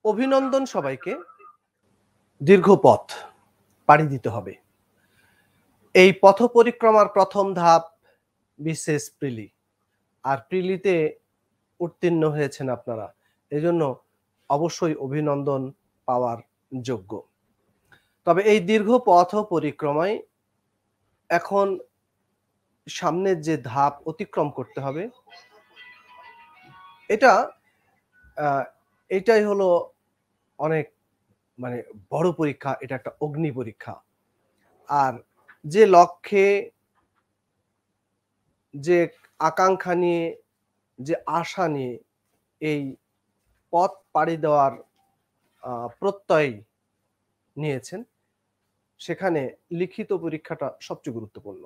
অভিনন্দন সবাইকে। দীর্ঘ পথ পাড়ি দিতে হবে। এই পথ পরিক্রমার প্রথম ধাপ বিশেষ প্রিলি। আর প্রিলিতে উত্তীর্ণ হয়েছেন আপনারা। এজন্য অবশ্যই অভিনন্দন পাওয়ার যোগ্য। তবে এই দীর্ঘ পথ পরিক্রমায় এখন সামনের যে ধাপ অতিক্রম করতে হবে, এটাই হলো অনেক বড় পরীক্ষা। এটা একটা অগ্নি পরীক্ষা। আর যে লক্ষ্যে, যে আকাঙ্ক্ষা নিয়ে, যে আশা নিয়ে এই পথ পাড়ি দেওয়ার প্রত্যয় নিয়েছেন, সেখানে লিখিত পরীক্ষাটা সবচেয়ে গুরুত্বপূর্ণ।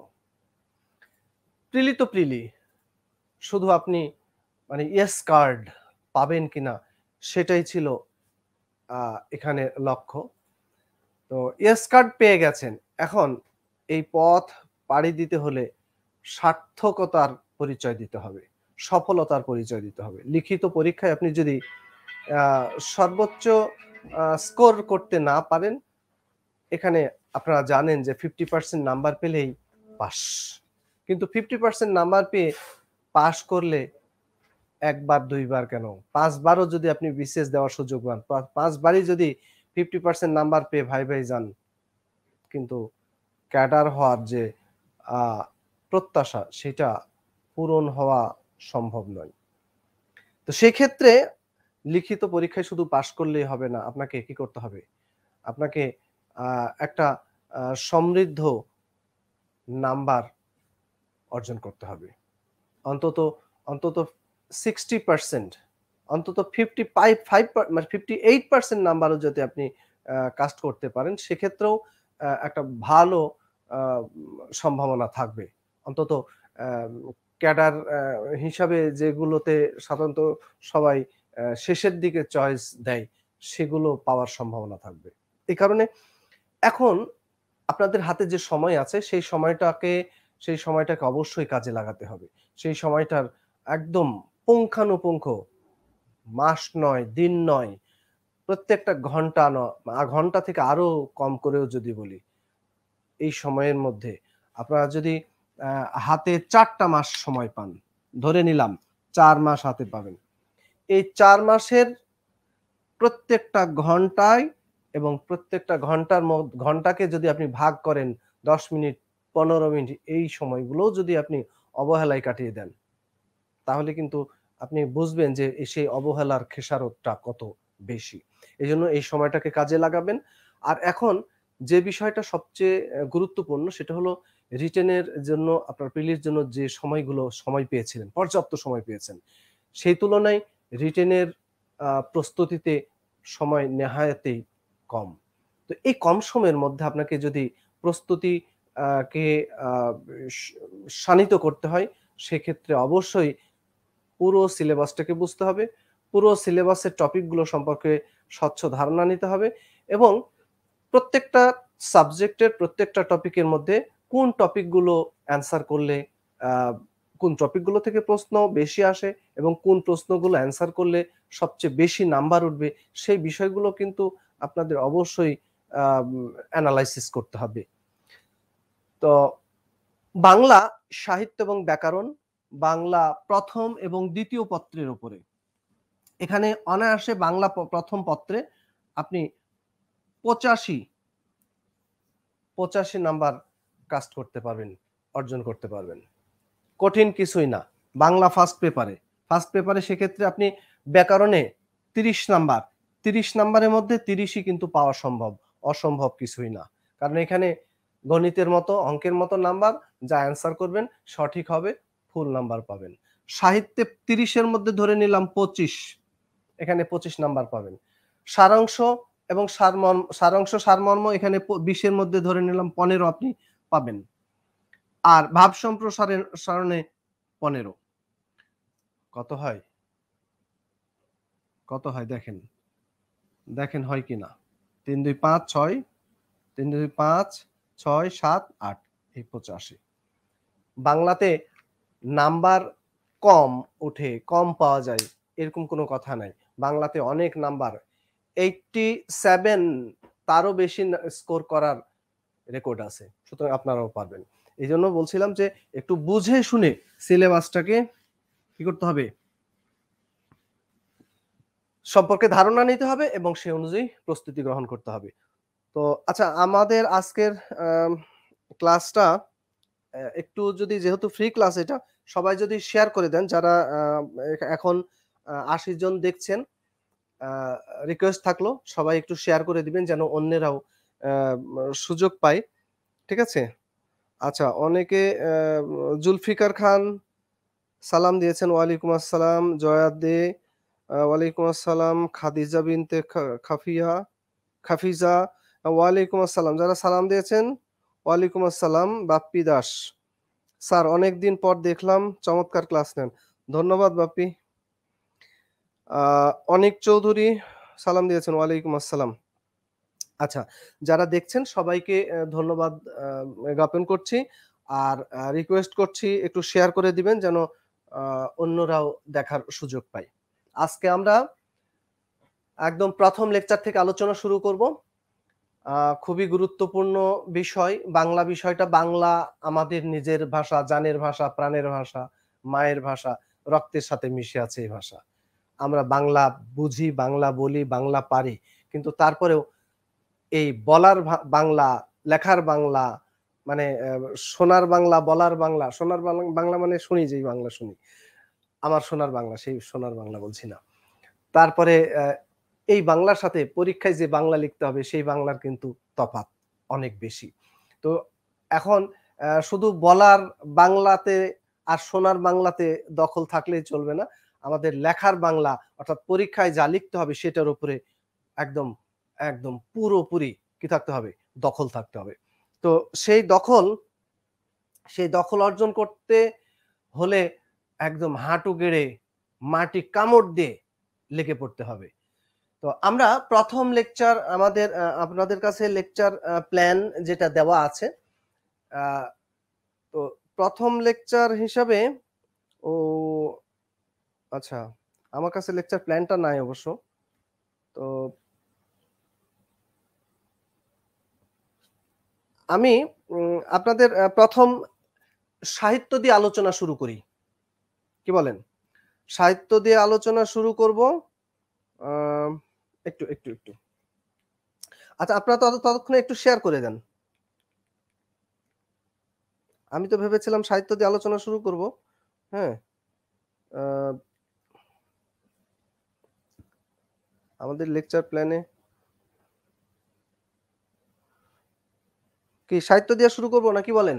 প্রিলি তো প্রিলি, শুধু আপনি ইয়েস কার্ড পাবেন কিনা সেটাই ছিল এখানে লক্ষ্য। তো ইয়েস কার্ড পেয়ে গেছেন। এখন এই পথ পাড়ি দিতে হলে সার্থকতার পরিচয় দিতে হবে, সফলতার পরিচয় দিতে হবে। লিখিত পরীক্ষায় আপনি যদি সর্বোচ্চ স্কোর করতে না পারেন, এখানে আপনারা জানেন যে 50% নাম্বার পেলেই পাস। কিন্তু 50% নাম্বার পেয়ে পাস করলে একবার দুইবার কেন 5 বারও যদি আপনি বিসিএস দেওয়ার সুযোগ পান, 5 বারই যদি 50% নাম্বার পেয়ে ভাই যান, কিন্তু ক্যাডার হওয়ার যে প্রত্যাশা সেটা পূরণ হওয়া সম্ভব নয়। তো সেক্ষেত্রে লিখিত পরীক্ষায় শুধু পাস করলেই হবে না। আপনাকে কি করতে হবে? আপনাকে একটা সমৃদ্ধ নাম্বার অর্জন করতে হবে। অন্তত অন্তত 60%, অন্তত 58% নাম্বারও যদি আপনি কাস্ট করতে পারেন, সেক্ষেত্রেও একটা ভালো আ সম্ভাবনা থাকবে। অন্তত ক্যাডার হিসাবে যেগুলোতে সাধারণত সবাই শেষের দিকে চয়েস দেয়, সেগুলো পাওয়ার সম্ভাবনা থাকবে। এই কারণে এখন আপনাদের হাতে যে সময় আছে, সেই সময়টাকে অবশ্যই কাজে লাগাতে হবে। সেই সময়টার একদম পুঙ্খানুপুঙ্খ, মাস নয়, দিন নয়, প্রত্যেকটা ঘন্টা থেকে আরো কম করেও যদি বলি, এই সময়ের মধ্যে আপনারা যদি হাতে ৪ টা মাস সময় পান, ধরে নিলাম ৪ মাস হাতে পাবেন। এই ৪ মাসের প্রত্যেকটা ঘন্টায় এবং প্রত্যেকটা ঘন্টাকে যদি আপনি ভাগ করেন ১০ মিনিট, ১৫ মিনিট, এই সময়গুলোও যদি আপনি অবহেলায় কাটিয়ে দেন, তাহলে কিন্তু আপনি বুঝবেন যে সেই অবহেলার খেসারতটা কত বেশি। এজন্য এই সময়টাকে কাজে লাগাবেন। আর এখন যে বিষয়টা সবচেয়ে গুরুত্বপূর্ণ, সেটা হলো রিটেনের জন্য, আপনার প্রিলির জন্য যে সময় পেয়েছিলেন, পর্যাপ্ত সময় পেয়েছেন। সেই তুলনায় রিটেনের প্রস্তুতিতে সময় নেহায়েতই কম। তো এই কম সময়ের মধ্যে আপনাকে যদি প্রস্তুতি কে আ স শানিত করতে হয়, সেক্ষেত্রে অবশ্যই পুরো সিলেবাসটাকে বুঝতে হবে। পুরো সিলেবাসের টপিকগুলো সম্পর্কে স্বচ্ছ ধারণা নিতে হবে এবং প্রত্যেকটা সাবজেক্টের প্রত্যেকটা টপিকের মধ্যে কোন টপিকগুলো অ্যান্সার করলে আ কোন টপিকগুলো থেকে প্রশ্ন বেশি আসে এবং কোন প্রশ্নগুলো অ্যান্সার করলে সবচেয়ে বেশি নাম্বার উঠবে, সেই বিষয়গুলো কিন্তু আপনাদের অবশ্যই আম এনালাইসিস করতে হবে। তো বাংলা সাহিত্য এবং ব্যাকরণ, বাংলা ১ম এবং ২য় পত্রের উপরে। এখানে অনায়াসে বাংলা ১ম পত্রে আপনি ৮৫ নাম্বার কাস্ট করতে পারবেন, অর্জন করতে পারবেন। কঠিন কিছুই না। বাংলা ফার্স্ট পেপারে সেক্ষেত্রে আপনি ব্যাকরণে ৩০ নাম্বার, ৩০ নাম্বারের মধ্যে ৩০ই কিন্তু পাওয়া সম্ভব। অসম্ভব কিছুই না। কারণ এখানে গণিতের মতো, অঙ্কের মতো নাম্বার, যা অ্যান্সার করবেন সঠিক হবে, ফুল নাম্বার পাবেন। সাহিত্যে ৩০ এর মধ্যে ধরে নিলাম ২৫, এখানে ২৫ নাম্বার পাবেন। সারাংশ এবং সারমর্ম এখানে ২০ এর মধ্যে ধরে নিলাম ১৫ আপনি পাবেন। আর ভাব সম্প্রসারণে ১৫। কত হয়? কত হয় দেখেন। দেখেন হয় কিনা? ৩, ২, ৫, ৬, ৩, ২, ৫, ৬, ৭, ৮ এই ৮৫। বাংলাতে নাম্বার কম ওঠে, কম পাওয়া যায়, এরকম কোনো কথা নাই। বাংলাতে অনেক নাম্বার, 87 তারও বেশি স্কোর করার রেকর্ড আছে। সুতরাং আপনারাও পারবেন। এইজন্য বলছিলাম যে একটু বুঝে শুনে সিলেবাসটাকে কি করতে হবে? সম্পর্কে ধারণা নিতে হবে এবং সে অনুযায়ী প্রস্তুতি গ্রহণ করতে হবে। তো আচ্ছা, আমাদের আজকের আম ক্লাসটা একটু যদি, যেহেতু ফ্রি ক্লাস এটা, সবাই যদি শেয়ার করে দেন যারা এখন ৮০ জন দেখছেন, আ রিকোয়েস্ট থাকলো সবাই একটু শেয়ার করে দিবেন যেন অন্যেরাও আ সুযোগ পায়। ঠিক আছে? আচ্ছা, অনেকে জুলফিকার খান সালাম দিয়েছেন। ওয়ালাইকুম আসসালাম। জয়া দে ওয়ালাইকুম আসসালাম। খাদিজা বিনতে খাফিজা ওয়ালাইকুম আসসালাম। যারা সালাম দিয়েছেন ওয়ালাইকুম আসসালাম। বাপ্পি দাস, স্যার অনেকদিন পর দেখলাম, চমৎকার ক্লাস নেন। ধন্যবাদ বাপ্পি। আ অনিক চৌধুরী সালাম দিয়েছেন। ওয়ালাইকুম আসসালাম। আচ্ছা, যারা দেখছেন সবাইকে ধন্যবাদ আ জ্ঞাপন করছি। আর রিকোয়েস্ট করছি একটু শেয়ার করে দিবেন যেন আ অন্যরাও দেখার সুযোগ পায়। আজকে আমরা একদম ১ম লেকচার থেকে আলোচনা শুরু করব। আ খুবই গুরুত্বপূর্ণ বিষয়। বাংলা বিষয়টা, বাংলা আমাদের নিজের ভাষা, জানের ভাষা, প্রাণের ভাষা, মায়ের ভাষা, রক্তের সাথে মিশে আছে এই ভাষা। আমরা বাংলা বুঝি, বাংলা বলি, বাংলা পারি। কিন্তু তারপরেও এই বলার বাংলা, লেখার বাংলা, মানে শোনার বাংলা, বলার বাংলা, শোনার বাংলা মানে শুনি, যেই বাংলা শুনি। আমার সোনার বাংলা, সেই সোনার বাংলা বলছি না। তারপরে এই বাংলার সাথে পরীক্ষায় যে বাংলা লিখতে হবে সেই বাংলার কিন্তু তফাৎ অনেক বেশি। তো এখন শুধু বলার বাংলাতে আর শোনার বাংলাতে দখল থাকলেই চলবে না। আমাদের লেখার বাংলা, অর্থাৎ পরীক্ষায় যা লিখতে হবে সেটার উপরে একদম, একদম পুরোপুরি কি থাকতে হবে? দখল থাকতে হবে। তো সেই দখল, সেই দখল অর্জন করতে হলে একদম হাঁটু গেড়ে মাটি কামড় দিয়ে লেগে পড়তে হবে। তো আমরা ১ম লেকচার আমাদের আপনাদের কাছে লেকচার প্ল্যান যেটা দেওয়া আছে, আ তো ১ম লেকচার হিসাবে ও আচ্ছা, আমার কাছে লেকচার প্ল্যানটা নাই অবশ্য। তো আমি আপনাদের ১ম সাহিত্য দিয়ে আলোচনা শুরু করি। কি বলেন? সাহিত্য দিয়ে আলোচনা শুরু করব। আম একটু। আচ্ছা, আপনারা ততক্ষণে একটু শেয়ার করে দেন। আমি তো ভেবেছিলাম সাহিত্য দিয়ে আলোচনা শুরু করব। হ্যাঁ? আ আমাদের লেকচার প্ল্যানে কি সাহিত্য দিয়ে শুরু করব নাকি বলেন?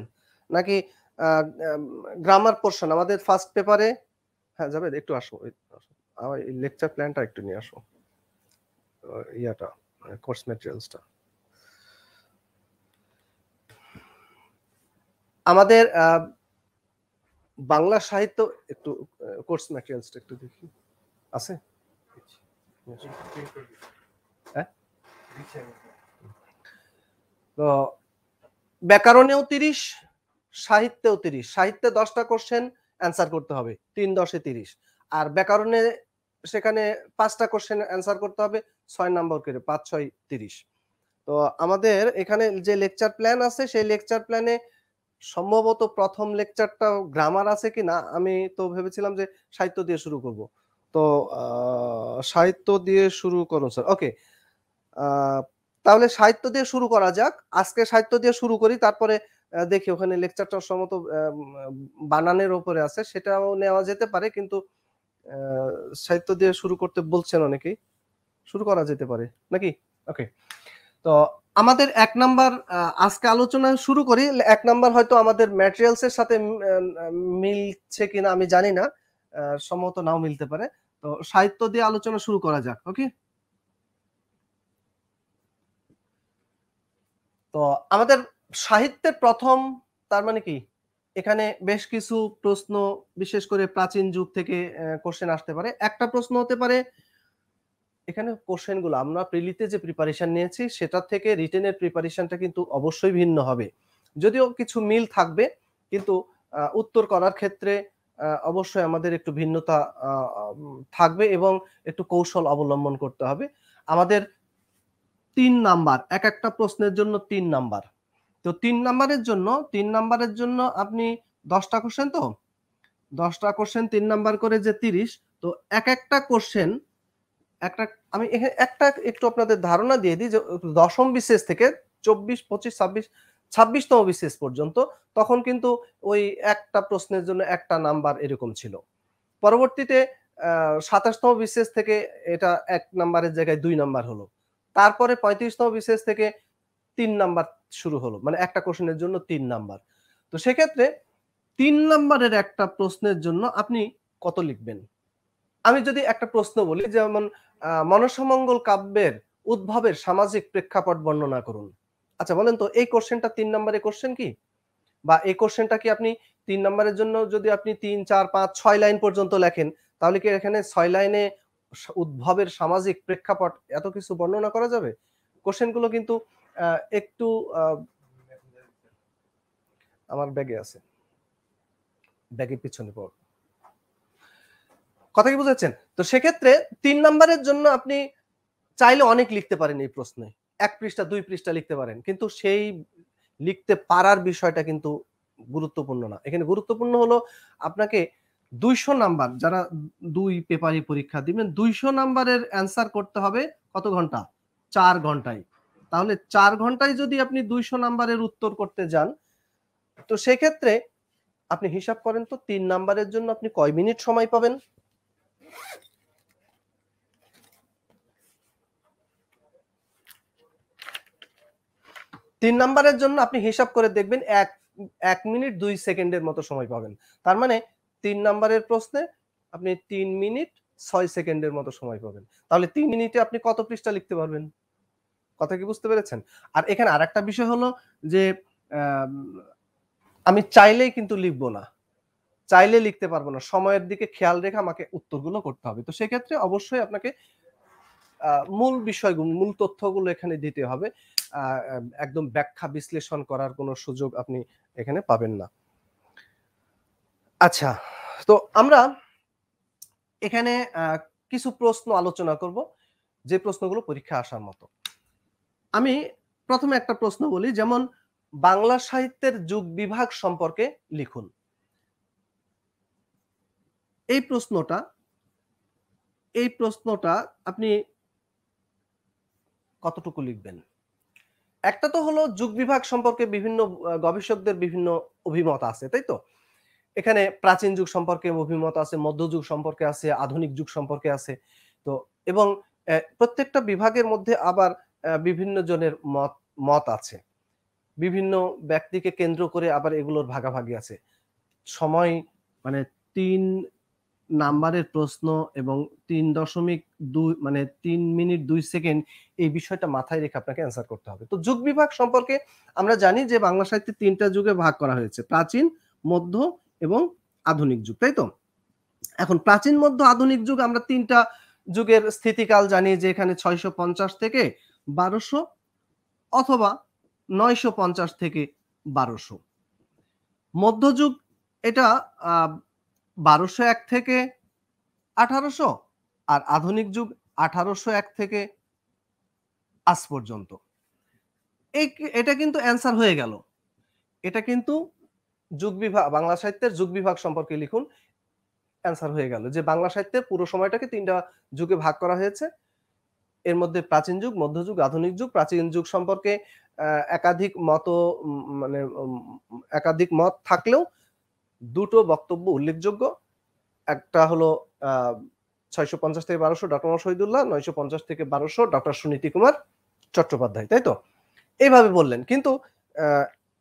নাকি আ আম গ্রামার পোরশন আমাদের ফার্স্ট পেপারে, হ্যাঁ, জাভেদ একটু আসো। আসো। আমার এই লেকচার প্ল্যানটা একটু নিয়ে আসো। ইয়াটা কোর্স ম্যাটেরিয়ালসটা। আমাদের বাংলা সাহিত্য একটু কোর্স ম্যাটেরিয়ালসটা একটু দেখি। আছে? হ্যাঁ? তো ব্যাকরণেও ৩০, সাহিত্যেও ৩০। সাহিত্যে ১০ টা কোয়েশ্চেন অ্যান্সার করতে হবে। ৩ ১০ এ ৩০। আর ব্যাকরণে সেখানে ৫ টা কোয়েশ্চেন অ্যান্সার করতে হবে ৬ নাম্বার করে। ৫ ৬ ৩০। তো আমাদের এখানে যে লেকচার প্ল্যান আছে সেই লেকচার প্ল্যানে সম্ভবত ১ম লেকচারটাও গ্রামার আছে কিনা? আমি তো ভেবেছিলাম যে সাহিত্য দিয়ে শুরু করব। তো আ সাহিত্য দিয়ে শুরু করুন স্যার। ওকে। আ তাহলে সাহিত্য দিয়ে শুরু করা যাক। আজকে সাহিত্য দিয়ে শুরু করি। তারপরে দেখি ওখানে লেকচারটা সম্ভবত বানানের উপরে আছে। সেটাও নেওয়া যেতে পারে। কিন্তু আ সাহিত্য দিয়ে শুরু করতে বলছেন অনেকেই। শুরু করা যেতে পারে। নাকি? ওকে। তো আমাদের ১ নাম্বার আজকে আলোচনা শুরু করি। ১ নাম্বার হয়তো আমাদের ম্যাটেরিয়ালস এর সাথে মিলছে কিনা আমি জানি না। সম্ভবত নাও মিলতে পারে। তো সাহিত্য দিয়ে আলোচনা শুরু করা যাক। ওকে? তো আমাদের সাহিত্যের ১ম, তার মানে কি? এখানে বেশ কিছু প্রশ্ন, বিশেষ করে প্রাচীন যুগ থেকে কোয়েশ্চেন আসতে পারে। একটা প্রশ্ন হতে পারে, এখানে কোয়েশ্চেন গুলো আমরা প্রিলিতে যে প্রিপারেশন নিয়েছি সেটার থেকে রিটেন এর প্রিপারেশনটা কিন্তু অবশ্যই ভিন্ন হবে। যদিও কিছু মিল থাকবে, কিন্তু উত্তর করার ক্ষেত্রে অবশ্যই আমাদের একটু ভিন্নতা থাকবে এবং একটু কৌশল অবলম্বন করতে হবে। আমাদের 3 নাম্বার, এক একটা প্রশ্নের জন্য 3 নাম্বার। তো 3 নাম্বারের জন্য আপনি 10 টা কোশ্চেন তো? 10 টা কোশ্চেন 3 নাম্বার করে যে 30। তো একটা কোশ্চেন একটা আমি একটা একটু আপনাদের ধারণা দিয়ে দিই যে দশম বিসিএস থেকে 24, 25, 26 তম বিসিএস পর্যন্ত তখন কিন্তু ওই একটা প্রশ্নের জন্য একটা নাম্বার এরকম ছিল। পরবর্তীতে ২৭ তম বিসিএস থেকে এটা ১ নাম্বারের জায়গায় ২ নাম্বার হলো। তারপরে ৩৫ তম বিসিএস থেকে ৩ নাম্বার শুরু হলো। মানে একটা কোশ্চেনের জন্য ৩ নাম্বার। তো সেক্ষেত্রে ৩ নাম্বারের একটা প্রশ্নের জন্য আপনি কত লিখবেন? আমি যদি একটা প্রশ্ন বলি যেমন মনসামঙ্গল কাব্যের উদ্ভবের সামাজিক প্রেক্ষাপট বর্ণনা করুন। আচ্ছা বলেন তো এই কোশ্চেনটা ৩ নাম্বারের কোশ্চেন কি? বা এই কোশ্চেনটা কি আপনি ৩ নাম্বারের জন্য যদি আপনি ৩, ৪, ৫, ৬ লাইন পর্যন্ত লেখেন, তাহলে কি এখানে ৬ লাইনে উদ্ভবের সামাজিক প্রেক্ষাপট এত কিছু বর্ণনা করা যাবে? কোশ্চেনগুলো কিন্তু আ একটু আ আমার ব্যাগে আছে। ব্যাগের পিছনে পড়। কথা কি বুঝাচ্ছেন? তো সেক্ষেত্রে ৩ নাম্বারের জন্য আপনি চাইলে অনেক লিখতে পারেন এই প্রশ্নে। ১ পৃষ্ঠা ২ পৃষ্ঠা লিখতে পারেন। কিন্তু সেই লিখতে পারার বিষয়টা কিন্তু গুরুত্বপূর্ণ না। এখানে গুরুত্বপূর্ণ হলো আপনাকে ২০০ নাম্বার যারা ২ পেপারে পরীক্ষা দিবেন ২০০ নাম্বারের অ্যান্সার করতে হবে কত ঘন্টা? ৪ ঘন্টায়। তাহলে ৪ ঘন্টায় যদি আপনি ২০০ নাম্বারের উত্তর করতে যান, তো সেক্ষেত্রে আপনি হিসাব করেন তো ৩ নাম্বারের জন্য আপনি কয় মিনিট সময় পাবেন? ৩ নাম্বারের জন্য আপনি হিসাব করে দেখবেন ১ মিনিট ২ সেকেন্ডের মতো সময় পাবেন। তার মানে ৩ নাম্বারের প্রশ্নে আপনি ৩ মিনিট ৬ সেকেন্ডের মতো সময় পাবেন। তাহলে ৩ মিনিটে আপনি কত পৃষ্ঠা লিখতে পারবেন? কথা কি বুঝতে পেরেছেন? আর এখানে আরেকটা বিষয় হলো যে আম আমি চাইলেই কিন্তু লিখব না। চাইলে লিখতে পারব না। সময়ের দিকে খেয়াল রেখে আমাকে উত্তরগুলো করতে হবে। তো সেক্ষেত্রে অবশ্যই আপনাকে মূল বিষয়গুলো, মূল তথ্যগুলো এখানে দিতে হবে। আ একদম ব্যাখ্যা বিশ্লেষণ করার কোনো সুযোগ আপনি এখানে পাবেন না। আচ্ছা, তো আমরা এখানে আ কিছু প্রশ্ন আলোচনা করব, যে প্রশ্নগুলো পরীক্ষায় আসার মতো। আমি ১ম এ একটা প্রশ্ন বলি যেমন বাংলা সাহিত্যের যুগ বিভাগ সম্পর্কে লিখুন। এই প্রশ্নটা এই প্রশ্নটা আপনি কতটুকু লিখবেন? একটা তো হলো যুগ বিভাগ সম্পর্কে বিভিন্ন গবেষকদের বিভিন্ন অভিমত আছে, তাই তো? এখানে প্রাচীন যুগ সম্পর্কে অভিমত আছে, মধ্যযুগ সম্পর্কে আছে, আধুনিক যুগ সম্পর্কে আছে। তো এবং প্রত্যেকটা বিভাগের মধ্যে আবার বিভিন্ন জনের মত আছে। বিভিন্ন ব্যক্তিকে কেন্দ্র করে আবার এগুলোর ভাগাভাগি আছে। সময় মানে ৩ নাম্বারের প্রশ্ন এবং ৩.২ মানে ৩ মিনিট ২ সেকেন্ড এই বিষয়টা মাথায় রেখে আপনাকে অ্যান্সার করতে হবে। তো যুগ বিভাগ সম্পর্কে আমরা জানি যে বাংলা সাহিত্যে ৩ টা যুগে ভাগ করা হয়েছে। প্রাচীন, মধ্য এবং আধুনিক যুগ, তাই তো? এখন প্রাচীন, মধ্য, আধুনিক যুগ আমরা ৩ টা যুগের স্থিতিকাল জানি যে এখানে ৬৫০ থেকে ১২০০ অথবা ৯৫০ থেকে ১২০০। মধ্যযুগ এটা আ ১২০১ থেকে ১৮০০ আর আধুনিক যুগ ১৮০১ থেকে আজ পর্যন্ত। এটা কিন্তু অ্যান্সার হয়ে গেল। এটা কিন্তু বাংলা সাহিত্যের যুগ বিভাগ সম্পর্কে লিখুন। অ্যান্সার হয়ে গেল যে বাংলা সাহিত্যের পুরো সময়টাকে ৩ টা যুগে ভাগ করা হয়েছে। এর মধ্যে প্রাচীন যুগ, মধ্যযুগ, আধুনিক যুগ। প্রাচীন যুগ সম্পর্কে আ একাধিক মত মানে একাধিক মত থাকলেও ২ টো বক্তব্য উল্লেখযোগ্য। একটা হলো আ ৬৫০ থেকে ১২০০ ডক্টর মোহাম্মদ শহীদুল্লাহ, ৯৫০ থেকে ১২০০ ডক্টর সুনীতি কুমার চট্টোপাধ্যায়, তাই তো? এইভাবে বললেন। কিন্তু আ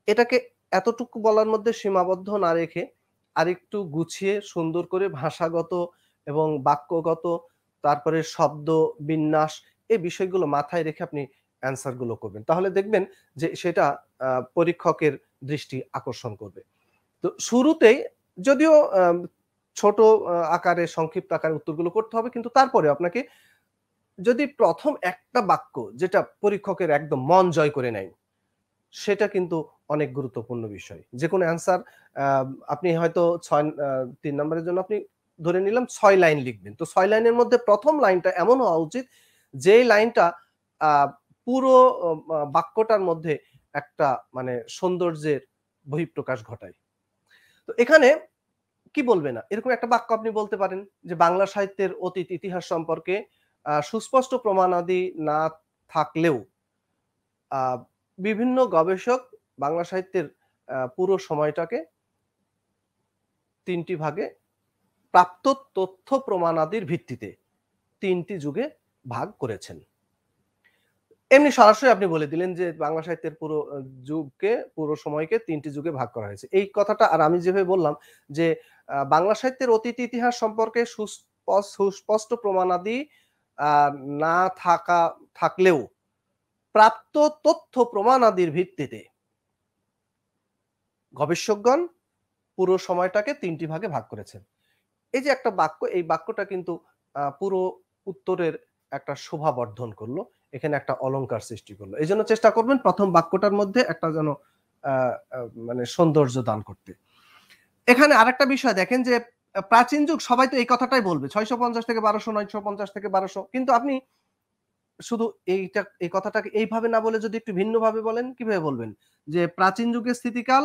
এটাকে এতটুকু বলার মধ্যে সীমাবদ্ধ না রেখে আরেকটু গুছিয়ে সুন্দর করে ভাষাগত এবং বাক্যগত তারপরে শব্দ বিন্যাস এই বিষয়গুলো মাথায় রেখে আপনি অ্যান্সার গুলো করবেন। তাহলে দেখবেন যে সেটা পরীক্ষকের দৃষ্টি আকর্ষণ করবে। তো শুরুতেই যদিও ছোট আকারে সংক্ষিপ্ত আকারে উত্তরগুলো করতে হবে কিন্তু তারপরেও আপনাকে যদি ১ম একটা বাক্য যেটা পরীক্ষকের একদম মন জয় করে নেয়, সেটা কিন্তু অনেক গুরুত্বপূর্ণ বিষয়। যেকোনো অ্যান্সার আ আপনি হয়তো ৩ নাম্বারের জন্য আপনি ধরে নিলাম ৬ লাইন লিখবেন। তো ৬ লাইনের মধ্যে ১ম লাইনটা এমন হওয়া উচিত যেই লাইনটা পুরো বাক্যটার মধ্যে একটা মানে সৌন্দর্যের বহিঃপ্রকাশ ঘটায়। তো এখানে কি বলবে না? এরকম একটা বাক্য আপনি বলতে পারেন যে বাংলা সাহিত্যের অতীত ইতিহাস সম্পর্কে সুস্পষ্ট প্রমাণাদি না থাকলেও আ বিভিন্ন গবেষক বাংলা সাহিত্যের পুরো সময়টাকে ৩ টি ভাগে প্রাপ্ত তথ্য প্রমাণাদির ভিত্তিতে ৩ টি যুগে ভাগ করেছেন। এমনি সরাসরি আপনি বলে দিলেন যে বাংলা সাহিত্যের পুরো যুগকে, পুরো সময়কে ৩ টি যুগে ভাগ করা হয়েছে। এই কথাটা আর আমি যেভাবে বললাম যে বাংলা সাহিত্যের অতীত ইতিহাস সম্পর্কে সুস্পষ্ট প্রমাণাদি আ না থাকলেও প্রাপ্ত তথ্য প্রমাণাদির ভিত্তিতে গবেষকগণ পুরো সময়টাকে ৩ টি ভাগে ভাগ করেছেন। এই যে একটা বাক্য, এই বাক্যটা কিন্তু পুরো উত্তরের একটা শোভা বর্ধন করলো। এখানে একটা অলংকার সৃষ্টি করলো। এজন্য চেষ্টা করবেন ১ম বাক্যটার মধ্যে একটা যেন আ আ মানে সৌন্দর্য দান করতে। এখানে আরেকটা বিষয় দেখেন যে প্রাচীন যুগ সবাই তো এই কথাটাই বলবে। ৬৫০ থেকে ১২০০, ৯৫০ থেকে ১২০০। কিন্তু আপনি শুধু এই কথাটাকে এইভাবে না বলে যদি একটু ভিন্নভাবে বলেন, কিভাবে বলবেন? যে প্রাচীন যুগের স্থিতিকাল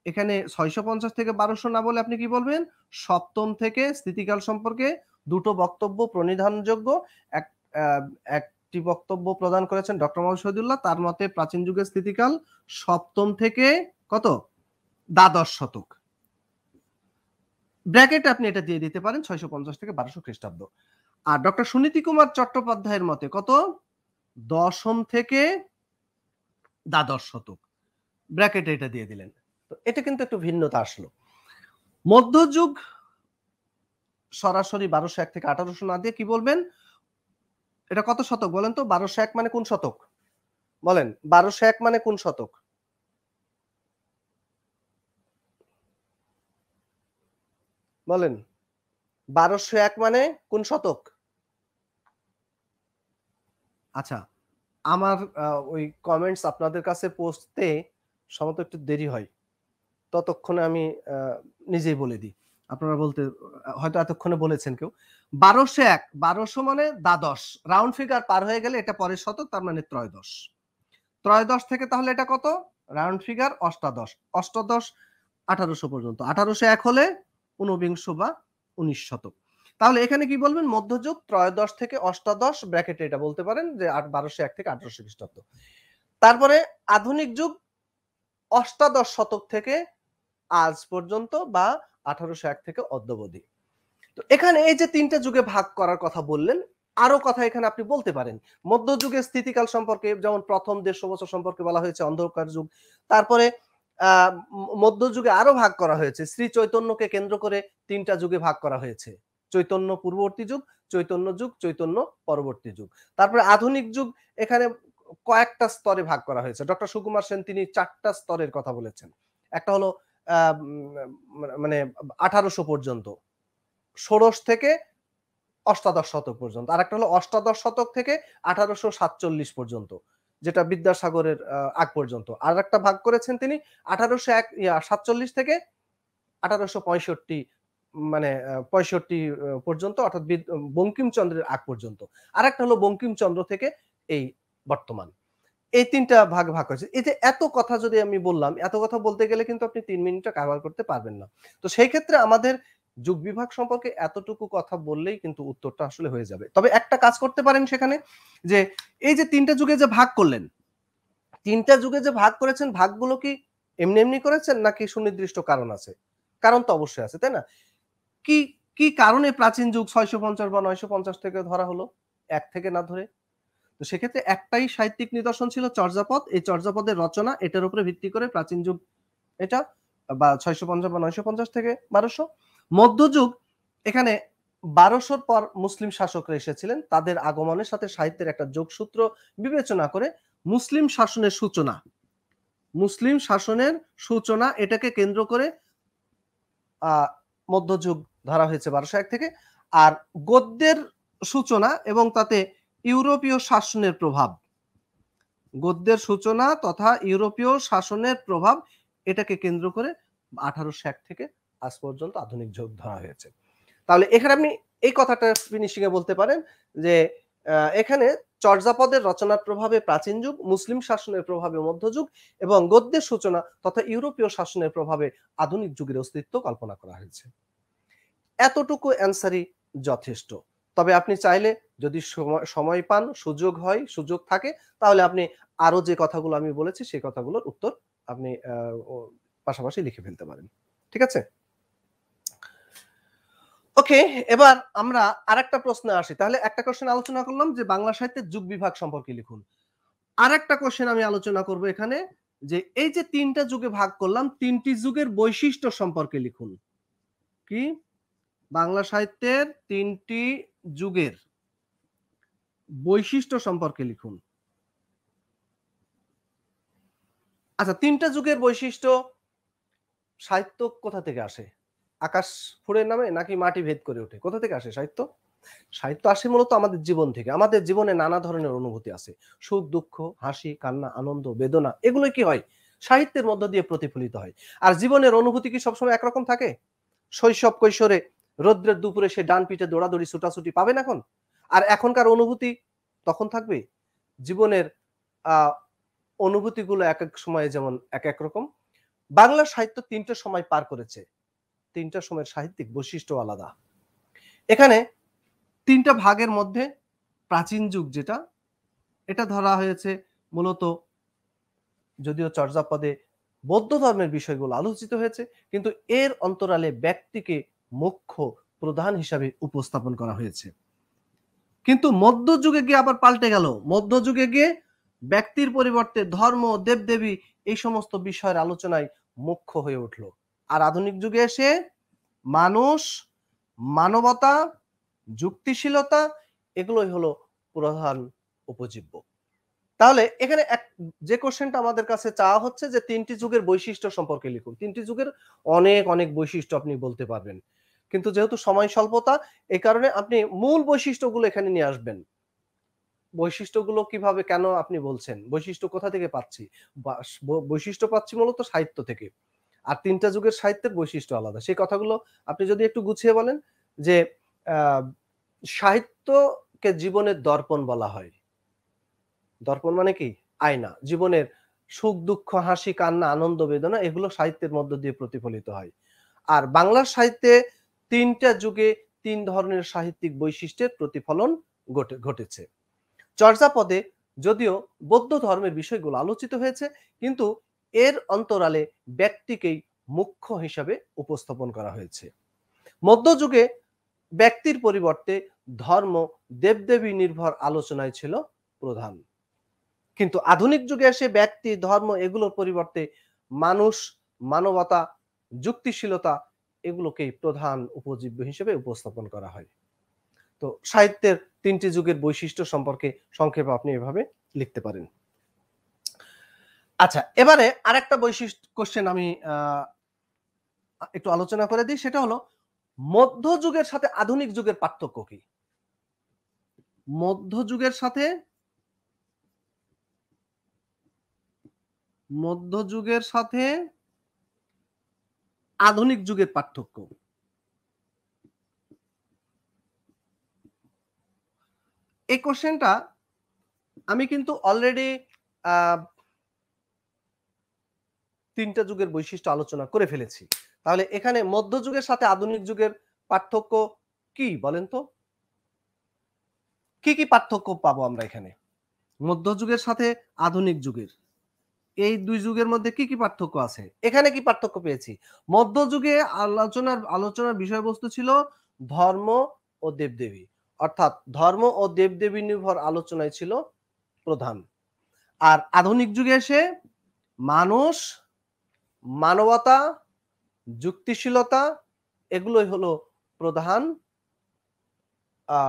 এখানে ৬৫০ থেকে ১২০০ না বলে আপনি কি বলবেন? সপ্তম থেকে স্থিতিকাল সম্পর্কে ২ টো বক্তব্য প্রণিধানযোগ্য। এক আ একটি বক্তব্য প্রদান করেছেন ডক্টর মোহাম্মদ শহীদুল্লাহ। তার মতে প্রাচীন যুগের স্থিতিকাল সপ্তম থেকে কত? দ্বাদশ শতক। ব্র্যাকেটে আপনি এটা দিয়ে দিতে পারেন ৬৫০ থেকে ১২০০ খ্রিস্টাব্দ। আর ডক্টর সুনীতি কুমার চট্টোপাধ্যায়ের মতে কত? দশম থেকে দ্বাদশ শতক। ব্র্যাকেটে এটা দিয়ে দিলেন। তো এটা কিন্তু একটু ভিন্নতা আসলো। মধ্যযুগ সরাসরি ১২০১ থেকে ১৮০০ না দিয়ে কি বলবেন? এটা কত শতক বলেন তো? ১২০১ মানে কোন শতক? বলেন ১২০১ মানে কোন শতক? বলেন ১২০১ মানে কোন শতক? আচ্ছা, আমার ওই কমেন্টস আপনাদের কাছে পৌঁছতে সম্ভবত একটু দেরি হয়। ততক্ষণে আমি আ নিজেই বলে দিই। আপনারা বলতে হয়তো এতক্ষণে বলেছেন কেউ। ১২০১ ১২০০ মানে দ্বাদশ। রাউন্ড ফিগার পার হয়ে গেলে এটা পরের শতক তার মানে ত্রয়োদশ। ত্রয়োদশ থেকে তাহলে এটা কত? রাউন্ড ফিগার অষ্টাদশ। অষ্টাদশ ১৮০০ পর্যন্ত। ১৮০১ হলে ঊনবিংশ বা ১৯ শতক। তাহলে এখানে কি বলবেন? মধ্যযুগ ত্রয়োদশ থেকে অষ্টাদশ ব্র্যাকেটে এটা বলতে পারেন যে ১২০১ থেকে ১৮০০ খ্রিস্টাব্দ। তারপরে আধুনিক যুগ অষ্টাদশ শতক থেকে আজ পর্যন্ত বা ১৮০১ থেকে অদ্যাবধি। তো এখানে এই যে ৩ টা যুগে ভাগ করার কথা বললেন, আরো কথা এখানে আপনি বলতে পারেন। মধ্যযুগের স্থিতিকাল সম্পর্কে যেমন ১ম ১৫০ বছর সম্পর্কে বলা হয়েছে অন্ধকার যুগ। তারপরে আ মধ্যযুগে আরো ভাগ করা হয়েছে। শ্রী চৈতন্যকে কেন্দ্র করে ৩ টা যুগে ভাগ করা হয়েছে। চৈতন্য পূর্ববর্তী যুগ, চৈতন্য যুগ, চৈতন্য পরবর্তী যুগ। তারপরে আধুনিক যুগ এখানে কয়েকটা স্তরে ভাগ করা হয়েছে। ডক্টর সুকুমার সেন তিনি ৪ টা স্তরের কথা বলেছেন। একটা হলো আ মানে ১৮০০ পর্যন্ত। ষোড়শ থেকে অষ্টাদশ শতক পর্যন্ত। আরেকটা হলো অষ্টাদশ শতক থেকে ১৮৪৭ পর্যন্ত। যেটা বিদ্যাসাগরের আগ পর্যন্ত। আরেকটা ভাগ করেছেন তিনি ১৮০১ ৪৭ থেকে ১৮৬৫ মানে ৬৫ পর্যন্ত অর্থাৎ বঙ্কিমচন্দ্রের আগ পর্যন্ত। আরেকটা হলো বঙ্কিমচন্দ্র থেকে এই বর্তমান। এই ৩ টা ভাগ হয়েছে। এই যে এত কথা যদি আমি বললাম, এত কথা বলতে গেলে কিন্তু আপনি ৩ মিনিটও কভার করতে পারবেন না। তো সেই ক্ষেত্রে আমাদের যুগ বিভাগ সম্পর্কে এতটুকু কথা বললেই কিন্তু উত্তরটা আসলে হয়ে যাবে। তবে একটা কাজ করতে পারেন সেখানে যে এই যে ৩ টা যুগে যে ভাগ করলেন, ৩ টা যুগে যে ভাগ করেছেন ভাগগুলো কি এমনি করেছেন নাকি সুনির্দিষ্ট কারণ আছে? কারণ তো অবশ্যই আছে, তাই না? কি, কি কারণে প্রাচীন যুগ ৬৫০ বা ৯৫০ থেকে ধরা হলো? ১ থেকে না ধরে? তো সেক্ষেত্রে একটাই সাহিত্যিক নিদর্শন ছিল চর্যাপদ। এই চর্যাপদের রচনা এটার উপরে ভিত্তি করে প্রাচীন যুগ এটা বা ৬৫০ বা ৯৫০ থেকে ১২০০। মধ্যযুগ এখানে ১২০০ পর মুসলিম শাসকরা এসেছিলেন। তাদের আগমনের সাথে সাহিত্যের একটা যোগসূত্র বিবেচনা করে মুসলিম শাসনের সূচনা, মুসলিম শাসনের সূচনা এটাকে কেন্দ্র করে আ মধ্যযুগ ধরা হয়েছে ১২০১ থেকে। আর গদ্যের সূচনা এবং তাতে ইউরোপীয় শাসনের প্রভাব, গদ্যের সূচনা তথা ইউরোপীয় শাসনের প্রভাব এটাকে কেন্দ্র করে ১৮০১ থেকে আজ পর্যন্ত আধুনিক যুগ ধরা হয়েছে। তাহলে এখানে আপনি এই কথাটা ফিনিশিং এ বলতে পারেন যে এখানে চর্যাপদের রচনার প্রভাবে প্রাচীন যুগ, মুসলিম শাসনের প্রভাবে মধ্যযুগ এবং গদ্যের সূচনা তথা ইউরোপীয় শাসনের প্রভাবে আধুনিক যুগের অস্তিত্ব কল্পনা করা হয়েছে। এতটুকু অ্যান্সারই যথেষ্ট। তবে আপনি চাইলে যদি সময় পান, সুযোগ থাকে, তাহলে আপনি আরো যে কথাগুলো আমি বলেছি সেই কথাগুলোর উত্তর আপনি পাশাপাশি লিখে ফেলতে পারেন। ঠিক আছে? ওকে, এবার আমরা আরেকটা প্রশ্নে আসি। তাহলে একটা কোশ্চেন আলোচনা করলাম যে বাংলা সাহিত্যের যুগ বিভাগ সম্পর্কে লিখুন। আরেকটা কোশ্চেন আমি আলোচনা করব এখানে যে এই যে ৩টা যুগে ভাগ করলাম, ৩টি যুগের বৈশিষ্ট্য সম্পর্কে লিখুন। কি? বাংলা সাহিত্যের ৩টি যুগের বৈশিষ্ট্য সম্পর্কে লিখুন। আচ্ছা, ৩টা যুগের বৈশিষ্ট্য সাহিত্য কোথা থেকে আসে? আকাশ ফুঁড়ে নামে নাকি মাটি ভেদ করে ওঠে? কোথা থেকে আসে সাহিত্য? সাহিত্য আসে মূলত আমাদের জীবন থেকে। আমাদের জীবনে নানা ধরনের অনুভূতি আছে। সুখ, দুঃখ, হাসি, কান্না, আনন্দ, বেদনা এগুলোই কি হয়? সাহিত্যের মধ্য দিয়ে প্রতিফলিত হয়। আর জীবনের অনুভূতি কি সবসময় একরকম থাকে? শৈশব কৈশোরে রৌদ্রের দুপুরে সে ডান পিঠে দৌড়াদৌড়ি ছুটাছুটি পাবেন এখন? আর এখনকার অনুভূতি তখন থাকবে? জীবনের আ অনুভূতিগুলো একেক সময়ে যেমন একেক রকম। বাংলা সাহিত্য ৩ টা সময় পার করেছে। ৩ টা সময়ের সাহিত্যিক বৈশিষ্ট্য আলাদা। এখানে ৩ টা ভাগের মধ্যে প্রাচীন যুগ যেটা, এটা ধরা হয়েছে মূলত যদিও চর্যাপদে বৌদ্ধ ধর্মের বিষয়গুলো আলোচিত হয়েছে, কিন্তু এর অন্তরালে ব্যক্তিকে মুখ্য প্রধান হিসাবে উপস্থাপন করা হয়েছে। কিন্তু মধ্যযুগে গিয়ে আবার পাল্টে গেল। মধ্যযুগে গিয়ে ব্যক্তির পরিবর্তে ধর্ম, দেবদেবী এই সমস্ত বিষয়ের আলোচনায় মুখ্য হয়ে উঠল। আর আধুনিক যুগে এসে মানুষ, মানবতা, যুক্তিশীলতা এগুলোই হলো প্রধান উপজীব্য। তাহলে এখানে যে কোশ্চেনটা আমাদের কাছে চাওয়া হচ্ছে যে ৩টি যুগের বৈশিষ্ট্য সম্পর্কে লিখুন। ৩টি যুগের অনেক বৈশিষ্ট্য আপনি বলতে পারবেন। কিন্তু যেহেতু সময় স্বল্পতা, এই কারণে আপনি মূল বৈশিষ্ট্যগুলো এখানে নিয়ে আসবেন। বৈশিষ্ট্যগুলো কিভাবে কেন আপনি বলছেন? বৈশিষ্ট্য কোথা থেকে পাচ্ছি? বৈশিষ্ট্য পাচ্ছি মূলত সাহিত্য থেকে। আর ৩টা যুগের সাহিত্যের বৈশিষ্ট্য আলাদা। সেই কথাগুলো আপনি যদি একটু গুছিয়ে বলেন যে আ সাহিত্যকে জীবনের দর্পণ বলা হয়। দর্পণ মানে কি? আয়না। জীবনের সুখ, দুঃখ, হাসি, কান্না, আনন্দ, বেদনা এগুলো সাহিত্যের মধ্য দিয়ে প্রতিফলিত হয়। আর বাংলা সাহিত্যে ৩ টা যুগে ৩ ধরনের সাহিত্যিক বৈশিষ্ট্যের প্রতিফলন ঘটেছে। চর্যাপদে যদিও বৌদ্ধ ধর্মের বিষয়গুলো আলোচিত হয়েছে, কিন্তু এর অন্তরালে ব্যক্তিকেই মুখ্য হিসাবে উপস্থাপন করা হয়েছে। মধ্যযুগে ব্যক্তির পরিবর্তে ধর্ম, দেবদেবী নির্ভর আলোচনায় ছিল প্রধান। কিন্তু আধুনিক যুগে এসে ব্যক্তি, ধর্ম এগুলোর পরিবর্তে মানুষ, মানবতা, যুক্তিশীলতা এগুলোকেই প্রধান উপজীব্য হিসেবে উপস্থাপন করা হয়। তো সাহিত্যের ৩টি যুগের বৈশিষ্ট্য সম্পর্কে সংক্ষেপে আপনি এভাবে লিখতে পারেন। আচ্ছা, এবারে আরেকটা কোশ্চেন আমি একটু আলোচনা করে দিই, সেটা হলো মধ্যযুগের সাথে আধুনিক যুগের পার্থক্য কি? মধ্যযুগের সাথে আধুনিক যুগের পার্থক্য। এই কোশ্চেনটা আমি কিন্তু অলরেডি আ ৩টা যুগের বৈশিষ্ট্য আলোচনা করে ফেলেছি। তাহলে এখানে মধ্যযুগের সাথে আধুনিক যুগের পার্থক্য কি বলেন তো? কি পার্থক্য পাবো আমরা এখানে? মধ্যযুগের সাথে আধুনিক যুগের। এই ২ যুগের মধ্যে কি পার্থক্য আছে? এখানে কি পার্থক্য পেয়েছি? মধ্যযুগে আলোচনার বিষয়বস্তু ছিল ধর্ম ও দেবদেবী। অর্থাৎ ধর্ম ও দেবদেবী নির্ভর আলোচনায় ছিল প্রধান। আর আধুনিক যুগে এসে মানুষ, মানবতা, যুক্তিশীলতা এগুলোই হলো প্রধান আ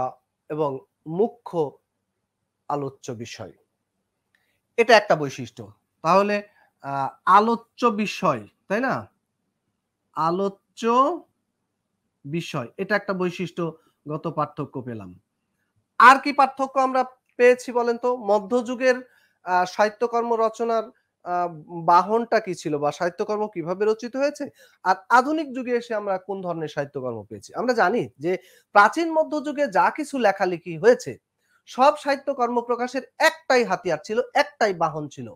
এবং মুখ্য আলোচ্য বিষয়। এটা একটা বৈশিষ্ট্য। তাহলে আ আলোচ্য বিষয়, তাই না? আলোচ্য বিষয় এটা একটা বৈশিষ্ট্যগত পার্থক্য পেলাম। আর কি পার্থক্য আমরা পেয়েছি বলেন তো? মধ্যযুগের সাহিত্যকর্ম রচনার আ বাহনটা কি ছিল বা সাহিত্যকর্ম কিভাবে রচিত হয়েছে? আর আধুনিক যুগে এসে আমরা কোন ধরনের সাহিত্যকর্ম পেয়েছি? আমরা জানি যে প্রাচীন মধ্যযুগে যা কিছু লেখালেখি হয়েছে সব সাহিত্যকর্ম প্রকাশের একটাই হাতিয়ার ছিল, একটাই বাহন ছিল,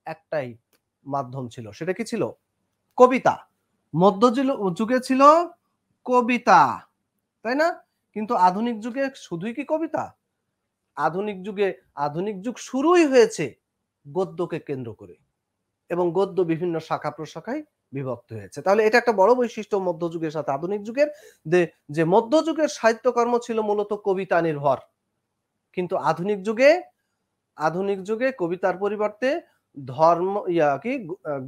একটাই মাধ্যম ছিল। সেটা কি ছিল? কবিতা। যুগে ছিল কবিতা, তাই না? কিন্তু আধুনিক যুগে শুধুই কি কবিতা? আধুনিক যুগ শুরুই হয়েছে গদ্যকে কেন্দ্র করে এবং গদ্য বিভিন্ন শাখা প্রশাখায় বিভক্ত হয়েছে। তাহলে এটা একটা বড় বৈশিষ্ট্য মধ্যযুগের সাথে আধুনিক যুগের, যে মধ্যযুগের সাহিত্যকর্ম ছিল মূলত কবিতা নির্ভর। কিন্তু আধুনিক যুগে কবিতার পরিবর্তে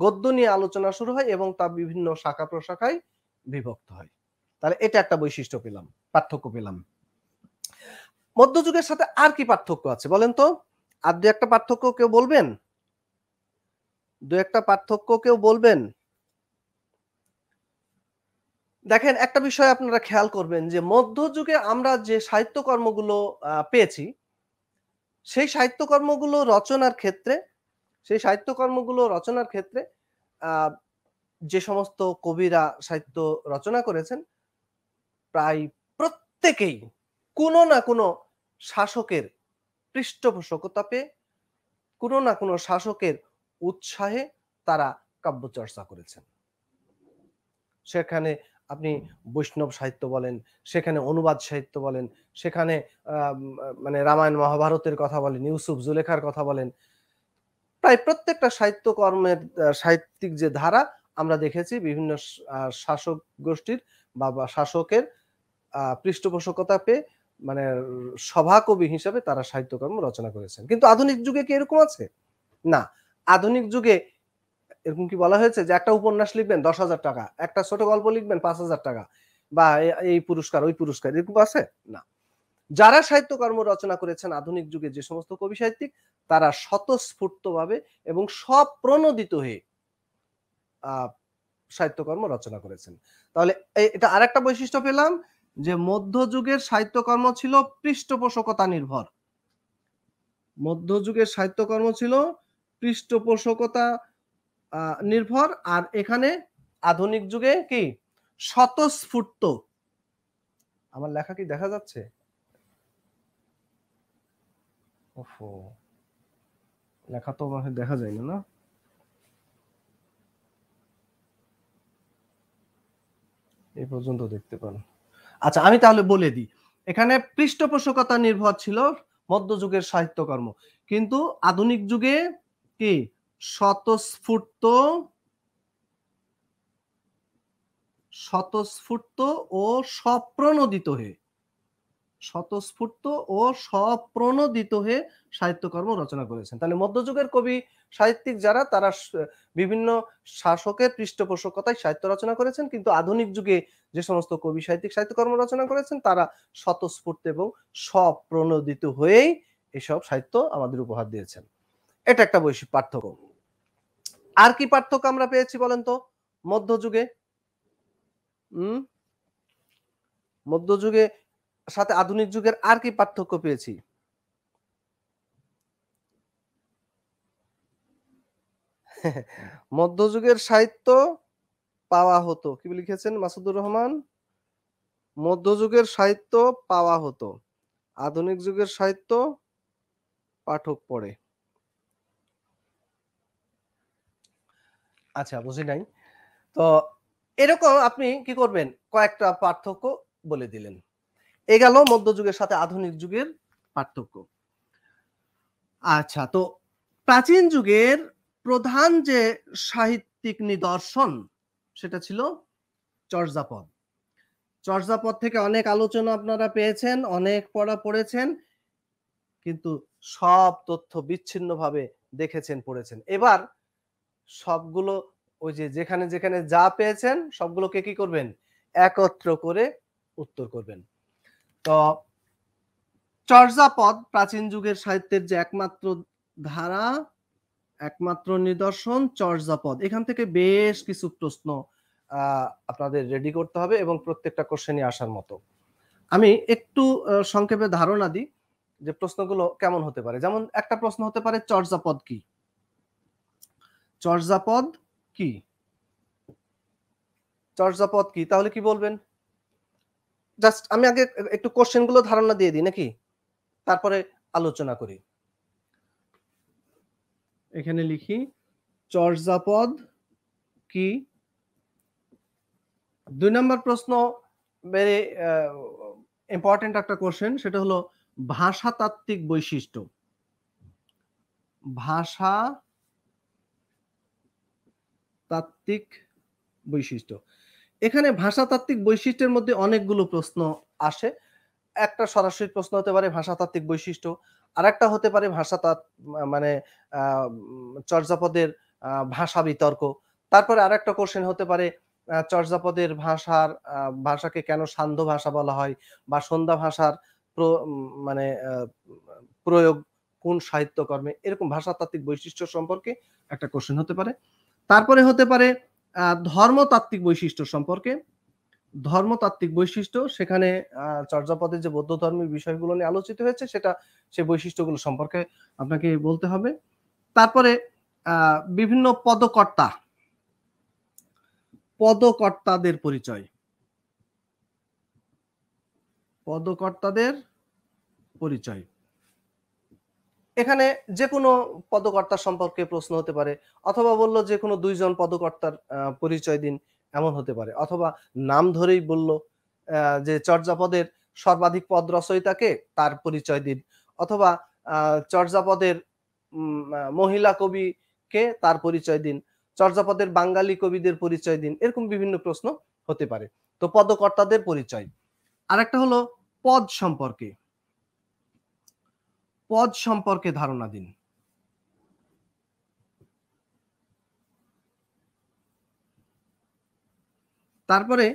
গদ্য নিয়ে আলোচনা শুরু হয় এবং তা বিভিন্ন শাখা প্রশাখায় বিভক্ত হয়। তাহলে এটা একটা বৈশিষ্ট্য পেলাম, পার্থক্য পেলাম। মধ্যযুগের সাথে আর কি পার্থক্য আছে বলেন তো? আর দু একটা পার্থক্য কেউ বলবেন? দু একটা পার্থক্য কেউ বলবেন? দেখেন, একটা বিষয় আপনারা খেয়াল করবেন যে মধ্যযুগে আমরা যে সাহিত্যকর্মগুলো পেয়েছি, সেই সাহিত্যকর্মগুলো রচনার ক্ষেত্রে সেই সাহিত্যকর্মগুলো রচনার ক্ষেত্রে আ যে সমস্ত কবিরা সাহিত্য রচনা করেছেন, প্রায় প্রত্যেকেই কোনো না কোনো শাসকের পৃষ্ঠপোষকতা পেয়ে, কোনো না কোনো শাসকের উৎসাহে তারা কাব্যচর্চা করেছেন। সেখানে আপনি বৈষ্ণব সাহিত্য বলেন, সেখানে অনুবাদ সাহিত্য বলেন, সেখানে মানে রামায়ণ মহাভারতের কথা বলেন, ইউসুফ জুলেখার কথা বলেন। প্রায় প্রত্যেকটা সাহিত্যকর্মের সাহিত্যিক যে ধারা আমরা দেখেছি বিভিন্ন শাসক গোষ্ঠীর বা শাসকের পৃষ্ঠপোষকতা পেয়ে মানে সভাকবি হিসেবে তারা সাহিত্যকর্ম রচনা করেছেন। কিন্তু আধুনিক যুগে কি এরকম আছে? না। আধুনিক যুগে এরকম কি বলা হয়েছে যে একটা উপন্যাস লিখবেন ১০,০০০ টাকা, একটা ছোট গল্প লিখবেন ৫,০০০ টাকা বা এই পুরস্কার ওই পুরস্কার এরকম আছে? না। যারা সাহিত্যকর্ম রচনা করেছেন আধুনিক যুগে যে সমস্ত কবি সাহিত্যিক, তারা স্বতঃস্ফূর্তভাবে এবং স্বপ্রণোদিত হয়ে আ সাহিত্যকর্ম রচনা করেছেন। তাহলে এটা আরেকটা বৈশিষ্ট্য পেলাম যে মধ্যযুগের সাহিত্যকর্ম ছিল পৃষ্ঠপোষকতা নির্ভর। মধ্যযুগের সাহিত্যকর্ম ছিল পৃষ্ঠপোষকতা নির্ভর, আর এখানে আধুনিক যুগে কি স্বতঃস্ফূর্ত। আমার লেখা কি দেখা যাচ্ছে? ওহো! লেখা তো মনে হয় দেখা যায় না, না? এই পর্যন্ত দেখতে পান। আচ্ছা, আমি তাহলে বলে দিই। এখানে পৃষ্ঠপোষকতা নির্ভর ছিল মধ্যযুগের সাহিত্যকর্ম। কিন্তু আধুনিক যুগে কি স্বতঃস্ফূর্ত স্বতঃস্ফূর্ত ও স্বপ্রণোদিত হয়ে স্বতঃস্ফূর্ত ও স্বপ্রণোদিত হয়ে সাহিত্যকর্ম রচনা করেছেন। তাহলে মধ্যযুগের কবি সাহিত্যিক যারা তারা বিভিন্ন শাসকের পৃষ্ঠপোষকতায় সাহিত্য রচনা করেছেন, কিন্তু আধুনিক যুগে যে সমস্ত কবি সাহিত্যিক সাহিত্যকর্ম রচনা করেছেন তারা স্বতঃস্ফূর্ত এবং স্বপ্রণোদিত হয়েই এসব সাহিত্য আমাদের উপহার দিয়েছেন। এটা একটা পার্থক্য। আর কি পার্থক্য আমরা পেয়েছি বলেন তো মধ্যযুগে? হুম? মধ্যযুগে সাথে আধুনিক যুগের আর কি পার্থক্য পেয়েছি? মধ্যযুগের সাহিত্য পাওয়া হতো। কি লিখেছেন মাসুদুর রহমান? মধ্যযুগের সাহিত্য পাওয়া হতো। আধুনিক যুগের সাহিত্য পাঠক পড়ে। আচ্ছা, বুঝি নাই। তো এরকম আপনি কি করবেন? কয়েকটা পার্থক্য বলে দিলেন। এ গেল মধ্যযুগের সাথে আধুনিক যুগের পার্থক্য। আচ্ছা, তো প্রাচীন যুগের প্রধান যে সাহিত্যিক নিদর্শন সেটা ছিল চর্যাপদ। চর্যাপদ থেকে অনেক আলোচনা আপনারা পেয়েছেন, অনেক পড়া পড়েছেন, কিন্তু সব তথ্য বিচ্ছিন্নভাবে দেখেছেন, পড়েছেন। এবার সবগুলো ওই যে যেখানে যা পেয়েছেন সবগুলোকে কি করবেন? একত্র করে উত্তর করবেন। তো চর্যাপদ প্রাচীন যুগের সাহিত্যের যে একমাত্র ধারা, একমাত্র নিদর্শন চর্যাপদ। এখান থেকে বেশ কিছু প্রশ্ন আপনাদের রেডি করতে হবে এবং প্রত্যেকটা কোশ্চেনই আসার মতো। আমি একটু সংক্ষেপে ধারণা দিই যে প্রশ্নগুলো কেমন হতে পারে। যেমন একটা প্রশ্ন হতে পারে চর্যাপদ কি? চর্যাপদ কি? চর্যাপদ কি? তাহলে কি বলবেন? জাস্ট আমি আগে একটু কোশ্চেন গুলো ধারণা দিয়ে দিই নাকি? তারপরে আলোচনা করি। এখানে লিখি চর্যাপদ কি। ২ নম্বর প্রশ্ন ভেরি ইম্পর্টেন্ট একটা কোশ্চেন, সেটা হলো ভাষাতাত্ত্বিক বৈশিষ্ট্য। ভাষাতাত্ত্বিক বৈশিষ্ট্য। এখানে ভাষাতাত্ত্বিক বৈশিষ্ট্যের মধ্যে অনেকগুলো প্রশ্ন আসে। একটা সরাসরি প্রশ্ন হতে পারে ভাষাতাত্ত্বিক বৈশিষ্ট্য, আরেকটা হতে পারে মানে চর্যাপদের ভাষা বিতর্ক। তারপরে আরেকটা কোশ্চেন হতে পারে চর্যাপদের ভাষাকে কেন সান্ধ্য ভাষা বলা হয়, বা সন্ধ্যা ভাষার মানে প্রয়োগ কোন সাহিত্যকর্মে, এরকম ভাষাতাত্ত্বিক বৈশিষ্ট্য সম্পর্কে একটা কোশ্চেন হতে পারে। তারপরে হতে পারে ধর্মতাত্ত্বিক বৈশিষ্ট্য সম্পর্কে। ধর্মতাত্ত্বিক বৈশিষ্ট্য, সেখানে চর্যাপদের যে বৌদ্ধ ধর্মের বিষয়গুলো নিয়ে আলোচিত হয়েছে, সেই বৈশিষ্ট্যগুলো সম্পর্কে আপনাকে বলতে হবে। তারপরে বিভিন্ন পদকর্তাদের পরিচয়। এখানে যে কোনো পদকর্তা সম্পর্কে প্রশ্ন হতে পারে, অথবা বলল যে কোনো ২ জন পদকর্তার পরিচয় দিন, এমন হতে পারে। অথবা নাম ধরেই বলল যে চর্যাপদের সর্বাধিক পদ রচয়িতাকে, তার পরিচয় দিন। অথবা চর্যাপদের মহিলা কবিকে, তার পরিচয় দিন। চর্যাপদের বাঙালি কবিদের পরিচয় দিন। এরকম বিভিন্ন প্রশ্ন হতে পারে। তো পদকর্তাদের পরিচয়। আরেকটা হলো পদ সম্পর্কে ধারণা দিন। তারপরে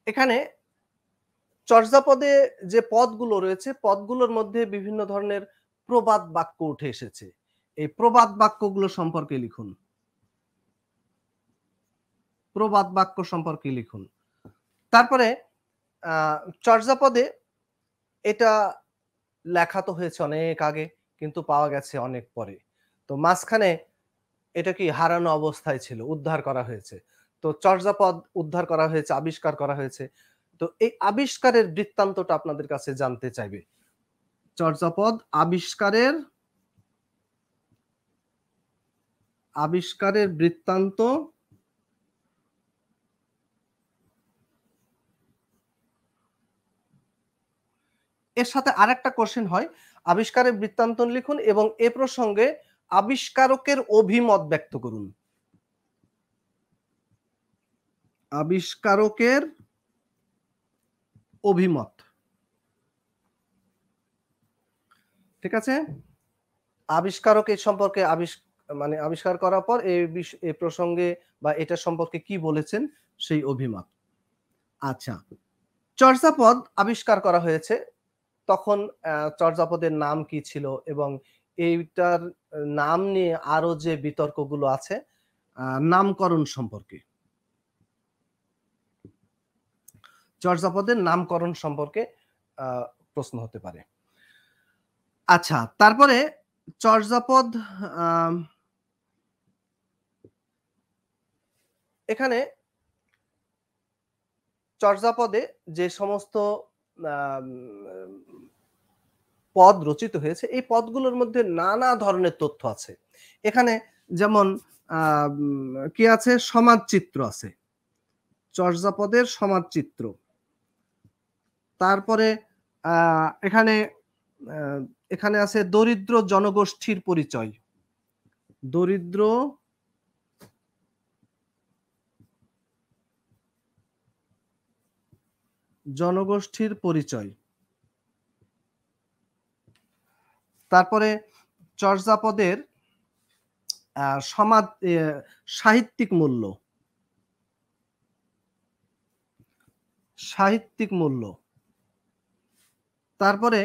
এখানে চর্যাপদে যে পদগুলো রয়েছে, পদগুলোর মধ্যে বিভিন্ন ধরনের প্রবাদ বাক্য উঠে এসেছে। এই প্রবাদ বাক্যগুলো সম্পর্কে লিখুন। তারপরে চর্যাপদে এটা লেখা তো হয়েছে অনেক আগে, কিন্তু পাওয়া গেছে অনেক পরে। তো মাঝখানে এটা কি হারানো অবস্থায় ছিল, উদ্ধার করা হয়েছে। তো চর্যাপদ উদ্ধার করা হয়েছে, আবিষ্কার করা হয়েছে। তো এই আবিষ্কারের বৃত্তান্তটা আপনাদের কাছে জানতে চাইবে। চর্যাপদ আবিষ্কারের বৃত্তান্ত। এর সাথে আরেকটা কোশ্চেন হয়, আবিষ্কারের বৃত্তান্ত লিখুন এবং এ প্রসঙ্গে আবিষ্কারকের অভিমত ব্যক্ত করুন। আবিষ্কারকের অভিমত। ঠিক আছে? আবিষ্কারক এ সম্পর্কে মানে আবিষ্কার করার পর এই প্রসঙ্গে বা এটা সম্পর্কে কি বলেছেন, সেই অভিমত। আচ্ছা, চর্যাপদ আবিষ্কার করা হয়েছে, তখন চর্যাপদের নাম কি ছিল, এবং এইটার নাম নিয়ে আরো যে বিতর্কগুলো আছে নামকরণ সম্পর্কে। চর্যাপদের নামকরণ সম্পর্কে প্রশ্ন হতে পারে। আচ্ছা, তারপরে চর্যাপদ এখানে চর্যাপদে যে সমস্ত পদ রচিত হয়েছে, এই পদগুলোর মধ্যে নানা ধরনের তথ্য আছে। এখানে যেমন কি আছে, সমাজচিত্র আছে, চর্যাপদের সমাজচিত্র। তারপরে এখানে আছে দরিদ্র জনগোষ্ঠীর পরিচয়। দরিদ্র জনগোষ্ঠীর পরিচয়। তারপরে চর্যাপদের সাহিত্যিক মূল্য। তারপরে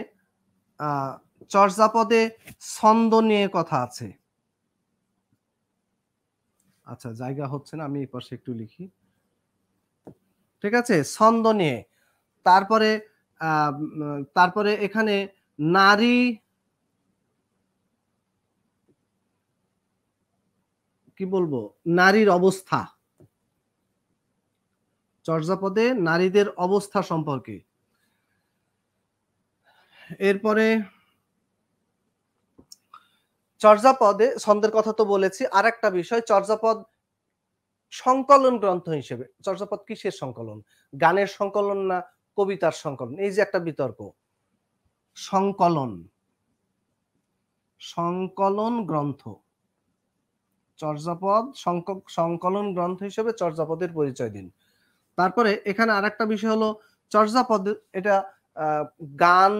চর্যাপদে ছন্দ নিয়ে কথা আছে। আচ্ছা, জায়গা হচ্ছে না, আমি এই পাশে একটু লিখি। ঠিক আছে, ছন্দ নিয়ে। তারপরে এখানে নারী, কি বলবো, নারীর অবস্থা। চর্যাপদে নারীদের অবস্থা সম্পর্কে। এরপরে চর্যাপদে ছন্দের কথা তো বলেছি। আরেকটা বিষয়, চর্যাপদ সংকলন গ্রন্থ হিসেবে, চর্যাপদ কিসের সংকলন? গানের সংকলন না কবিতার সংকলন? এই যে একটা বিতর্ক। সংকলন, সংকলন গ্রন্থ, চর্যাপদ সংকলন গ্রন্থ হিসেবে চর্যাপদের পরিচয় দিন। তারপরে এখানে আরেকটা বিষয় হলো, চর্যাপদ এটা গান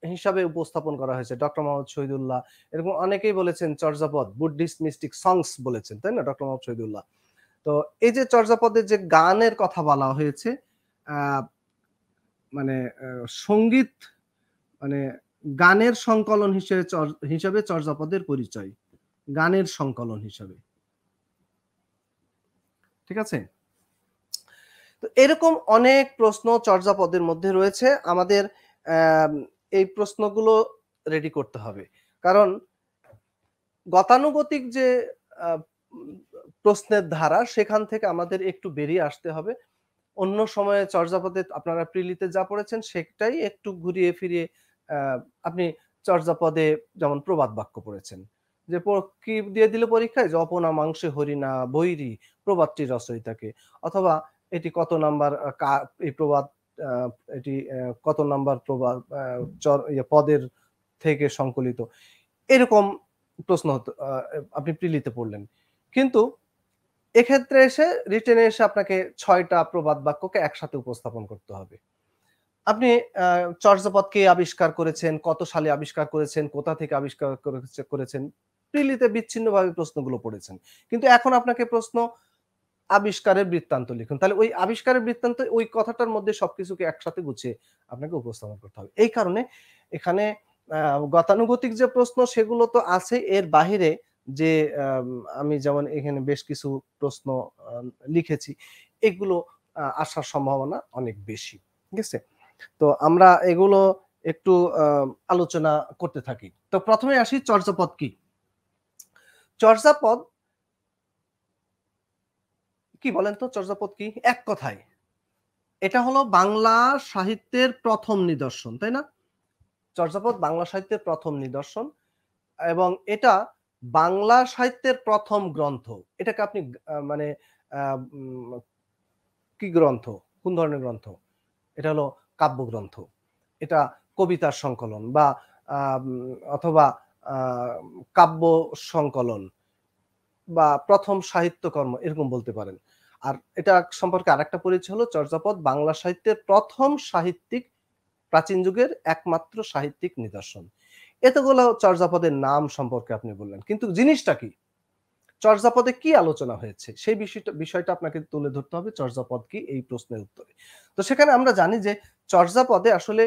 হিসাবে উপস্থাপন করা হয়েছে। ডক্টর মোহাম্মদ শহীদুল্লাহ, এরকম অনেকেই বলেছেন চর্যাপদ বুদ্ধিস্ট মিস্টিক সংস বলেছেন, তাই না, ডক্টর মোহাম্মদ শহীদুল্লাহ। তো এই যে চর্যাপদের যে গানের কথা বলা হয়েছে, মানে সঙ্গীত, মানে গানের সংকলন হিসেবে চর্যাপদের পরিচয়, গানের সংকলন হিসাবে। ঠিক আছে? তো এরকম অনেক প্রশ্ন চর্যাপদের মধ্যে রয়েছে। আমাদের এই প্রশ্নগুলো রেডি করতে হবে। কারণ গতানুগতিক যে প্রশ্নের ধারা, সেখান থেকে আমাদের একটু বেরিয়ে আসতে হবে। অন্য সময়ে চর্যাপদে আপনারা প্রিলিতে যা পড়েছেন সেটাই একটু ঘুরিয়ে ফিরিয়ে আপনি চর্যাপদে যেমন প্রবাদ বাক্য পড়েছেন, যে কি দিয়ে দিল পরীক্ষায়, যে অপনা মাংসে হরিণা বৈরী প্রবাদটি রচয়িতাকে, অথবা এটি কত নাম্বার এই প্রবাদ, এটি কত নাম্বার প্রবাদ পদের থেকে সংকলিত, এরকম প্রশ্ন হতো, আপনি প্রিলিতে পড়লেন। কিন্তু এক্ষেত্রে এসে রিটেনে এসে আপনাকে ৬টা প্রবাদ বাক্যকে একসাথে উপস্থাপন করতে হবে। আপনি চর্যাপদ কে আবিষ্কার করেছেন, কত সালে আবিষ্কার করেছেন, কোথা থেকে আবিষ্কার করেছেন, প্রিলিতে বিচ্ছিন্নভাবে প্রশ্নগুলো পড়েছেন। কিন্তু এখন আপনাকে প্রশ্ন, আবিষ্কারের বৃত্তান্ত লিখুন। তাহলে ওই আবিষ্কারের বৃত্তান্ত, ওই কথাটার মধ্যে সবকিছুকে একসাথে গুছিয়ে আপনাকে উপস্থাপন করতে হবে। এই কারণে এখানে গতানুগতিক যে প্রশ্ন সেগুলো তো আছে, এর বাহিরে যে আমি যেমন এখানে বেশ কিছু প্রশ্ন লিখেছি, এগুলো আসার সম্ভাবনা অনেক বেশি। ঠিক আছে? তো আমরা এগুলো একটু আলোচনা করতে থাকি। তো প্রথমে আসি, চর্যাপদ কি? চর্যাপদ কি বলেন তো, চর্যাপদ কি? এক কথায় এটা হলো বাংলা সাহিত্যের প্রথম নিদর্শন, তাই না? চর্যাপদ বাংলা সাহিত্যের প্রথম নিদর্শন, এবং এটা বাংলা সাহিত্যের প্রথম গ্রন্থ। এটাকে আপনি মানে কি গ্রন্থ, কোন ধরনের গ্রন্থ? এটা হলো কাব্যগ্রন্থ। এটা কবিতার সংকলন, বা অথবা কাব্য সংকলন, বা প্রথম সাহিত্যকর্ম, এরকম বলতে পারেন। আর এটা সম্পর্কে আরেকটা পরিচয় হলো, চর্যাপদ বাংলা সাহিত্যের প্রথম সাহিত্যিক, প্রাচীন যুগের একমাত্র সাহিত্যিক নিদর্শন। এতগুলো চর্যাপদের নাম সম্পর্কে আপনি বললেন, কিন্তু জিনিসটা কি? চর্যাপদে কি আলোচনা হয়েছে সেই বিষয়টা আপনাকে তুলে ধরতে হবে। চর্যাপদ কি, এই প্রশ্নের উত্তরে। তো সেখানে আমরা জানি যে চর্যাপদে আসলে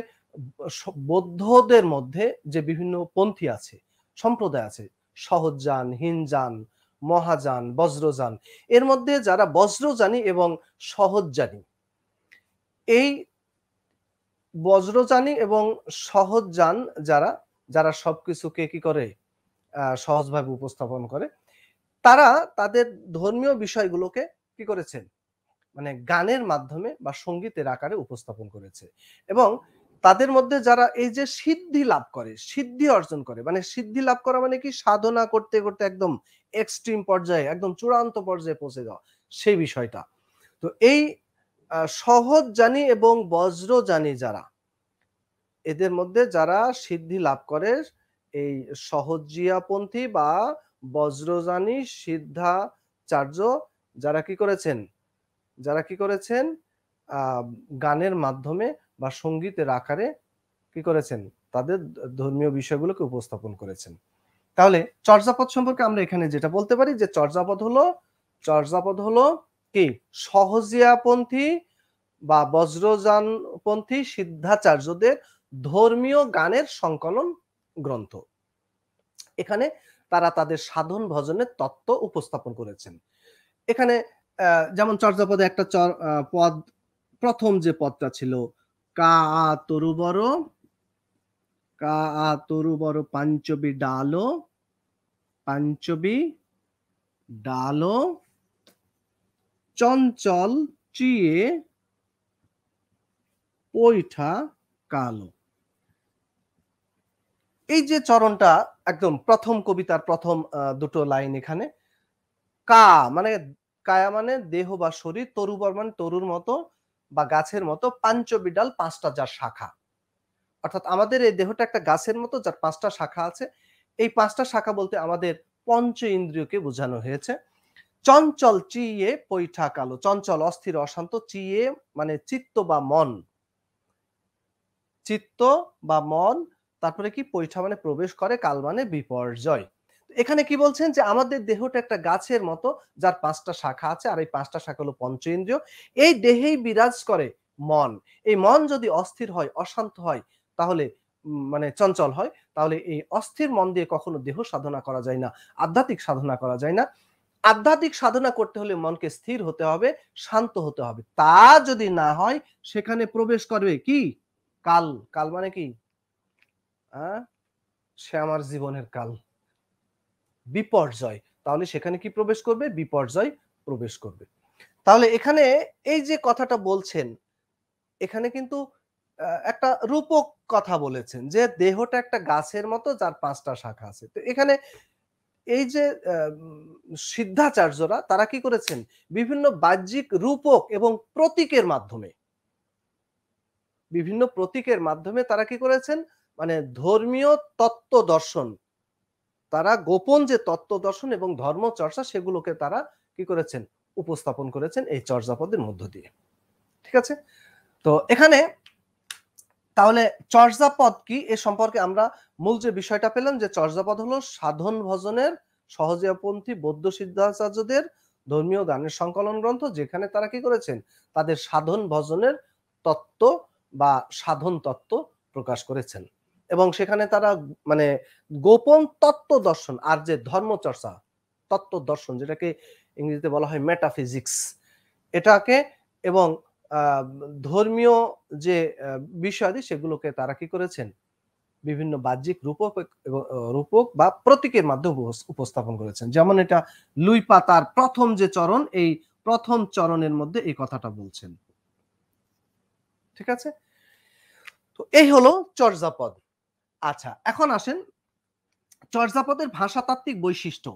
বৌদ্ধদের মধ্যে যে বিভিন্ন পন্থী আছে, সম্প্রদায় আছে, সহজযান, হীনযান, মহাযান, বজ্রযান, এর মধ্যে যারা বজ্রযানী এবং সহজযানী, এই বজ্রযানী এবং সহজযান যারা, যারা সবকিছুকে কি করে সহজভাবে উপস্থাপন করে, তারা তাদের ধর্মীয় বিষয়গুলোকে কি করেছেন, মানে গানের মাধ্যমে বা সঙ্গীতের আকারে উপস্থাপন করেছে। এবং তাদের মধ্যে যারা এই যে সিদ্ধি লাভ করে, সিদ্ধি অর্জন করে, মানে সিদ্ধি লাভ করা মানে কি, সাধনা করতে করতে একদম এক্সট্রিম পর্যায়ে, একদম চূড়ান্ত পর্যায়ে পৌঁছে যাওয়া, সেই বিষয়টা। তো এই সহজযানী এবং বজ্রযানী যারা, এদের মধ্যে যারা সিদ্ধি লাভ করে, এই সহজিয়াপন্থী বা বজ্রযানী সিদ্ধাচার্য, যারা কি করেছেন, যারা কি করেছেন গানের মাধ্যমে বা সঙ্গীতের আকারে কি করেছেন, তাদের ধর্মীয় বিষয়গুলোকে উপস্থাপন করেছেন। তাহলে চর্যাপদ সম্পর্কে আমরা এখানে যেটা বলতে পারি, যে চর্যাপদ হলো কি, সহজিয়াপন্থী বা বজ্রযানপন্থী সিদ্ধাচার্যদের ধর্মীয় গানের সংকলন গ্রন্থ। এখানে তারা তাদের সাধন ভজনের তত্ত্ব উপস্থাপন করেছেন। এখানে যেমন চর্যাপদে একটা পদ, প্রথম যে পদটা ছিল, কা আ তরু বড়, কা আ তরু বড় পাঞ্চবি ডালো, পাঞ্চবি ডালো চঞ্চল চিয়ে পৈঠা কালো। এই যে চরণটা একদম প্রথম কবিতার প্রথম দুটো লাইন এখানে, কা মানে কায়া মানে দেহ বা শরীর, তরুবর মানে তরুর মতো বা গাছের মতো, পাঞ্চবিডাল ৫টা যার শাখা। অর্থাৎ আমাদের এই দেহটা একটা গাছের মতো যার ৫টা শাখা আছে। এই ৫টা শাখা বলতে আমাদের পঞ্চ ইন্দ্রিয়কে বোঝানো হয়েছে। চঞ্চল চিয়ে পৈঠা কালো, চঞ্চল অস্থির অশান্ত, চিয়ে মানে চিত্ত বা মন, চিত্ত বা মন, তারপরে কি পৈঠা মানে প্রবেশ করে, কাল মানে বিপর্যয়। এখানে কি বলছেন যে আমাদের দেহটা একটা গাছের মতো যার ৫টা শাখা আছে, আর এই ৫টা শাখা হলো পঞ্চ ইন্দ্রিয়। এই দেহেই বিরাজ করে মন। এই মন যদি অস্থির হয়, অশান্ত হয়, তাহলে মানে চঞ্চল হয়, তাহলে এই অস্থির মন দিয়ে কখনো দেহ সাধনা করা যায় না, আধ্যাত্মিক সাধনা করা যায় না। আধ্যাত্মিক সাধনা করতে হলে মনকে স্থির হতে হবে, শান্ত হতে হবে। তা যদি না হয়, সেখানে প্রবেশ করবে কি? কাল। কাল মানে কি? আ সে আমার জীবনের কাল। বিপর্যয়। তাহলে সেখানে কি প্রবেশ করবে? বিপর্যয় প্রবেশ করবে। তাহলে এখানে এই যে কথাটা বলছেন, এখানে কিন্তু একটা রূপক কথা বলেছেন যে দেহটা একটা গাছের মতো যার ৫টা শাখা আছে। তো এখানে এই যে সিদ্ধাচার্যরা তারা কি করেছেন? বিভিন্ন বাহ্যিক রূপক এবং প্রতীকের মাধ্যমে, বিভিন্ন প্রতীকের মাধ্যমে তারা কি করেছেন? মানে ধর্মীয় তত্ত্ব দর্শন, তারা গোপন যে তত্ত্ব দর্শন এবং ধর্মচর্চা সেগুলোকে তারা কি করেছেন? উপস্থাপন করেছেন এই চর্যাপদের মধ্য দিয়ে। ঠিক আছে? তো এখানে তাহলে চর্যাপদ কি? এ সম্পর্কে আমরা মূল যে বিষয়টা পেলাম যে চর্যাপদ হলো সাধন ভজনের সহজীপন্থী বৌদ্ধ সিদ্ধাচার্যদের ধর্মীয় গানের সংকলন গ্রন্থ, যেখানে তারা কি করেছেন? তাদের সাধন ভজনের তত্ত্ব বা সাধন তত্ত্ব প্রকাশ করেছেন। এবং সেখানে তারা মানে গোপন তত্ত্ব দর্শন আর যে ধর্মচর্চা, তত্ত্ব দর্শন যেটাকে ইংরেজিতে বলা হয় মেটাফিজিক্স, এটাকে এবং আ ধর্মীয় যে বিষয়াদি সেগুলোকে তারা কি করেছেন? বিভিন্ন বাহ্যিক রূপক এবং রূপক বা প্রতীকের মাধ্যমে উপস্থাপন করেছেন। যেমন এটা লুই পাতার ১ম যে চরণ, এই ১ম চরণের মধ্যে এই কথাটা বলছেন। ঠিক আছে? তো এই হলো চর্যাপদ। আচ্ছা, এখন আসেন চর্যাপদের ভাষাতাত্ত্বিক বৈশিষ্ট্য।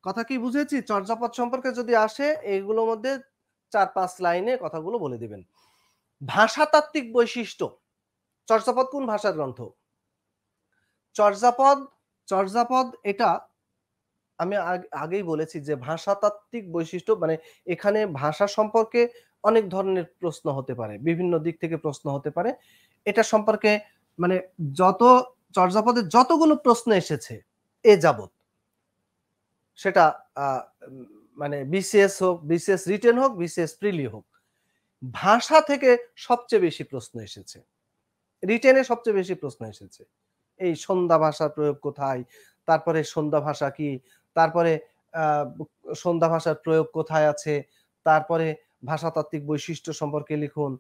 কথা কি বুঝেছি? চর্যাপদ সম্পর্কে যদি আসে এইগুলোর মধ্যে ৪-৫ লাইনে কথাগুলো বলে দিবেন। ভাষাতাত্ত্বিক বৈশিষ্ট্য। চর্যাপদ কোন ভাষার গ্রন্থ? চর্যাপদ, চর্যাপদ এটা আমি আগেই বলেছি যে ভাষাতাত্ত্বিক বৈশিষ্ট্য মানে এখানে ভাষা সম্পর্কে অনেক ধরনের প্রশ্ন হতে পারে। বিভিন্ন দিক থেকে প্রশ্ন হতে পারে। এটা সম্পর্কে মানে যত চর্যাপদের যতগুলো প্রশ্ন এসেছে এ যাবৎ, সেটা আ উম মানে বিসিএস হোক, বিসিএস রিটেন হোক, বিসিএস প্রিলি হোক, ভাষা থেকে সবচেয়ে বেশি প্রশ্ন এসেছে। রিটেনে সবচেয়ে বেশি প্রশ্ন এসেছে। এই সন্ধ্যা ভাষার প্রয়োগ কোথায়? তারপরে সন্ধ্যা ভাষা কি? তারপরে আ সন্ধ্যা ভাষার প্রয়োগ কোথায় আছে? তারপরে ভাষাতাত্ত্বিক বৈশিষ্ট্য সম্পর্কে লিখুন।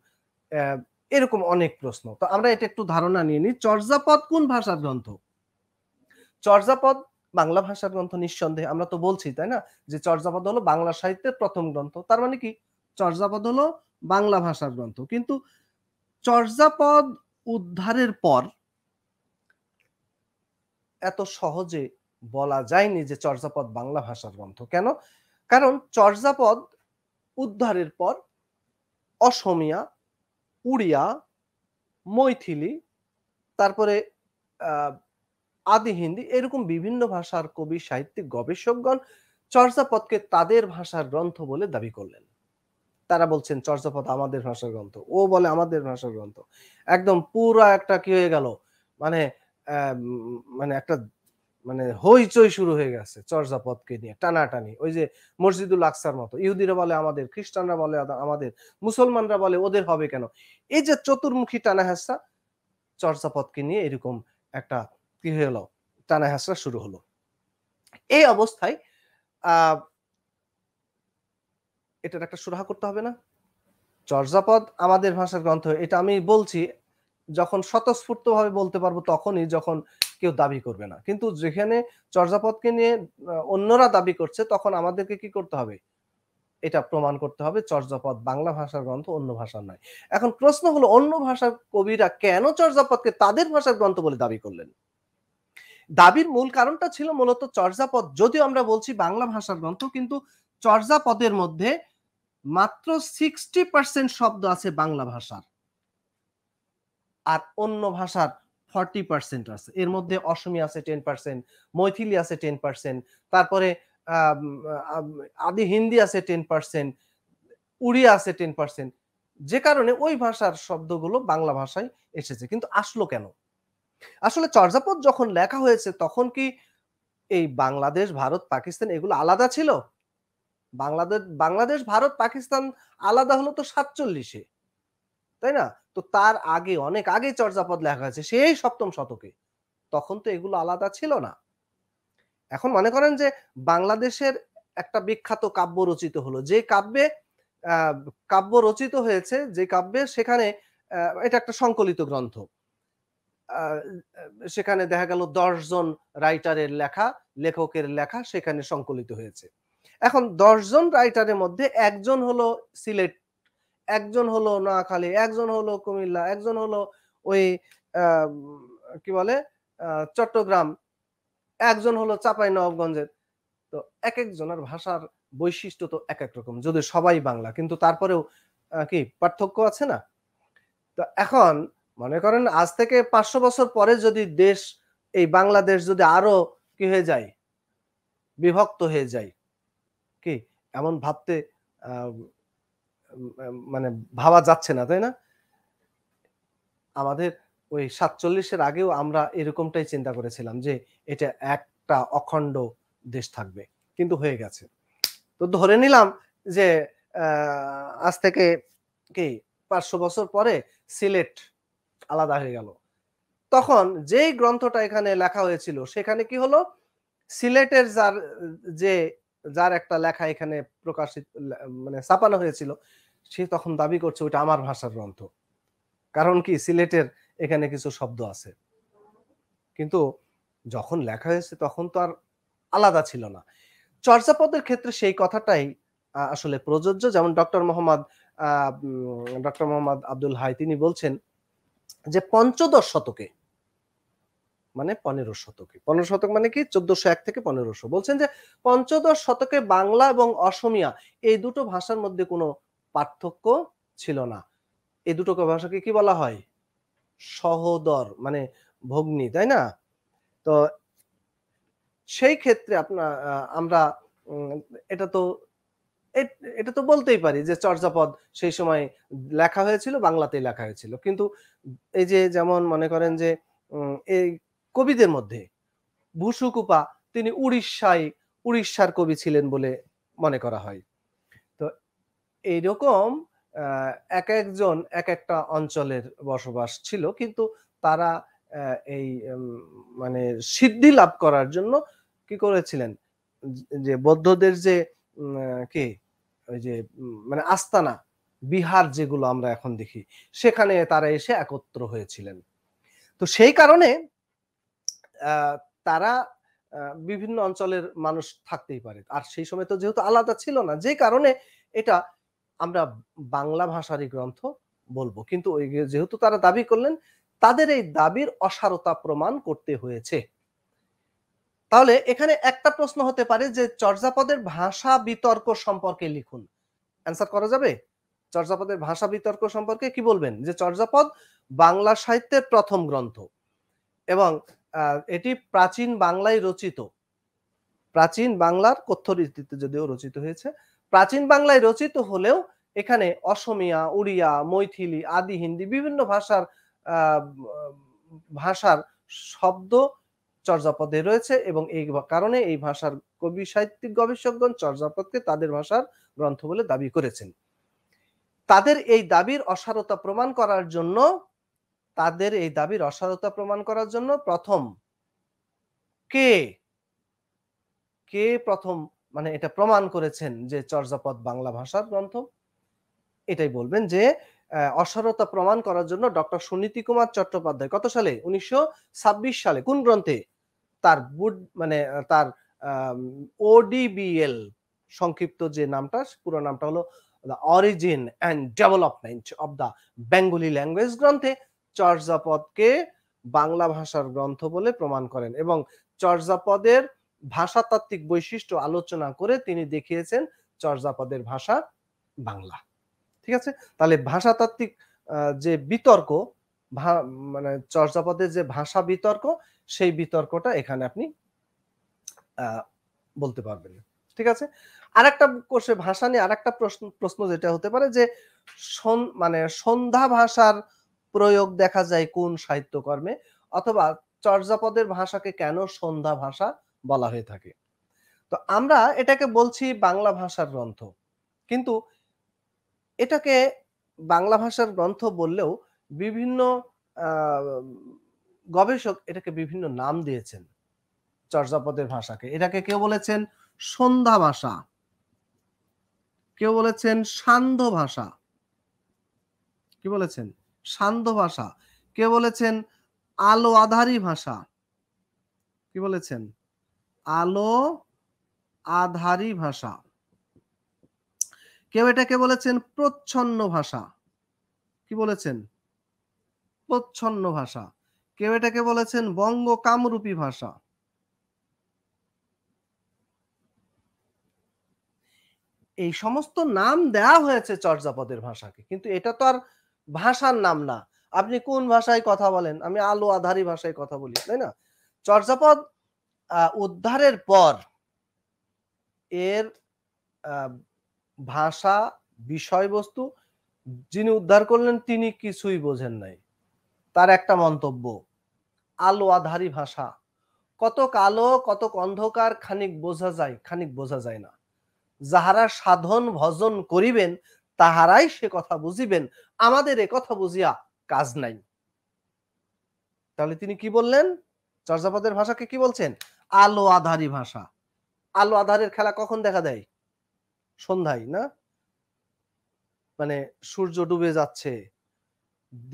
অ্যা এরকম অনেক প্রশ্ন। তো আমরা এটা একটু ধারণা নিয়ে নিই। চর্যাপদ কোন ভাষার গ্রন্থ? চর্যাপদ বাংলা ভাষার গ্রন্থ নিঃসন্দেহে। আমরা তো বলছি, তাই না? যে চর্যাপদ হলো বাংলা সাহিত্যের ১ম গ্রন্থ। তার মানে কি? চর্যাপদ হলো বাংলা ভাষার গ্রন্থ। কিন্তু চর্যাপদ উদ্ধারের পর এত সহজে বলা যায়নি যে চর্যাপদ বাংলা ভাষার গ্রন্থ। কেন? কারণ চর্যাপদ উদ্ধারের পর অসমীয়া, উড়িয়া, মৈথিলি, তারপরে আ আদি হিন্দি এরকম বিভিন্ন ভাষার কবি, সাহিত্যিক, গবেষকগণ চর্যাপদকে তাদের ভাষার গ্রন্থ বলে দাবি করলেন। তারা বলছেন চর্যাপদ আমাদের ভাষার গ্রন্থ। ও বলে আমাদের ভাষার গ্রন্থ। একদম পুরা একটা কি হয়ে গেল? মানে মানে একটা মানে হইচই শুরু হয়ে গেছে চর্যাপদকে নিয়ে টানাটানি। ওই যে মসজিদুল আকসার মতো। ইহুদিরা বলে আমাদের, খ্রিস্টানরা বলে আমাদের, মুসলমানরা বলে ওদের হবে কেন? এই যে চতুর্মুখী টানা-হেঁচড়া চর্যাপদকে নিয়ে এরকম একটা কি হলো? টানা-হেঁচড়া শুরু হলো। এই অবস্থায় আ এটার একটা সুরাহা করতে হবে না? চর্যাপদ আমাদের ভাষার গ্রন্থ এটা আমি বলছি যখন স্বতঃস্ফূর্তভাবে বলতে পারবো তখনই যখন কেউ দাবি করবে না। কিন্তু যেখানে চর্যাপদকে নিয়ে অন্যরা দাবি করছে তখন আমাদেরকে কি করতে হবে? এটা প্রমাণ করতে হবে চর্যাপদ বাংলা ভাষার গ্রন্থ, অন্য ভাষার নয়। এখন প্রশ্ন হলো অন্য ভাষার কবিরা কেন চর্যাপদকে তাদের ভাষার গ্রন্থ বলে দাবি করলেন? দাবির মূল কারণটা ছিল মূলত চর্যাপদ, যদিও আমরা বলছি বাংলা ভাষার গ্রন্থ, কিন্তু চর্যাপদের মধ্যে মাত্র 60% শব্দ আছে বাংলা ভাষার। আর অন্য ভাষার 40% আছে। এর মধ্যে অসমী আছে 10%, মৈথিলি আছে 10%, তারপরে আম আম আদি হিন্দি আছে 10%, উড়িয়া আছে 10%। যে কারণে ওই ভাষার শব্দগুলো বাংলা ভাষায় এসেছে। কিন্তু আসলো কেন? আসলে চর্যাপদ যখন লেখা হয়েছে তখন কি এই বাংলাদেশ, ভারত, পাকিস্তান এগুলো আলাদা ছিল? বাংলাদেশ, ভারত, পাকিস্তান আলাদা হলো তো ৪৭ এ। তাই না? তো তার আগে অনেক আগে চর্যাপদ লেখা হয়েছে সেই ৭ম শতকে। তখন তো এগুলো আলাদা ছিল না। এখন মনে করেন যে বাংলাদেশের একটা বিখ্যাত কাব্য রচিত হলো। যে কাব্যে আ কাব্য রচিত হয়েছে, যে কাব্যে সেখানে আ এটা একটা সংকলিত গ্রন্থ। আ সেখানে দেখা গেল ১০ জন রাইটারের লেখা, লেখকের লেখা সেখানে সংকলিত হয়েছে। এখন ১০ জন রাইটারের মধ্যে একজন হলো সিলেট, একজন হলো নোয়াখালী, একজন হলো কুমিল্লা, একজন হলো ওই আ কি বলে আ চট্টগ্রাম, একজন হলো চাঁপাইনবাবগঞ্জের। তো একেক জনের ভাষার বৈশিষ্ট্য তো একেক রকম। যদিও সবাই বাংলা কিন্তু তারপরেও কি পার্থক্য আছে না? তো এখন মনে করেন আজ থেকে ৫০০ বছর পরে যদি দেশ এই বাংলাদেশ যদি আরো কি হয়ে যায়? বিভক্ত হয়ে যায়, কি? এমন ভাবতে আ মানে ভাবা যাচ্ছে না, তাই না? আমাদের ওই ৪৭ এর আগেও আমরা এরকমটাই চিন্তা করেছিলাম যে এটা একটা অখণ্ড দেশ থাকবে। কিন্তু হয়ে গেছে। তো ধরে নিলাম যে আ আজ থেকে কি ৫০০ বছর পরে সিলেট আলাদা হয়ে গেল। তখন যেই গ্রন্থটা এখানে লেখা হয়েছিল সেখানে কি হলো? সিলেটের যে যার একটা লেখা এখানে প্রকাশিত মানে ছাপানো হয়েছিল, সে তখন দাবি করছে ওইটা আমার ভাষার গ্রন্থ। কারণ কি সিলেটের এখানে কিছু শব্দ আছে। কিন্তু যখন লেখা হয়েছে তখন তো আর আলাদা ছিল না। চর্যাপদের ক্ষেত্রে সেই কথাটাই আসলে প্রযোজ্য। যেমন ডক্টর মোহাম্মদ আব্দুল হাই তিনি বলছেন যে পঞ্চদশ শতকে মানে ১৫ শতকে। ১৫ শতক মানে কি ১৪০১ থেকে ১৫০০। বলছেন যে পঞ্চদশ শতকে বাংলা এবং অসমীয়া এই দুটো ভাষার মধ্যে কোনো পার্থক্য ছিল না। এই দুটো ভাষাকে কি বলা হয়? সহোদর মানে ভগ্নী, তাই না? তো সেই ক্ষেত্রে আমরা উম এটা তো এট এটা তো বলতেই পারি যে চর্যাপদ সেই সময় লেখা হয়েছিল, বাংলাতেই লেখা হয়েছিল। কিন্তু এই যে যেমন মনে করেন যে এই কবিদের মধ্যে ভূসুকুপা তিনি উড়িষ্যার কবি ছিলেন বলে মনে করা হয়। তো এইরকম আ একেকজন একেকটা অঞ্চলের বসবাস ছিল। কিন্তু তারা অ্যা এই মানে সিদ্ধি লাভ করার জন্য কি করেছিলেন? যে বৌদ্ধদের যে কি ওই যে মানে আস্তানা, বিহার যেগুলো আমরা এখন দেখি, সেখানে তারা এসে একত্র হয়েছিলেন। তো সেই কারণে আ তারা আ বিভিন্ন অঞ্চলের মানুষ থাকতেই পারে। আর সেই সময় তো যেহেতু আলাদা ছিল না, যে কারণে এটা আমরা বাংলা ভাষারই গ্রন্থ বলব। কিন্তু ওই যেহেতু তারা দাবি করলেন, তাদের এই দাবির অসারতা প্রমাণ করতে হয়েছে। তাহলে এখানে একটা প্রশ্ন হতে পারে যে চর্যাপদের ভাষা বিতর্ক সম্পর্কে লিখুন। অ্যান্সার করা যাবে? চর্যাপদের ভাষা বিতর্ক সম্পর্কে কি বলবেন? যে চর্যাপদ বাংলা সাহিত্যের ১ম গ্রন্থ এবং আ এটি প্রাচীন বাংলায় রচিত। প্রাচীন বাংলার কথ্য রীতিতে যদিও রচিত হয়েছে। প্রাচীন বাংলায় রচিত হলেও এখানে অসমীয়া, উড়িয়া, মৈথিলি, আদি হিন্দি বিভিন্ন আ ভাষার শব্দ চর্যাপদে রয়েছে এবং এই কারণে এই ভাষার কবি সাহিত্যিক গবেষকগণ চর্যাপদকে তাদের ভাষার গ্রন্থ বলে দাবি করেছেন। তাদের এই দাবির অসারতা প্রমাণ করার জন্য তাদের এই দাবির অসারতা প্রমাণ করার জন্য ১ম কে, কে ১ম মানে এটা প্রমাণ করেছেন যে চর্যাপদ বাংলা ভাষার গ্রন্থ? এটাই বলবেন যে অসারতা প্রমাণ করার জন্য ডক্টর সুনীতি কুমার চট্টোপাধ্যায় কত সালে? ১৯২৬ সালে কোন গ্রন্থে? তার বুড মানে তার আম ওডিবিএল সংক্ষিপ্ত যে নামটা, পুরো নামটা হলো the origin and development of the Bengali language গ্রন্থে চর্যাপদকে বাংলা ভাষার গ্রন্থ বলে প্রমাণ করেন এবং চর্যাপদের ভাষাতাত্ত্বিক বৈশিষ্ট্য আলোচনা করে তিনি দেখিয়েছেন চর্যাপদের ভাষা বাংলা। ঠিক আছে? তাহলে ভাষাতাত্ত্বিক যে বিতর্ক, মানে চর্যাপদের যে ভাষা বিতর্ক, সেই বিতর্কটা এখানে আপনি বলতে পারবেন। ঠিক আছে? আরেকটা কোর্সে ভাষা নিয়ে আরেকটা প্রশ্ন যেটা হতে পারে যে মানে সন্ধ্যা ভাষার প্রয়োগ দেখা যায় কোন সাহিত্যকর্মে, অথবা চর্যাপদের ভাষাকে কেন সন্ধ্যা ভাষা বলা হয়ে থাকে? তো আমরা এটাকে বলছি বাংলা ভাষার গ্রন্থ। কিন্তু এটাকে বাংলা ভাষার গ্রন্থ বললেও বিভিন্ন আ গবেষক এটাকে বিভিন্ন নাম দিয়েছেন চর্যাপদের ভাষাকে। এটাকে কেউ বলেছেন সন্ধ্যা ভাষা, কেউ বলেছেন সান্ধ্য ভাষা। কি বলেছেন? সান্ধ্য ভাষা। কেউ বলেছেন আলো আঁধারি ভাষা। কি বলেছেন? আলো আঁধারি ভাষা। কেউ এটাকে বলেছেন প্রচ্ছন্ন ভাষা। কি বলেছেন? প্রচ্ছন্ন ভাষা। কেউ এটাকে বলেছেন বঙ্গ কামরূপী ভাষা। এই সমস্ত নাম দেয়া হয়েছে চর্যাপদের ভাষাকে। কিন্তু এটা তো আর ভাষার নাম না। আপনি কোন ভাষায় কথা বলেন? আমি আলো আঁধারি ভাষায় কথা বলি, তাই না? চর্যাপদ উদ্ধারের পর এর আ ভাষা, বিষয়বস্তু যিনি উদ্ধার করলেন তিনি কিছুই বোঝেন নাই। তার একটা মন্তব্য, আলো আঁধারি ভাষা। কতক আলো, কতক অন্ধকার, খানিক বোঝা যায়, খানিক বোঝা যায় না। যাহারা সাধন ভজন করিবেন তাহারাই সে কথা বুঝিবেন, আমাদের এ কথা বুঝিয়া কাজ নাই। তাহলে তিনি কি বললেন? চর্যাপদের ভাষাকে কি বলছেন? আলো আঁধারি ভাষা। আলো আঁধারের খেলা কখন দেখা দেয়? সন্ধ্যায়, না? মানে সূর্য ডুবে যাচ্ছে,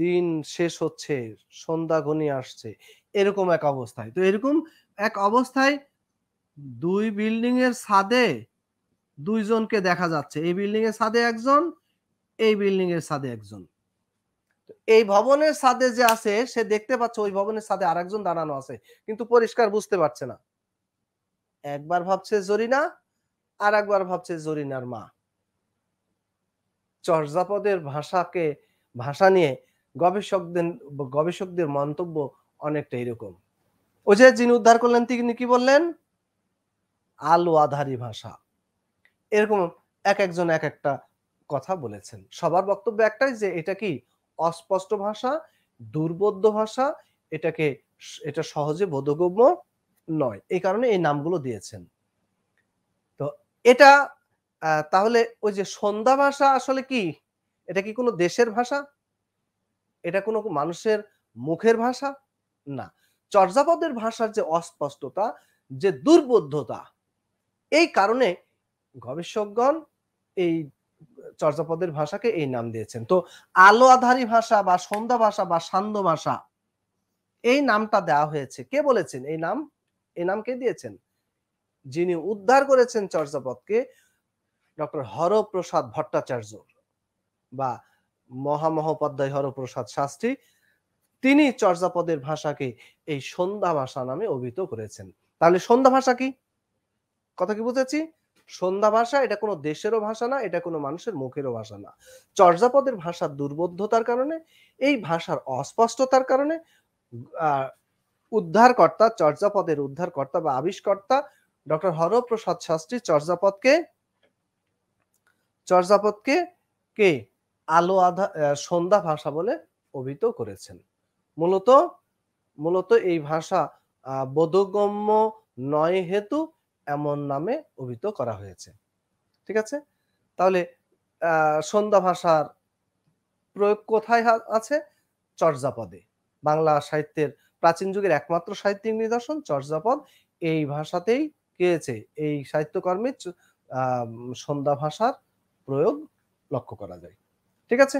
দিন শেষ হচ্ছে, সন্ধ্যা ঘনিয়ে আসছে, এরকম এক অবস্থায়। তো এরকম এক অবস্থায় ২ বিল্ডিং এর ছাদে ২ জনকে দেখা যাচ্ছে। এই বিল্ডিং এর ছাদে একজন, এই বিল্ডিং এর ছাদে একজন। এই ভবনের ছাদে যে আছে সে দেখতে পাচ্ছে ওই ভবনের ছাদে আরেকজন দাঁড়ানো আছে। কিন্তু পরিষ্কার বুঝতে পারছে না। একবার ভাবছে জরিনা, আরেকবার ভাবছে জরিনার মা। চর্যাপদের ভাষা নিয়ে গবেষকদের মন্তব্য অনেকটা এরকম। ওই যে যিনি উদ্ধার করলেন তিনি কি বললেন? আলো আঁধারি ভাষা। এরকম একেকজন একেকটা কথা বলেছেন। সবার বক্তব্য একটাই যে এটা কি অস্পষ্ট ভাষা, দুর্বোধ্য ভাষা, এটা সহজে বোধগম্য নয়। এই কারণে এই নামগুলো দিয়েছেন। তো এটা তাহলে ওই যে সন্ধ্যা ভাষা আসলে কি? এটা কি কোনো দেশের ভাষা? এটা কোনো মানুষের মুখের ভাষা? না। চর্যাপদের ভাষার যে অস্পষ্টতা, যে দুর্বোধ্যতা, এই কারণে গবেষকগণ এই চর্যাপদের ভাষাকে এই নাম দিয়েছেন। তো আলো আঁধারি ভাষা বা সন্ধ্যা ভাষা বা সান্ধ্য ভাষা, এই নামটা দেওয়া হয়েছে। কে বলেছেন এই নাম? এই নাম কে দিয়েছেন? যিনি উদ্ধার করেছেন চর্যাপদকে, ডক্টর হরপ্রসাদ ভট্টাচার্য বা মহামহোপাধ্যায় হরপ্রসাদ শাস্ত্রী, তিনি চর্যাপদের ভাষাকে এই সন্ধ্যা ভাষা নামে অভিহিত করেছেন। তাহলে সন্ধ্যা ভাষা কি? কথা কি বুঝেছি? সন্ধ্যা ভাষা এটা কোনো দেশেরও ভাষা না, এটা কোনো মানুষের মুখেরও ভাষা না। চর্যাপদের ভাষার দুর্বোধ্যতার কারণে, এই ভাষার অস্পষ্টতার কারণে আ চর্যাপদের উদ্ধারকর্তা বা আবিষ্কর্তা ডক্টর হরপ্রসাদ শাস্ত্রী চর্যাপদকে কে আলো আধা সন্ধ্যা ভাষা বলে অভিহিত করেছেন। মূলত মূলত এই ভাষা বোধগম্য নয় হেতু এমন নামে অভিহিত করা হয়েছে। ঠিক আছে? তাহলে সন্ধ্যা ভাষার প্রয়োগ কোথায় আছে? চর্যাপদে। বাংলা সাহিত্যের প্রাচীন যুগের একমাত্র সাহিত্যিক নিদর্শন চর্যাপদ। এই ভাষাতেই কি হয়েছে? এই সাহিত্যকর্মে সন্ধ্যা ভাষার প্রয়োগ লক্ষ্য করা যায়। ঠিক আছে?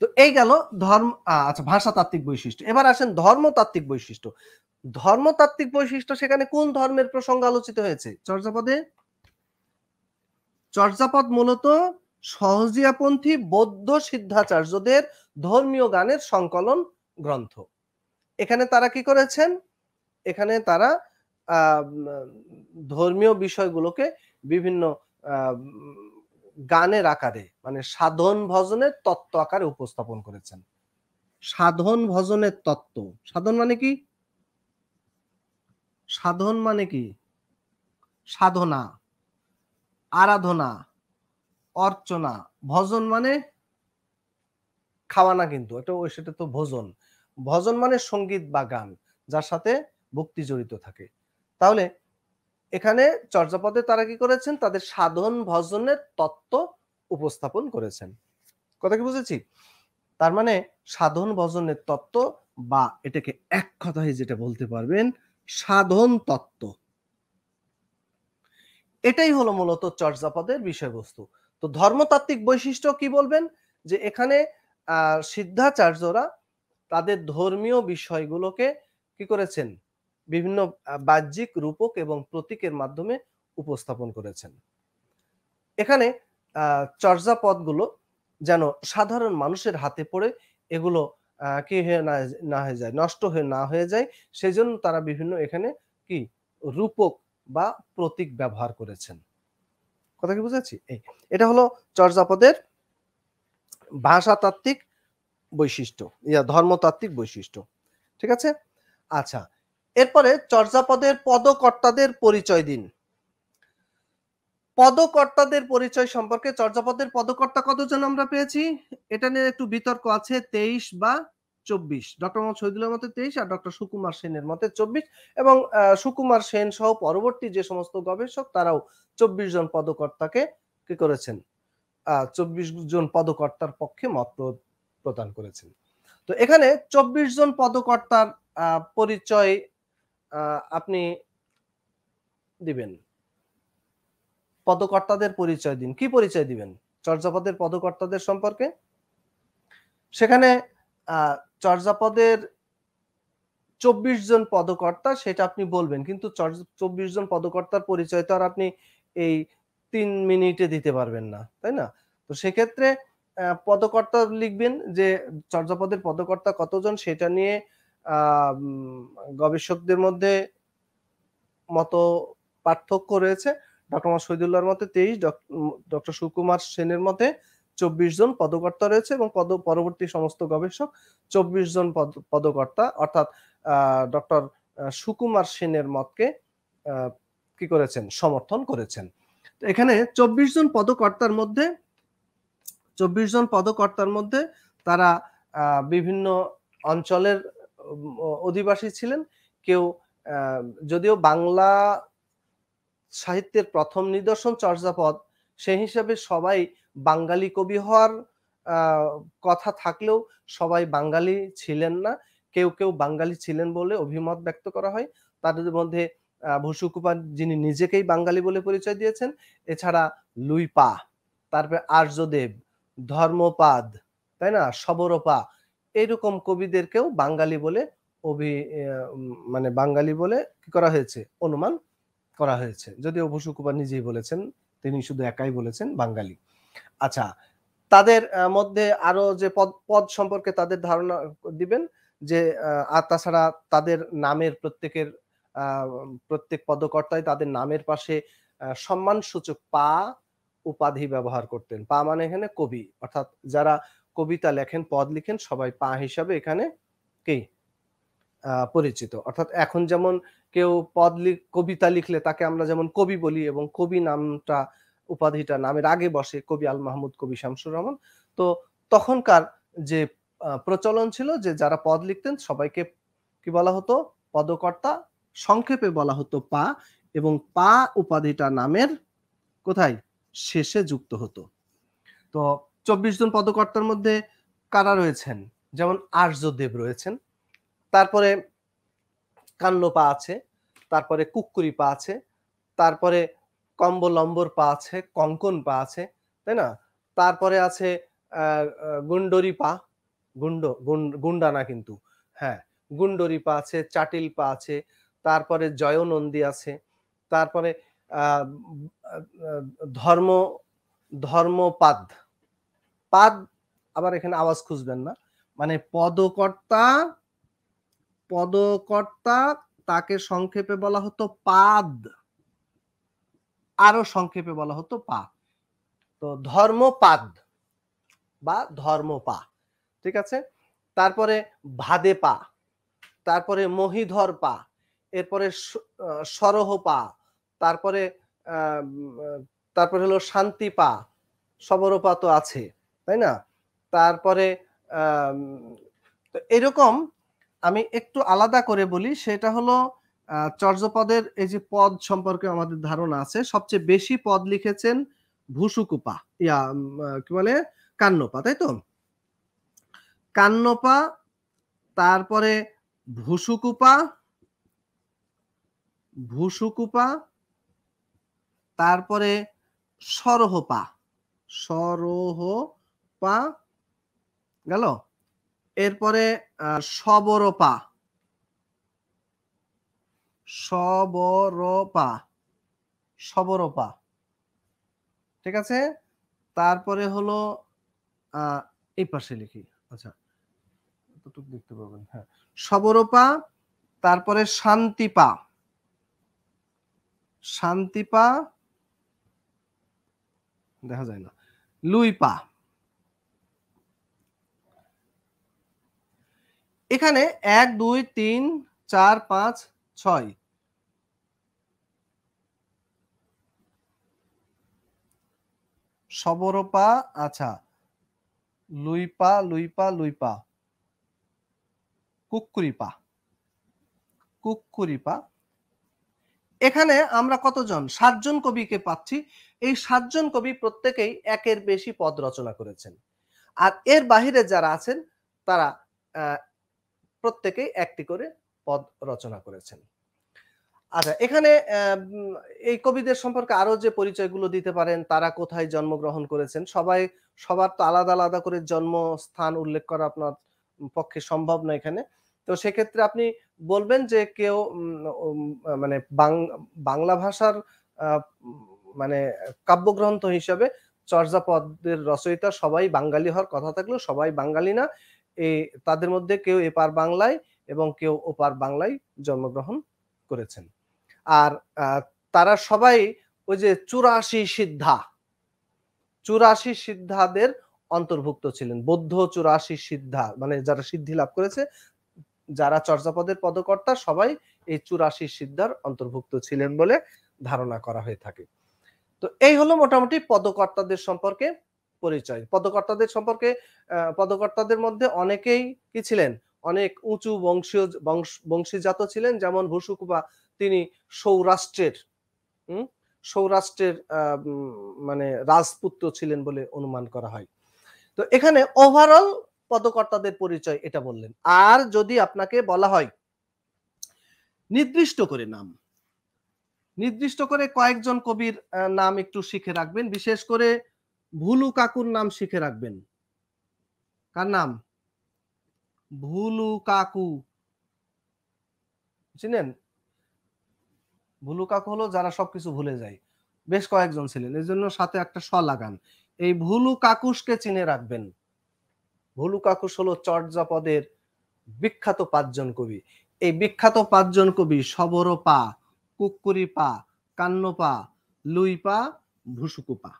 তো এই গেল আচ্ছা ভাষাতাত্ত্বিক বৈশিষ্ট্য। এবার আসেন ধর্মতাত্ত্বিক বৈশিষ্ট্য। ধর্মতাত্ত্বিক বৈশিষ্ট্য সেখানে কোন ধর্মের প্রসঙ্গ আলোচিত হয়েছে চর্যাপদে? চর্যাপদ মূলত সহজিয়াপন্থী বৌদ্ধ সিদ্ধাচার্যদের ধর্মীয় গানের সংকলন গ্রন্থ। এখানে তারা কি করেছেন? এখানে তারা ধর্মীয় বিষয়গুলোকে বিভিন্ন গানের আকারে মানে সাধন ভজনের তত্ত্ব আকারে উপস্থাপন করেছেন। সাধন ভজনের তত্ত্ব। সাধন মানে কি? সাধন মানে কি? সাধনা, আরাধনা, অর্চনা। ভজন মানে খাওয়া না কিন্তু। সেটা তো ভোজন। ভজন মানে সংগীত বা গান, যার সাথে ভক্তি জড়িত থাকে। তাহলে এখানে চর্যাপদে তারা কি করেছেন? তাদের সাধন ভজনের তত্ত্ব উপস্থাপন করেছেন। কথা কি বুঝেছি? তার মানে সাধন ভজনের তত্ত্ব বা এটাকে এক কথায় যেটা বলতে পারবেন সাধন তত্ত্ব। এটাই হলো মূলত চর্যাপদের বিষয়বস্তু। তো ধর্মতাত্ত্বিক বৈশিষ্ট্য কি বলবেন? যে এখানে সিদ্ধাচার্যরা তাদের ধর্মীয় বিষয়গুলোকে কি করেছেন? বিভিন্ন বাহ্যিক রূপক এবং প্রতীকের মাধ্যমে উপস্থাপন করেছেন। এখানে চর্যাপদগুলো যেন সাধারণ মানুষের হাতে পড়ে এগুলো কি হয়ে না হয়ে যায়, নষ্ট হয়ে না হয়ে যায়, সেজন্য তারা বিভিন্ন এখানে কি রূপক বা প্রতীক ব্যবহার করেছেন। কথা কি বুঝাচ্ছি? এটা হলো চর্যাপদের ভাষাতাত্ত্বিক বৈশিষ্ট্য, ধর্মতাত্ত্বিক বৈশিষ্ট্য। ঠিক আছে? আচ্ছা। এরপরে চর্যাপদের পদকর্তাদের পরিচয় দিন। পদকর্তাদের পরিচয় সম্পর্কে চর্যাপদের পদকর্তা কতজন আমরা পেয়েছি? এটা নিয়ে একটু বিতর্ক আছে ২৩ বা ২৪। ডক্টর মোহাম্মদ শহীদুল্লাহর মতে ২৩ আর ডক্টর সুকুমার সেনের মতে ২৪ এবং সুকুমার সেন সহ পরবর্তী যে সমস্ত গবেষক তারাও ২৪ জন পদকর্তাকে কি করেছেন? ২৪ জন পদকর্তার পক্ষে মত প্রদান করেছেন। তো এখানে ২৪ জন পদকর্তার পরিচয় আপনি দিবেন। পদকর্তাদের পরিচয় দিন। কি পরিচয় দিবেন? চর্যাপদের পদকর্তাদের সম্পর্কে? সেখানে চর্যাপদের ২৪ জন পদকর্তা সেটা আপনি বলবেন। কিন্তু ২৪ জন পদকর্তার পরিচয় তো আর আপনি এই ৩ মিনিটে দিতে পারবেন না। তাই না? তো সেক্ষেত্রে পদকর্তা লিখবেন যে চর্যাপদের পদকর্তা কতজন সেটা নিয়ে আ উম গবেষকদের মধ্যে মত পার্থক্য রয়েছে। ডক্টর মোহাম্মদ শহীদুল্লাহর মতে ২৩, ডক্টর সুকুমার সেনের মতে ২৪ জন পদকর্তা রয়েছে এবং পরবর্তী সমস্ত গবেষক ২৪ জন পদকর্তা অর্থাৎ ডক্টর সুকুমার সেনের মতকে আ কি করেছেন? সমর্থন করেছেন। তো এখানে ২৪ জন পদকর্তার মধ্যে ২৪ জন পদকর্তার মধ্যে তারা বিভিন্ন অঞ্চলের অধিবাসী ছিলেন। কেউ আ যদিও বাংলা সাহিত্যের প্রথম নিদর্শন চর্যাপদ, সেই হিসাবে সবাই বাঙালি কবি হওয়ার আ কথা থাকলেও সবাই বাঙালি ছিলেন না। কেউ, কেউ বাঙালি ছিলেন বলে অভিমত ব্যক্ত করা হয়। তাদের মধ্যে বসুকুমার যিনি নিজেকেই বাঙালি বলে পরিচয় দিয়েছেন। এছাড়া লুইপা, তারপরে আর্যদেব, ধর্মপাদ, তাই না? শবরপা এইরকম কবিদেরকেও বাঙালি বলে অভি অ্যা মানে বাঙালি বলে কি করা হয়েছে? অনুমান করা হয়েছে। যদিও বসু কুমার নিজেই বলেছেন, তিনি শুধু একাই বলেছেন বাঙালি। আচ্ছা, তাদের মধ্যে আরো যে পদ পদ সম্পর্কে তাদের ধারণা দিবেন যে আর তাছাড়া তাদের নামের আ প্রত্যেক পদকর্তাই তাদের নামের পাশে সম্মানসূচক পা উপাধি ব্যবহার করতেন। পা মানে এখানে কবি। অর্থাৎ যারা কবিতা লেখেন, পদ লিখেন সবাই পা হিসাবে এখানে কি পরিচিত। অর্থাৎ এখন যেমন কেউ কবিতা লিখলে তাকে আমরা যেমন কবি বলি এবং কবি নামটা উপাধিটা নামের আগে বসে কবি আল মাহমুদ, কবি শামসুর রহমান। তো তখনকার যে প্রচলন ছিল যে যারা পদ লিখতেন সবাইকে কি বলা হতো? পদকর্তা। সংক্ষেপে বলা হতো পা এবং পা উপাধিটা নামের কোথায়? শেষে যুক্ত হতো। তো ২৪ জন পদকর্তার মধ্যে কারা রয়েছেন? যেমন আর্যদেব রয়েছেন। তারপরে কান্নপা আছে, তারপরে কুক্কুরি পা আছে, তারপরে কম্বলম্বর পা আছে, কঙ্কন পা আছে, তাই না? তারপরে আছে আ আ গুন্ডরি পা, গুন্ডা না কিন্তু। হ্যাঁ, গুন্ডরি পা আছে, চাটিল পা আছে, তারপরে জয়নন্দী আছে, তারপরে আহ, আহ, ধর্ম ধর্মপাদ, পাদ আবার এখানে আওয়াজ খুঁজবেন না, মানে পদকর্তা, পদকর্তা তাকে সংক্ষেপে বলা হতো পাদ, আরো সংক্ষেপে বলা হতো পা। তো ধর্মপাদ বা ধর্মপা, ঠিক আছে। তারপরে ভাদেপা, তারপরে মহিধর পা, এরপরে সরহপা, তারপরে আহ, তারপরে হলো শান্তিপা, সবরপা তো আছে, তাই না? তারপরে আম, তো এরকম আমি একটু আলাদা করে বলি, সেটা হলো চর্যাপদের এই যে পদ সম্পর্কে আমাদের ধারণা আছে, সবচেয়ে বেশি পদ লিখেছেন ভূসুকুপা, কি বলে, কান্নপা, তাই তো? কান্নপা, তারপরে ভূসুকুপা, ভূসুকুপা, তারপরে সরহপা, সরহপা গেল, এরপরে সবরপা, সবরপা, সবরপা, ঠিক আছে। তারপরে হলো এই পাশে লিখি, আচ্ছা এতটুকু দেখতে পাবেন, হ্যাঁ, সবরপা, তারপরে শান্তিপা, শান্তিপা দেখা যায় না, লুইপা। এখানে 1 2 3 4 5 6, সবরপা, আচ্ছা, লুইপা, লুইপা, লুইপা, কুক্কুরিপা, কুক্কুরিপা। এখানে আমরা কতজন, 7 জন কবিকে পাচ্ছি। এই 7 জন কবি প্রত্যেকেই একের বেশি পদ রচনা করেছেন, আর এর বাহিরে যারা আছেন তারা প্রত্যেকেই একটি করে পদ রচনা করেছেন। আচ্ছা, এখানে এই কবিদের সম্পর্কে আরো যে পরিচয়গুলো দিতে পারেন, তারা কোথায় জন্মগ্রহণ করেছেন, সবার তো আলাদা আলাদা করে জন্মস্থান উল্লেখ করা আপনার পক্ষে সম্ভব না এখানে। তো সেক্ষেত্রে আপনি বলবেন যে কেউ মানে বাংলা ভাষার মানে কাব্যগ্রন্থ হিসাবে চর্যাপদের রচয়িতা সবাই বাঙালি হওয়ার কথা থাকলেও সবাই বাঙালি না। এই তাদের মধ্যে কেউ এপার বাংলায় এবং কেউ ওপার বাংলায় জন্মগ্রহণ করেছেন। আর তারা সবাই ওই যে 84 সিদ্ধা, 84 সিদ্ধাদের অন্তর্ভুক্ত ছিলেন। বৌদ্ধ 84 সিদ্ধা, মানে যারা সিদ্ধি লাভ করেছে, যারা চর্যাপদের পদকর্তা সবাই এই 84 সিদ্ধার অন্তর্ভুক্ত ছিলেন বলে ধারণা করা হয়ে থাকে। তো এই হলো মোটামুটি পদকর্তাদের সম্পর্কে পরিচয়। পদকর্তাদের সম্পর্কে পদকর্তাদের মধ্যে অনেকেই কি ছিলেন, অনেক উঁচু বংশীজাত ছিলেন। যেমন ভূসুকুপা, তিনি সৌরাষ্ট্রের সৌরাষ্ট্রের মানে রাজপুত্র ছিলেন বলে অনুমান করা হয়। তো এখানে ওভারঅল পদকর্তাদের পরিচয় এটা বললেন। আর যদি আপনাকে বলা হয় নির্দিষ্ট করে নাম, নির্দিষ্ট করে কয়েকজন কবির নাম একটু শিখে রাখবেন, বিশেষ করে ভুলু কাকুর নাম শিখে রাখবেন। কার নাম? ভুলু কাকু, চিনেন? ভুলু কাকু হলো যারা সবকিছু ভুলে যায়, বেশ কয়েকজন ছিলেন, এই জন্য সাথে একটা স লাগান। এই ভুলু কাকুসকে চিনে রাখবেন। ভুলু কাকুস হলো চর্যাপদের বিখ্যাত 5 জন কবি। এই বিখ্যাত 5 জন কবি সবরপা, কুক্কুরিপা, কান্নপা, লুইপা, ভুসুকুপা।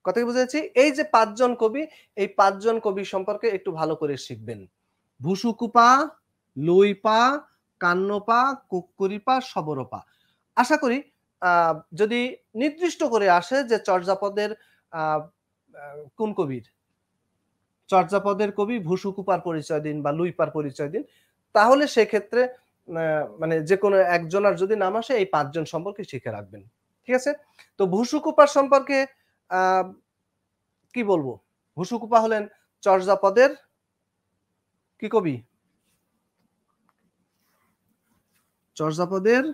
কথা কি বুঝেছি? এই যে 5 জন কবি, এই 5 জন কবি সম্পর্কে একটু ভালো করে শিখবেন। ভুসুকুপা, লুইপা, কান্নপা, কুক্কুরিপা, সবরপা। আশা করি যদি নির্দিষ্ট করে আসে যে চর্যাপদের কোন কবির, চর্যাপদের কবি ভূসুকুপার পরিচয় দিন বা লুইপার পরিচয় দিন, তাহলে সেক্ষেত্রে মানে যে কোনো একজনের যদি নাম আসে এই 5 জন সম্পর্কে শিখে রাখবেন। ঠিক আছে? তো ভূসুকুপার সম্পর্কে কি বলবো? ভূসুকুপা হলেন চর্যাপদের কি কবি? চর্যাপদের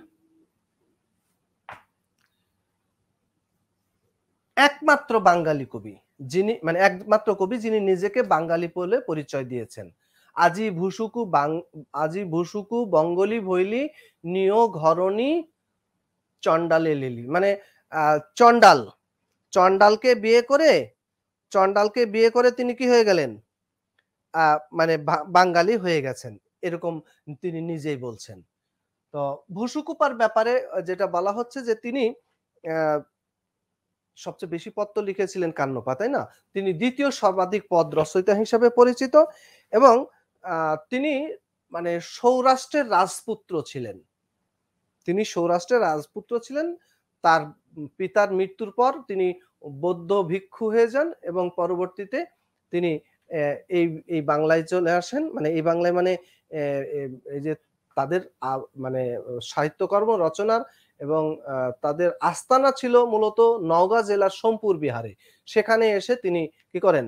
একমাত্র বাঙালি কবি, যিনি মানে একমাত্র কবি যিনি নিজেকে বাঙালি বলে পরিচয় দিয়েছেন। আজি ভুসুকু বঙ্গলি ভৈলি নিয় ঘরণী চন্ডালে লিলি মানে চন্ডাল, চন্ডালকে বিয়ে করে চন্ডালকে বিয়ে করে তিনি কি হয়ে গেলেন? মানে বাঙালি হয়ে গেছেন। এরকম তিনি নিজেই বলছেন। তো ভুসুকুপার ব্যাপারে যেটা বলা হচ্ছে যে তিনি অ্যা সবচেয়ে বেশি পদ তো লিখেছিলেন কান্নপা, তাই না? তিনি ২য় সর্বাধিক পদ রচয়িতা হিসেবে পরিচিত এবং আ তিনি মানে সৌরাষ্ট্রের রাজপুত্র ছিলেন। তিনি সৌরাষ্ট্রের রাজপুত্র ছিলেন। তার পিতার মৃত্যুর পর তিনি বৌদ্ধ ভিক্ষু হয়ে যান এবং পরবর্তীতে তিনি অ্যা এই এই বাংলায় চলে আসেন। মানে এই বাংলায় মানে অ্যা এ এই যে তাদের মানে সাহিত্যকর্ম রচনার এবং তাদের আস্তানা ছিল মূলত নওগাঁ জেলার সোমপুর বিহারে। সেখানে এসে তিনি কি করেন?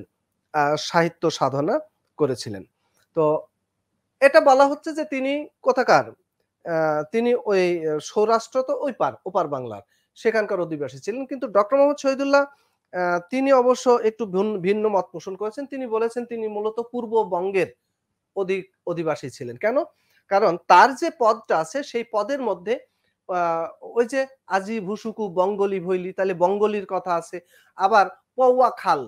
সাহিত্য সাধনা করেছিলেন। তো এটা বলা হচ্ছে যে তিনি কোথাকার? আ তিনি ওই সৌরাষ্ট্র তো ওই পার, ওপার বাংলার। সেখানকার অধিবাসী ছিলেন। কিন্তু ডক্টর মোহাম্মদ শহীদুল্লাহ তিনি অবশ্য একটু ভিন্ন মত পোষণ করেছেন। তিনি বলেছেন তিনি মূলত পূর্ববঙ্গের অধিবাসী ছিলেন। কেন? কারণ তার যে পদটা আছে সেই পদের মধ্যে আ ওই যে আজি ভুসুকু বঙ্গলি ভৈলি তাহলে বঙ্গলির কথা আছে। আবার পৌয়া খাল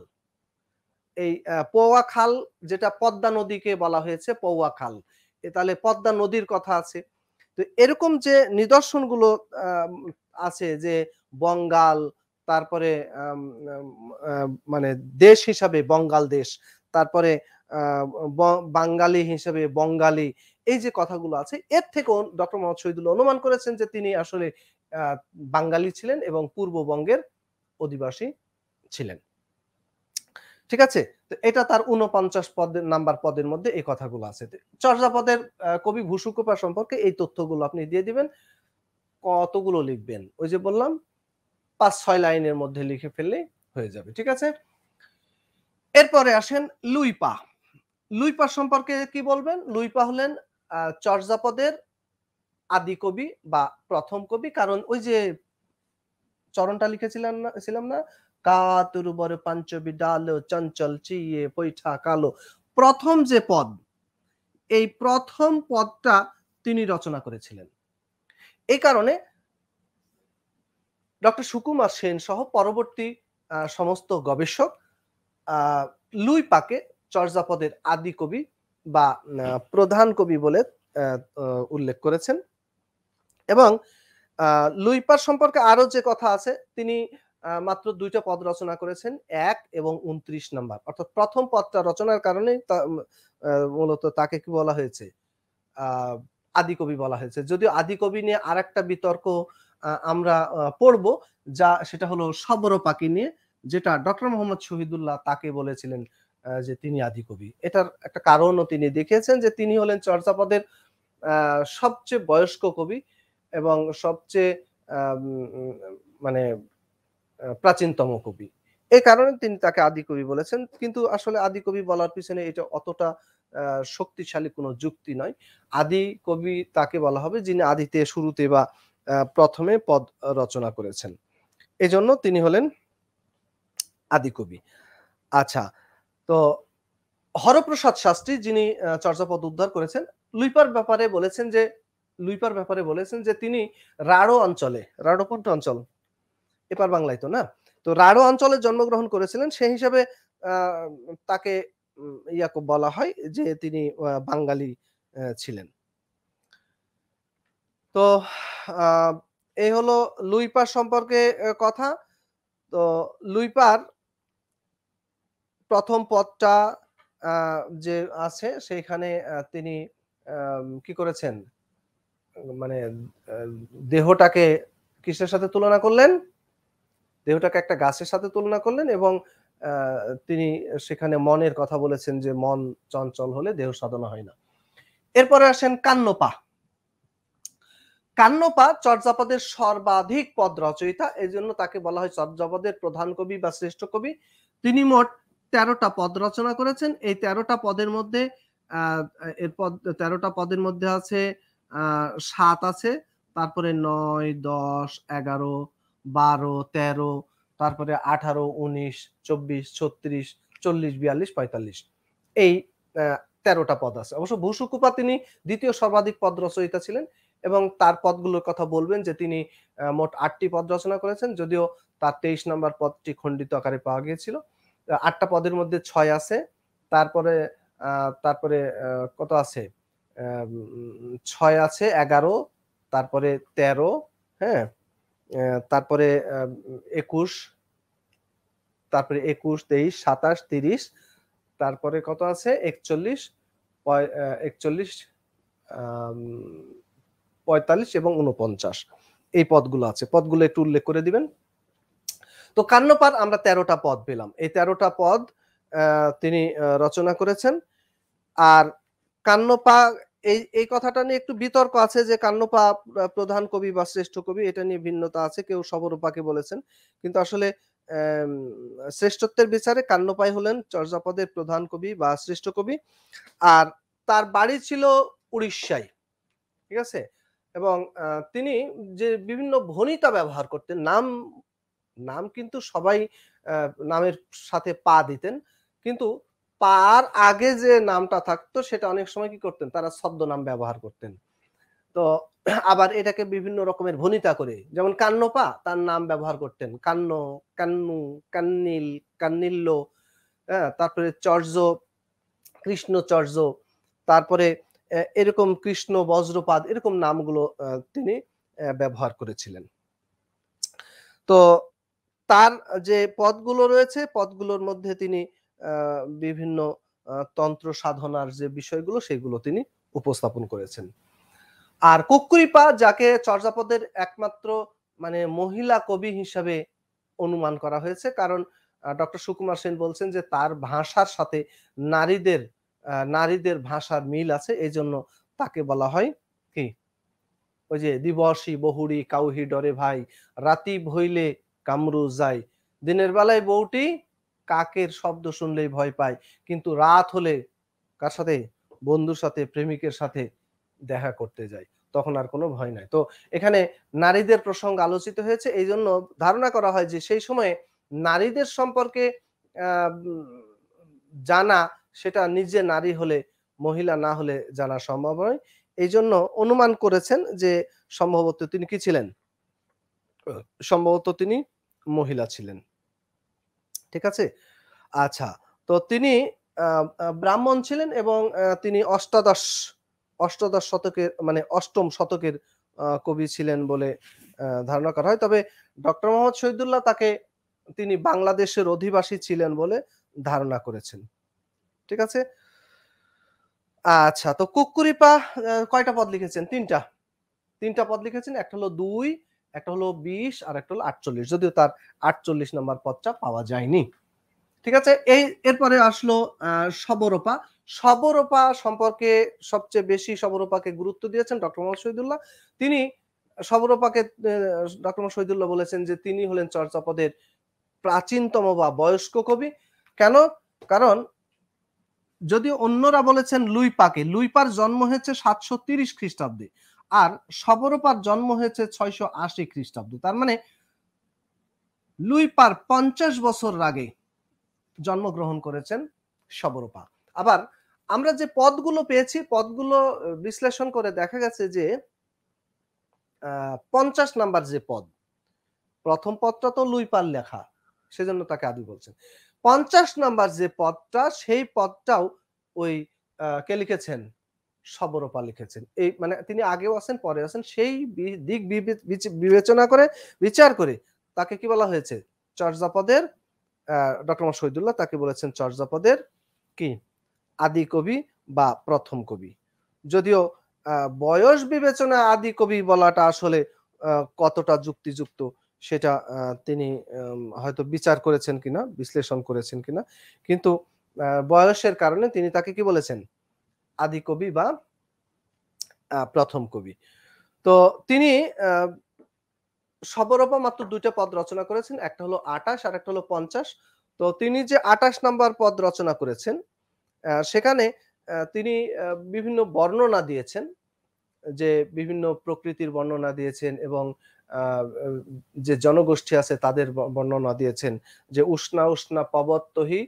এই পৌয়া খাল যেটা পদ্মা নদীকে বলা হয়েছে পৌয়া খাল। তাহলে পদ্মা নদীর কথা আছে। তো এরকম যে নিদর্শনগুলো আম আছে যে বঙ্গাল, তারপরে আম আম আ মানে দেশ হিসাবে বঙ্গাল দেশ, তারপরে আ ব বাঙালি হিসেবে বঙ্গালী, এই যে কথাগুলো আছে এর থেকেও ডক্টর মোহাম্মদ শহীদুল্লাহ অনুমান করেছেন যে তিনি আসলে আ বাঙালি ছিলেন এবং পূর্ববঙ্গের অধিবাসী ছিলেন। ঠিক আছে? তো এটা তার ৪৯ নাম্বার পদের মধ্যে এই কথাগুলো আছে। চর্যাপদের কবি ভূসুকুপা সম্পর্কে এই তথ্যগুলো আপনি দিয়ে দিবেন। কতগুলো লিখবেন? ওই যে বললাম ৫-৬ লাইনের মধ্যে লিখে ফেললেই হয়ে যাবে। ঠিক আছে? এরপরে আসেন লুইপা। লুইপা সম্পর্কে কি বলবেন? লুইপা হলেন চর্যাপদের আদি কবি বা ১ম কবি। কারণ ওই যে চরণটা ছিলাম না? কাতুর বরে পাঞ্চবি ডালো চঞ্চল চিয়ে পৈঠা কালো। ১ম যে পদ, এই ১ম পদটা তিনি রচনা করেছিলেন। এই কারণে ডক্টর সুকুমার সেন সহ পরবর্তী সমস্ত গবেষক আ লুইপাকে চর্যাপদের আদি কবি বা প্রধান কবি বলে অ্যা অ উল্লেখ করেছেন এবং আ লুইপার সম্পর্কে আরো যে কথা আছে তিনি মাত্র ২ টা পদ রচনা করেছেন ১ এবং ২৯ নাম্বার। অর্থাৎ ১ম পদটা রচনার কারণেই মূলত তাকে কি বলা হয়েছে? আ আদিকবি বলা হয়েছে। যদিও আদিকবি নিয়ে আরেকটা বিতর্ক আমরা পড়ব যা সেটা হলো শবর পাখি নিয়ে যেটা ডক্টর মোহাম্মদ শহীদুল্লাহ তাকে বলেছিলেন যে তিনি আদিকবি। এটার একটা কারণও তিনি দেখিয়েছেন যে তিনি হলেন চর্যাপদের আ সবচেয়ে বয়স্ক কবি এবং সবচেয়ে আম উম মানে প্রাচীনতম কবি। এই কারণে তিনি তাকে আদিকবি বলেছেন। কিন্তু আসলে আদিকবি বলার পিছনে এটা অতটা আ শক্তিশালী কোনো যুক্তি নয়। আদি কবি তাকে বলা হবে যিনি আদিতে, শুরুতে বা ১ম এ পদ রচনা করেছেন। এজন্য তিনি হলেন আদিকবি। আচ্ছা, তো হরপ্রসাদ শাস্ত্রী যিনি চর্যাপদ উদ্ধার করেছেন, লুইপার ব্যাপারে বলেছেন যে তিনি রাঢ় অঞ্চলে, রাঢ় কোনটা অঞ্চল? এপার বাংলায় তো না? তো রাঢ় অঞ্চলে জন্মগ্রহণ করেছিলেন। সেই হিসাবে আ তাকে বলা হয় যে তিনি বাঙালি ছিলেন। তো আ এই হলো লুইপার সম্পর্কে কথা। তো লুইপার ১ম পদটা আ যে আছে সেইখানে তিনি কি করেছেন? মানে আ দেহটাকে কিসের সাথে তুলনা করলেন? দেহটাকে একটা গাছের সাথে তুলনা করলেন এবং আ তিনি সেখানে মনের কথা বলেছেন যে, "মন চঞ্চল হলে দেহ সাধনা হয় না।" এরপরে আসেন কান্নপা। কান্নপা চর্যাপদের সর্বাধিক পদ রচয়িতা। এজন্য তাকে বলা হয় চর্যাপদের প্রধান কবি বা শ্রেষ্ঠ কবি। তিনি মোট ১৩ টা পদ রচনা করেছেন। এই ১৩ টা পদের মধ্যে আ এর পদ ১৩ টা পদের মধ্যে আছে আ ৭ আছে, তারপরে ৯, ১০, ১১, ১২, ১৩, তারপরে ১৮, ১৯, ২৪, ৩৬, ৪০, ৪২, ৪৫ এই ১৩ টা পদ আছে। অবশ্য ভূসুকুপা তিনি ২য় সর্বাধিক পদ রচয়িতা ছিলেন এবং তার পদগুলোর কথা বলবেন যে তিনি মোট ৮টি পদ রচনা করেছেন, যদিও তার ২৩ নম্বর পদটি খণ্ডিত আকারে পাওয়া গিয়েছিল। ৮টা পদের মধ্যে ৬ আছে। তারপরে তারপরে কত আছে? ৬ আছে, ১১, তারপরে ১৩, হ্যাঁ? তারপরে ২১, তারপরে ২১, ২৩, ২৭, ৩০, তারপরে কত আছে? ৪১, ৪১, ৪৫ এবং ৪৯। এই পদগুলো আছে। পদগুলো একটু উল্লেখ করে দিবেন। তো কান্নপার আমরা ১৩টা পদ পেলাম। এই ১৩টা পদ তিনি রচনা করেছেন। আর কান্নপা এই কথাটা নিয়ে একটু বিতর্ক আছে যে কান্নপা প্রধান কবি বা শ্রেষ্ঠ কবি, এটা নিয়ে ভিন্নতা আছে। কেউ শবরূপাকে বলেছেন। কিন্তু আসলে অ্যাম শ্রেষ্ঠত্বের বিচারে কান্নপাই হলেন চর্যাপদের প্রধান কবি বা শ্রেষ্ঠ কবি। আর তার বাড়ি ছিল উড়িষ্যায়। ঠিক আছে? এবং তিনি যে বিভিন্ন ভণিতা ব্যবহার করতেন, নাম কিন্তু সবাই নামের সাথে পা দিতেন। কিন্তু পার আগে যে নামটা থাকতো সেটা অনেক সময় কি করতেন? তারা ছদ্মনাম ব্যবহার করতেন। তো আবার এটাকে বিভিন্ন রকমের ভণিতা করে, যেমন কান্নপা তার নাম ব্যবহার করতেন। কান্ন, কান্নু, কান্নিল, কান্নিল্য, হ্যাঁ? তারপরে চর্য, কৃষ্ণচর্য, তারপরে এরকম কৃষ্ণ, বজ্রপাদ এরকম নামগুলো তিনি ব্যবহার করেছিলেন। তো তার যে পদগুলো রয়েছে, পদগুলোর মধ্যে তিনি বিভিন্ন তন্ত্র সাধনার যে বিষয়গুলো সেগুলো তিনি উপস্থাপন করেছেন। আর কুক্কুরিপা, যাকে চর্যাপদের একমাত্র মানে মহিলা কবি হিসাবে অনুমান করা হয়েছে। কারণ ডক্টর সুকুমার সেন বলছেন যে তার ভাষার সাথে নারীদের ভাষার মিল আছে। এজন্য তাকে বলা হয় কি? ওই যে দিবসি বহুরি কাউহি ডরে ভাই, রাতি ভইলে কামরু যায়। দিনের বেলায় বউটি কাকের শব্দ শুনলেই ভয় পায়। কিন্তু রাত হলে কার সাথে? বন্ধুর সাথে, প্রেমিকের সাথে দেখা করতে যায়। তখন আর কোনো ভয় নাই। তো এখানে নারীদের প্রসঙ্গ আলোচিত হয়েছে। এইজন্য ধারণা করা হয় যে সেই সময়ে নারীদের সম্পর্কে আ উম জানা, সেটা নিজে নারী হলে, মহিলা না হলে জানা সম্ভব নয়। এইজন্য অনুমান করেছেন যে সম্ভবত তিনি কি ছিলেন? আ সম্ভবত তিনি মহিলা ছিলেন। ঠিক আছে? আচ্ছা। তো তিনি আ আ ব্রাহ্মণ ছিলেন এবং তিনি অষ্টাদশ শতকের মানে ৮ম শতকের কবি ছিলেন বলে ধারণা করা হয়। তবে ডক্টর মোহাম্মদ শহীদুল্লাহ তিনি বাংলাদেশের অধিবাসী ছিলেন বলে ধারণা করেছেন। ঠিক আছে? আচ্ছা, তো কুক্কুরিপা কয়টা পদ লিখেছেন? ৩ টা। ৩ টা পদ লিখেছেন। একটা হলো ২, একটা হলো ২০ আর একটা হলো ৪৮। যদিও তার ৪৮ নাম্বার পদটা পাওয়া যায়নি। ঠিক আছে? এরপরে আসলো আ শবরপা। শবরপা সম্পর্কে সবচেয়ে বেশি শবরপাকে গুরুত্ব দিয়েছেন ডক্টর মোহাম্মদ শহীদুল্লাহ। তিনি শবরপাকে ডক্টর মোহাম্মদ শহীদুল্লাহ বলেছেন যে তিনি হলেন চর্যাপদের প্রাচীনতম বা বয়স্ক কবি। কেন? কারণ যদিও অন্যরা বলেছেন লুইপাকে। লুইপার জন্ম হয়েছে ৭৩০ খ্রিস্টাব্দে। আর শবরপার জন্ম হয়েছে ৬৮০ খ্রিস্টাব্দে। তার মানে লুইপার ৫০ বছর আগে জন্মগ্রহণ করেছেন শবরপা। আবার আমরা যে পদগুলো পেয়েছি, পদগুলো বিশ্লেষণ করে দেখা গেছে যে ৫০ নাম্বার যে পদ, ১ম পদটা তো লুইপার লেখা। সেজন্য তাকে আদি বলছেন। ৫০ নাম্বার যে পদটা, সেই পদটাও ওই কে লিখেছেন? শবরপা লিখেছেন। এই মানে তিনি আগেও আছেন, পরে আছেন। সেই দিক বিবেচনা করে, বিচার করে তাকে কি বলা হয়েছে? চর্যাপদের ডক্টর মোহাম্মদ শহীদুল্লাহ তাকে বলেছেন চর্যাপদের কি? আদি কবি বা ১ম কবি। যদিও আ বয়স বিবেচনায় আদি কবি বলাটা আসলে কতটা যুক্তিযুক্ত সেটা তিনি হয়তো বিচার করেছেন কিনা, বিশ্লেষণ করেছেন কিনা। কিন্তু বয়সের কারণে তিনি তাকে কি বলেছেন? আদি কবি বা ১ম কবি। তো তিনি আ শবরপা মাত্র ২ টা পদ রচনা করেছেন। একটা হলো ২৮ আর একটা হলো ৫০। তো তিনি যে ২৮ নাম্বার পদ রচনা করেছেন, সেখানে তিনি আ বিভিন্ন বর্ণনা দিয়েছেন। যে বিভিন্ন প্রকৃতির বর্ণনা দিয়েছেন এবং আ আ যে জনগোষ্ঠী আছে তাদের বর্ণনা দিয়েছেন। যে উষ্ণা, উষ্ণা পবত্তহি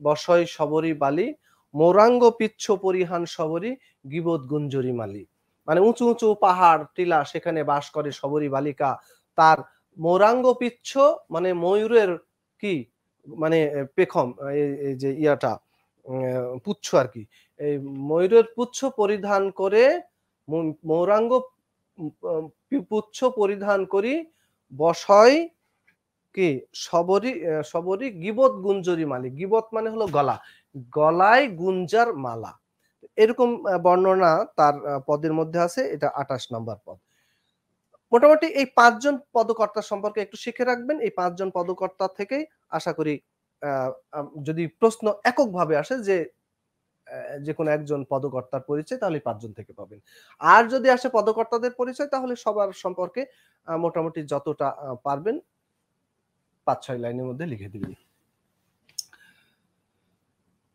বসয় শবরী বালি, মৌরাঙ্গ পিচ্ছ পরিহান শবরী গীবৎ গুঞ্জরী মালি। মানে উঁচু উঁচু পাহাড় টিলা সেখানে বাস করে শবরী বালিকা। তার মৌরাঙ্গ পিচ্ছ মানে ময়ূরের কি মানে পেখম এই যে ইয়াটা পুচ্ছ আর কি। এই ময়ূরের পুচ্ছ পরিধান করে মৌরাঙ্গ পুচ্ছ পরিধান করি বসয় কি সবরি গিবত গুঞ্জরি মালি। গিবত মানে হলো গলা, গলায় গুঞ্জার মালা। এরকম বর্ণনা তার পদের মধ্যে আছে। এটা ২৮ নম্বর পদ। মোটামুটি এই ৫ জন পদকর্তা সম্পর্কে একটু শিখে রাখবেন। এই ৫ জন পদকর্তা থেকেই আশা করি আ আ যদি প্রশ্ন এককভাবে আসে যে যেকোনো একজন পদকর্তার পরিচয় তাহলে ৫ জন থেকে পাবেন। আর যদি আসে পদকর্তাদের পরিচয় তাহলে সবার সম্পর্কে মোটামুটি যতটা পারবেন ৫-৬ লাইনের মধ্যে লিখে দিবেন।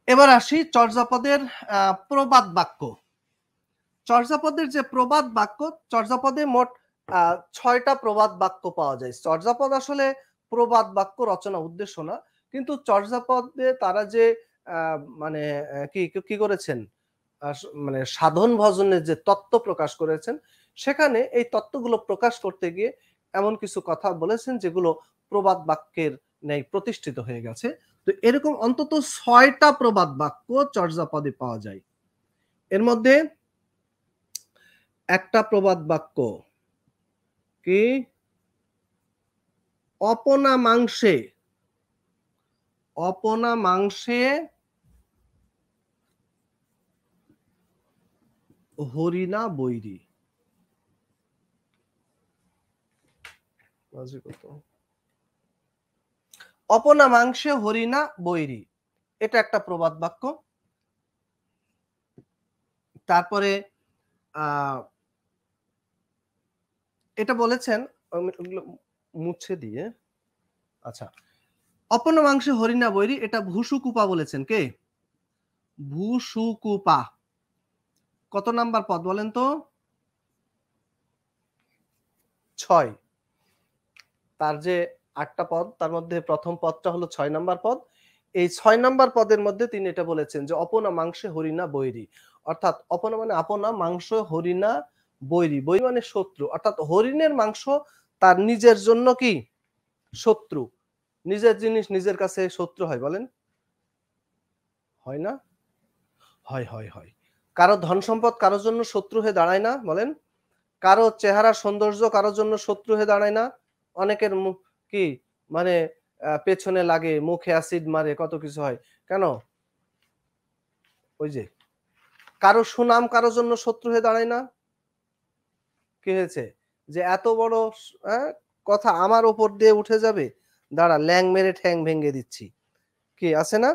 এবার আসি চর্যাপদের প্রবাদ বাক্য। চর্যাপদের যে প্রবাদ বাক্য, চর্যাপদে মোট ৬ টা প্রবাদ বাক্য পাওয়া যায়। চর্যাপদ আসলে প্রবাদ বাক্য রচনা উদ্দেশ্য না। কিন্তু চর্যাপদে তারা যে আ মানে কি করেছেন? মানে সাধন ভজনের যে তত্ত্ব প্রকাশ করেছেন, সেখানে এই তত্ত্বগুলো প্রকাশ করতে গিয়ে এমন কিছু কথা বলেছেন যেগুলো প্রবাদ বাক্যের ন্যায় প্রতিষ্ঠিত হয়ে গেছে। তো এরকম অন্তত ৬ টা প্রবাদ বাক্য চর্যাপদে পাওয়া যায়। এর মধ্যে একটা প্রবাদ বাক্য কি অপনা মাংসে হরিণা বৈরী। অপনা মাংসে হরিণা বৈরী, এটা একটা প্রবাদ বাক্য। তারপরে এটা বলেছেন মুছে দিয়ে, আচ্ছা, অপনা মাংসে হরিণা বৈরী এটা ভূসুকুপা বলেছেন কে? ভূসুকুপা। কত নাম্বার পদ বলেন তো? ৬। তার যে ৮ টা পদ তার মধ্যে প্রথম পদটা হলো ৬ নাম্বার পদ। এই ৬ নাম্বার পদের মধ্যে তিনি এটা বলেছেন যে অপনা মাংসে হরিণা বৈরী। অর্থাৎ অপনা মানে আপনা, মাংস হরিণা বৈরী। বৈরী মানে শত্রু। অর্থাৎ হরিণের মাংস তার নিজের জন্য কি? শত্রু। নিজের জিনিস নিজের কাছে শত্রু হয় বলেন? হয় না? হয়। কারো ধন সম্পদ কারো জন্য শত্রু হয়ে দাঁড়ায় না বলেন? কারো চেহারা সৌন্দর্য কারো জন্য শত্রু হয়ে দাঁড়ায় না? অনেকের মুখ কি মানে পেছনে লাগে, মুখে অ্যাসিড মারে, কত কিছু হয়। কেন? ওই যে কারো সুনাম কারো জন্য শত্রু হয়ে দাঁড়ায় না? কি হয়েছে? যে এত বড় কথা আমার উপর দিয়ে উঠে যাবে? দাঁড়া ল্যাং মেরে ঠ্যাং ভেঙে দিচ্ছি। কি আছে না?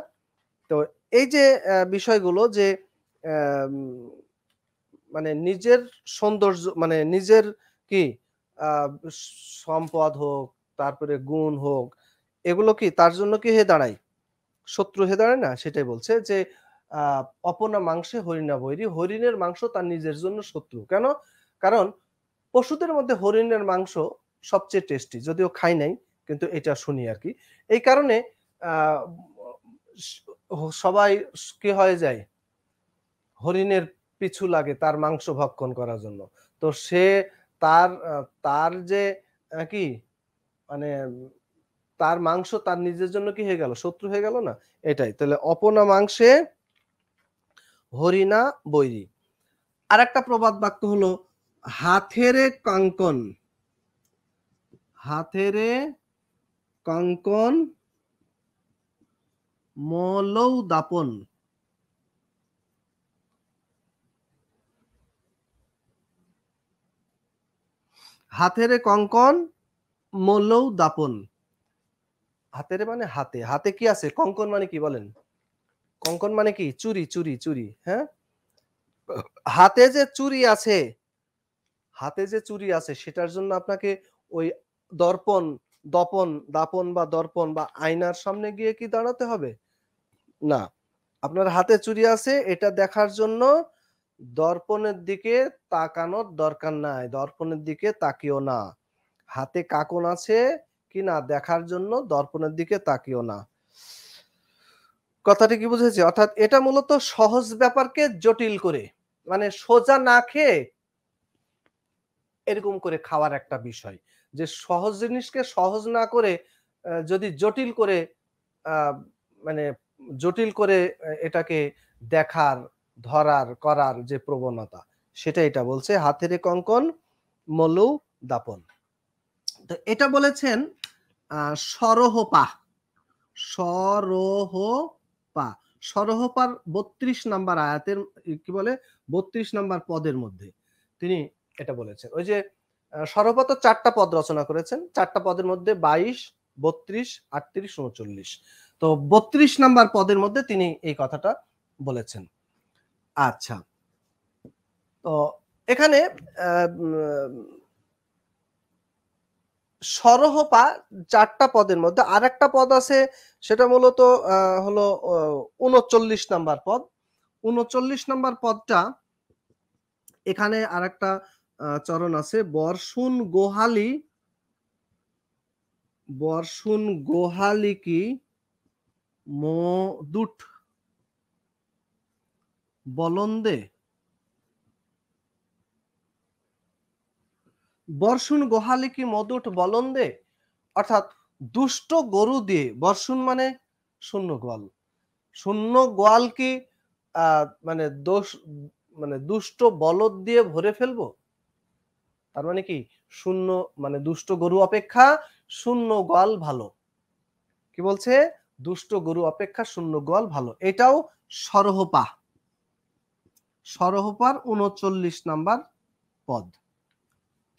তো এই যে বিষয়গুলো যে অ্যাম মানে নিজের সৌন্দর্য মানে নিজের কি আ সম্পদ হোক, তারপরে গুণ হোক, এগুলো কি তার জন্য কি হয়ে দাঁড়ায়? শত্রু হয়ে দাঁড়ায় না? সেটাই বলছে যে আ অপনা মাংসে হরিণা বৈরী। হরিণের মাংস তার নিজের জন্য শত্রু। কেন? কারণ পশুদের মধ্যে হরিণের মাংস সবচেয়ে টেস্টি। যদিও খাই নাই, কিন্তু এটা শুনি আরকি। এই কারণে আ স সবাই কি হয়ে যায়? হরিণের পিছু লাগে তার মাংস ভক্ষণ করার জন্য। তো সে তার যে কি মানে তার মাংস তার নিজের জন্য কি হয়ে গেল? শত্রু হয়ে গেল না? এটাই। তাহলে অপনা মাংসে হরিণা বৈরী। আরেকটা প্রবাদ বাক্য হলো হাথেরে কঙ্কন। হাথেরে কঙ্কন মলৌ দাপন। হাথেরে কঙ্কন মলৌ দাপন। হাতেরে মানে হাতে। হাতে কি আছে? কঙ্কন মানে কি বলেন? কঙ্কন মানে কি? চুরি, হ্যাঁ? হাতে যে চুরি আছে, হাতে যে চুরি আছে সেটার জন্য আপনাকে ওই দর্পণ, দাপন বা দর্পণ বা আয়নার সামনে গিয়ে কি দাঁড়াতে হবে? না। আপনার হাতে চুরি আছে এটা দেখার জন্য দর্পণের দিকে তাকানোর দরকার নাই। দর্পণের দিকে তাকিও না। হাতে কাঁকন আছে কিনা দেখার জন্য দর্পণের দিকে তাকিও না। কথাটা কি বুঝেছি? অর্থাৎ এটা মূলত সহজ ব্যাপারকে জটিল করে, মানে সোজা না খেয়ে এরকম করে খাওয়ার একটা বিষয়। যে সহজ জিনিসকে সহজ না করে যদি জটিল করে আ মানে জটিল করে এটাকে দেখার, ধরার, করার যে প্রবণতা সেটা এটা বলছে হাতেরে কঙ্কন মলৌ দাপন। তো এটা বলেছেন আ সরহপা, সরহপা। সরহপার ৩২ নাম্বার আয়াতের কি বলে ৩২ নাম্বার পদের মধ্যে তিনি এটা বলেছেন। ওই যে সরহপা তো ৪ টা পদ রচনা করেছেন। ৪ টা পদের মধ্যে ২২, ৩২, ৩৮, ৩৯। তো ৩২ নাম্বার পদের মধ্যে তিনি এই কথাটা বলেছেন। আচ্ছা। তো এখানে আ উম সরহপা ৪ টা পদের মধ্যে আরেকটা পদ আছে সেটা মূলত হলো ৩৯ নাম্বার পদ। ৩৯ নাম্বার পদটা এখানে আরেকটা চরণ আছে বর্ষুন গোহালি কি মদুট বলন্দে। বর্ষুন গোহালি কি মদুট বলন্দে অর্থাৎ দুষ্ট গরু দিয়ে বর্ষুন মানে শূন্য গোয়াল। শূন্য গোয়াল কি আ মানে মানে দুষ্ট বলদ দিয়ে ভরে ফেলবো? তার মানে কি শূন্য মানে দুষ্ট গরু অপেক্ষা শূন্য গোয়াল ভালো। কি বলছে? দুষ্ট গরু অপেক্ষা শূন্য গোয়াল ভালো। এটাও সরহপা। সরহপার ৩৯ নাম্বার পদ।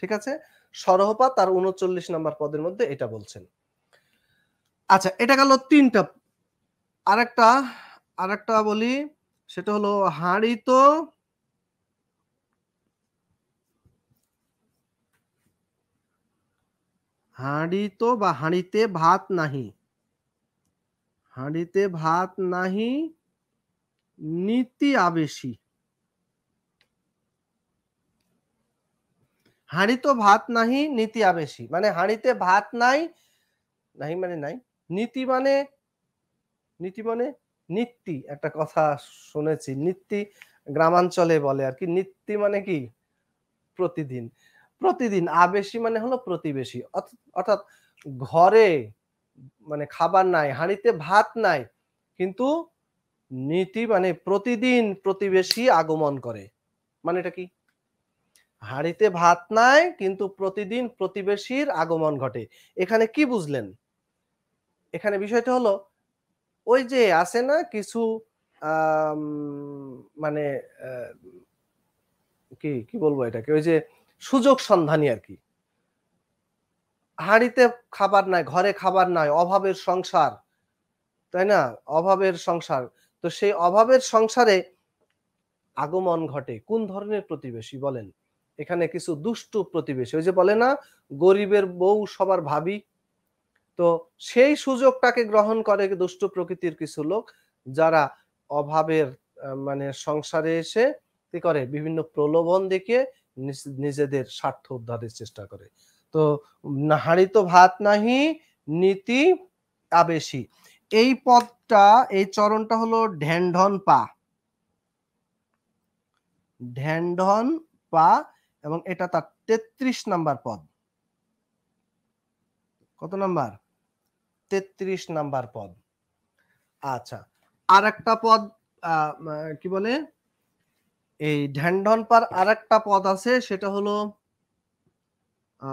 ঠিক আছে? সরহপা তার ৩৯ নাম্বার পদের মধ্যে এটা বলছেন। আচ্ছা এটা গেল ৩ টা। আরেকটা আরেকটা বলি সেটা হলো হাঁড়িতো বা হাঁড়িতে ভাত নাহি। হাঁড়িতে ভাত নাহি নীতি আবেশী। হাঁড়িতো ভাত নাহি নীতি আবেশী। মানে হাঁড়িতে ভাত নাই, নাহি মানে নাই। নীতি মানে নীতি মানে নিত্যি একটা কথা শুনেছি। নিত্যি গ্রামাঞ্চলে বলে আরকি। নিত্যি মানে কি? প্রতিদিন। প্রতিদিন আবেশী মানে হলো প্রতিবেশী। অর্থাৎ ঘরে মানে খাবার নাই, হাঁড়িতে ভাত নাই। কিন্তু নীতি মানে প্রতিদিন প্রতিবেশী আগমন করে। মানে এটা কি? হাঁড়িতে ভাত নাই কিন্তু প্রতিদিন প্রতিবেশীর আগমন ঘটে। এখানে কি বুঝলেন? এখানে বিষয়টা হলো ওই যে আছে না কিছু আম মানে অ্যা কি বলবো এটাকে? ওই যে সুযোগ সন্ধানী আরকি। হাঁড়িতে খাবার নাই, ঘরে খাবার নাই, অভাবের সংসার, তাই না? অভাবের সংসার। তো সেই অভাবের সংসারে আগমন ঘটে। কোন ধরনের প্রতিবেশী বলেন? এখানে কিছু দুষ্টু প্রতিবেশী। ওই যে বলে না গরিবের বউ সবার ভাবী। তো সেই সুযোগটাকে গ্রহণ করে দুষ্ট প্রকৃতির কিছু লোক যারা অভাবের মানে সংসারে এসে কি করে বিভিন্ন প্রলোভন দেখিয়ে নিজেদের স্বার্থ উদ্ধারের চেষ্টা করে। তো হাঁড়িতো ভাত নাহি নীতি আবেশী। এই পদটা এই চরণটা হলো ঢেনঢন পা। ঢেনঢন পা এবং এটা তার ৩৩ নাম্বার পদ। কত নাম্বার? ৩৩ নাম্বার পদ। আচ্ছা। আরেকটা পদ আ মা কি বলে? এই ঢেনঢন পার আরেকটা পদ আছে সেটা হলো আ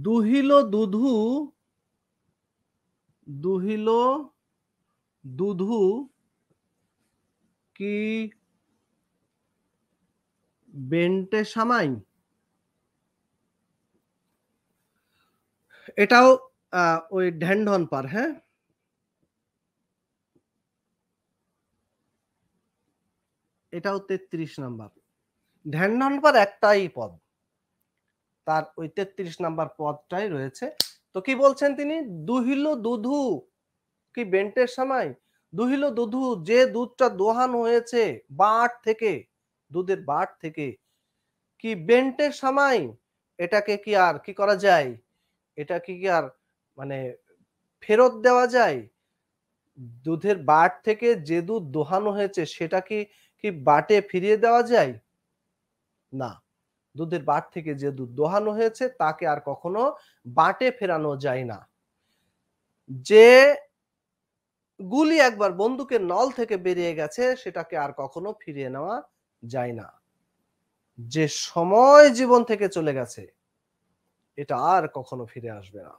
দুহিল দুধু, দুহিল দুধু কি বেন্টে সামাই? এটাও আ ওই ঢেনঢন পার, হ্যাঁ? এটাও ৩৩ নাম্বার। ঢেনঢন পার একটাই পদ। তার ওই ৩৩ নাম্বার পদটাই রয়েছে। তো কি বলছেন তিনি? দুহিল দুধু কি বেন্টের সামাই? দুহিল দুধু যে দুধটা দোহানো হয়েছে বাঁট থেকে, দুধের বাঁট থেকে কি বেন্টের সামাই? এটাকে কি আর কি করা যায়? এটা কি আর মানে ফেরত দেওয়া যায়? দুধের বাট থেকে যে দুধ দোহানো হয়েছে সেটা কি বাটে ফিরিয়ে দেওয়া যায়? না। দুধের বাট থেকে যে দুধ দোহানো হয়েছে তাকে আর কখনো বাটে ফেরানো যায় না। যে গুলি একবার বন্দুকের নল থেকে বেরিয়ে গেছে সেটাকে আর কখনো ফিরিয়ে নেওয়া যায় না। যে সময় জীবন থেকে চলে গেছে এটা আর কখনো ফিরে আসবে না।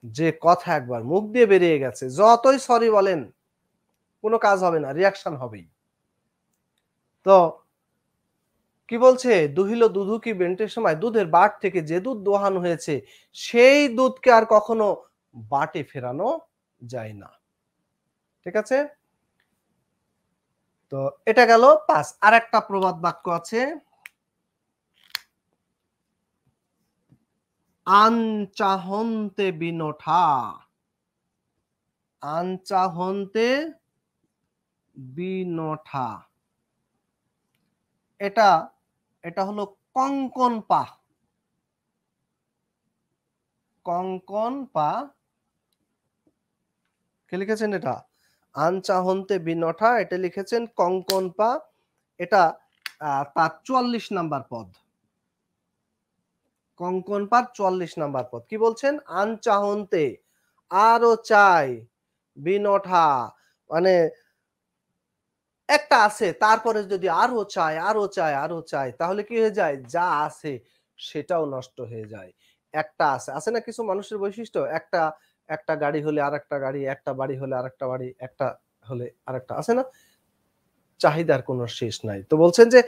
যে কথা একবার মুখ দিয়ে বেরিয়ে গেছে যতই সরি বলেন কোনো কাজ হবে না, রিঅ্যাকশন হবেই। তো কি বলছে, দুহিল দুধু কি বেন্টের সময় দুধের বাট থেকে যে দুধ দোহানো হয়েছে সেই দুধকে আর কখনো বাটে ফেরানো যায় না। ঠিক আছে? তো এটা গেল ৫। আরেকটা প্রবাদ বাক্য আছে, আন চাহন্তে বিনঠা। আন চাহন্তে বিনঠা। এটা এটা হলো কঙ্কন পা। কঙ্কন পা কে লিখেছেন এটা? আন চাহন্তে বিনঠা এটা লিখেছেন কঙ্কন পা। এটা তার ৪৪ নাম্বার পদ। কঙ্কন পার ৪৪ নাম্বার পদ। কি বলছেন? আন চাহন্তে আরো চাই, বিনঠা মানে একটা আছে তারপরে যদি আরো চায়, আরো চায়, আরো চায় তাহলে কি হয়ে যায়? যা আছে সেটাও নষ্ট হয়ে যায়। একটা আছে না কিছু মানুষের বৈশিষ্ট্য? একটা গাড়ি হলে আরেকটা গাড়ি, একটা বাড়ি হলে আরেকটা বাড়ি, একটা হলে আরেকটা আছে না? চাহিদার কোনো শেষ নাই। তো বলছেন যে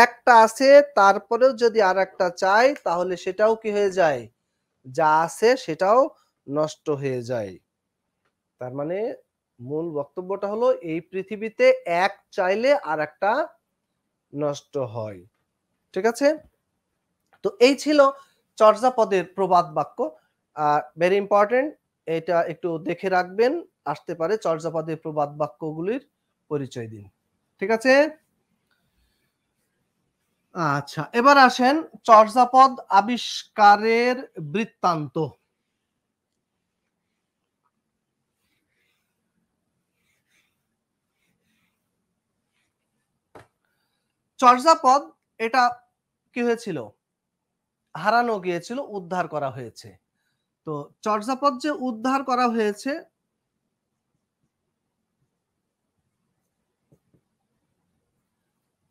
একটা আছে তারপরেও যদি আরেকটা চাই তাহলে সেটাও কি হয়ে যায়? যা আছে সেটাও নষ্ট হয়ে যায়। তার মানে মূল বক্তব্যটা হলো এই পৃথিবীতে এক চাইলে আরেকটা নষ্ট হয়। ঠিক আছে? তো এই ছিল চর্যাপদের প্রবাদ বাক্য। ভেরি ইম্পোর্টেন্ট, এটা একটু দেখে রাখবেন। আসতে পারে চর্যাপদের প্রবাদ বাক্যগুলির পরিচয় দিন। ঠিক আছে? আচ্ছা, এবার আসেন চর্যাপদ আবিষ্কারের বৃত্তান্ত। চর্যাপদ এটা কি হয়েছিল? হারানো গিয়েছিল, উদ্ধার করা হয়েছে। তো চর্যাপদ যে উদ্ধার করা হয়েছে,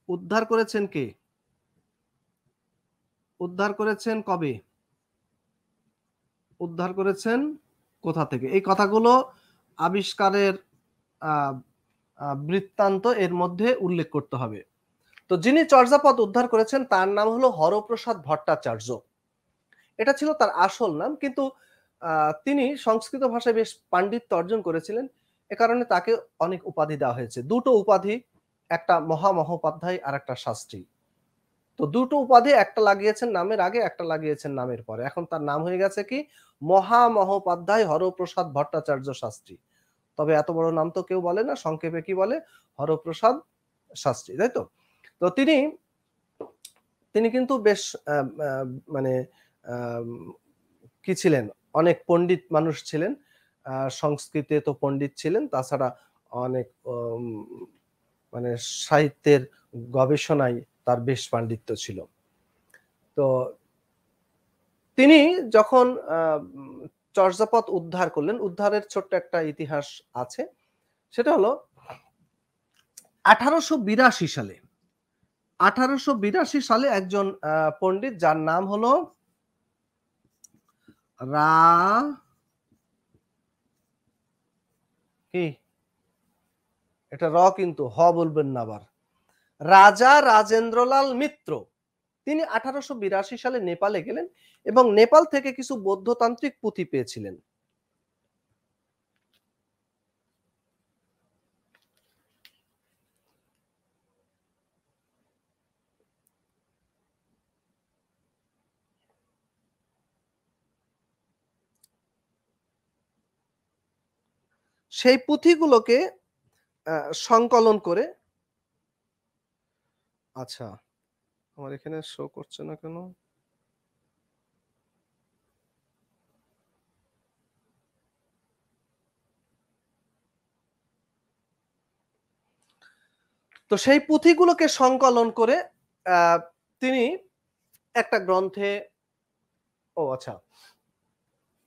উদ্ধার করেছেন কে? উদ্ধার করেছেন কবে? উদ্ধার করেছেন কোথা থেকে? এই কথাগুলো আবিষ্কারের আ আ বৃত্তান্ত এর মধ্যে উল্লেখ করতে হবে। তো যিনি চর্যাপদ উদ্ধার করেছেন তার নাম হলো হরপ্রসাদ ভট্টাচার্য। এটা ছিল তার আসল নাম। কিন্তু আ তিনি সংস্কৃত ভাষায় বেশ পাণ্ডিত্য অর্জন করেছিলেন। এ কারণে তাকে অনেক উপাধি দেওয়া হয়েছে। ২ টো উপাধি, একটা মহামহোপাধ্যায় আরেকটা শাস্ত্রী। তো ২ টো উপাধি, একটা লাগিয়েছেন নামের আগে, একটা লাগিয়েছেন নামের পরে। এখন তার নাম হয়ে গেছে কি? মহামহোপাধ্যায় হরপ্রসাদ ভট্টাচার্য শাস্ত্রী। তবে এত বড় নাম তো কেউ বলে না। সংক্ষেপে কি বলে? হরপ্রসাদ শাস্ত্রী, তাই তো? তো তিনি কিন্তু বেশ আ আ মানে আম কি ছিলেন? অনেক পণ্ডিত মানুষ ছিলেন। সংস্কৃতে তো পণ্ডিত ছিলেন। তাছাড়া অনেক মানে সাহিত্যের গবেষণায় তার বেশ পাণ্ডিত্য ছিল। তো তিনি যখন আ উম চর্যাপদ উদ্ধার করলেন, উদ্ধারের ছোট্ট একটা ইতিহাস আছে। সেটা হলো ১৮৮২ সালে ১৮৮২ সালে একজন পণ্ডিত যার নাম হলো রা কি? এটা কিন্তু বলবেন না আবার। রাজা রাজেন্দ্রলাল মিত্র। তিনি ১৮৮২ সালে নেপালে গেলেন এবং নেপাল থেকে কিছু বৌদ্ধতান্ত্রিক পুঁথি পেয়েছিলেন। সেই পুঁথিগুলোকে আ সংকলন করে, আচ্ছা, আমার এখানে শো করছে না কেন? তো সেই পুঁথিগুলোকে সংকলন করে তিনি একটা গ্রন্থে আচ্ছা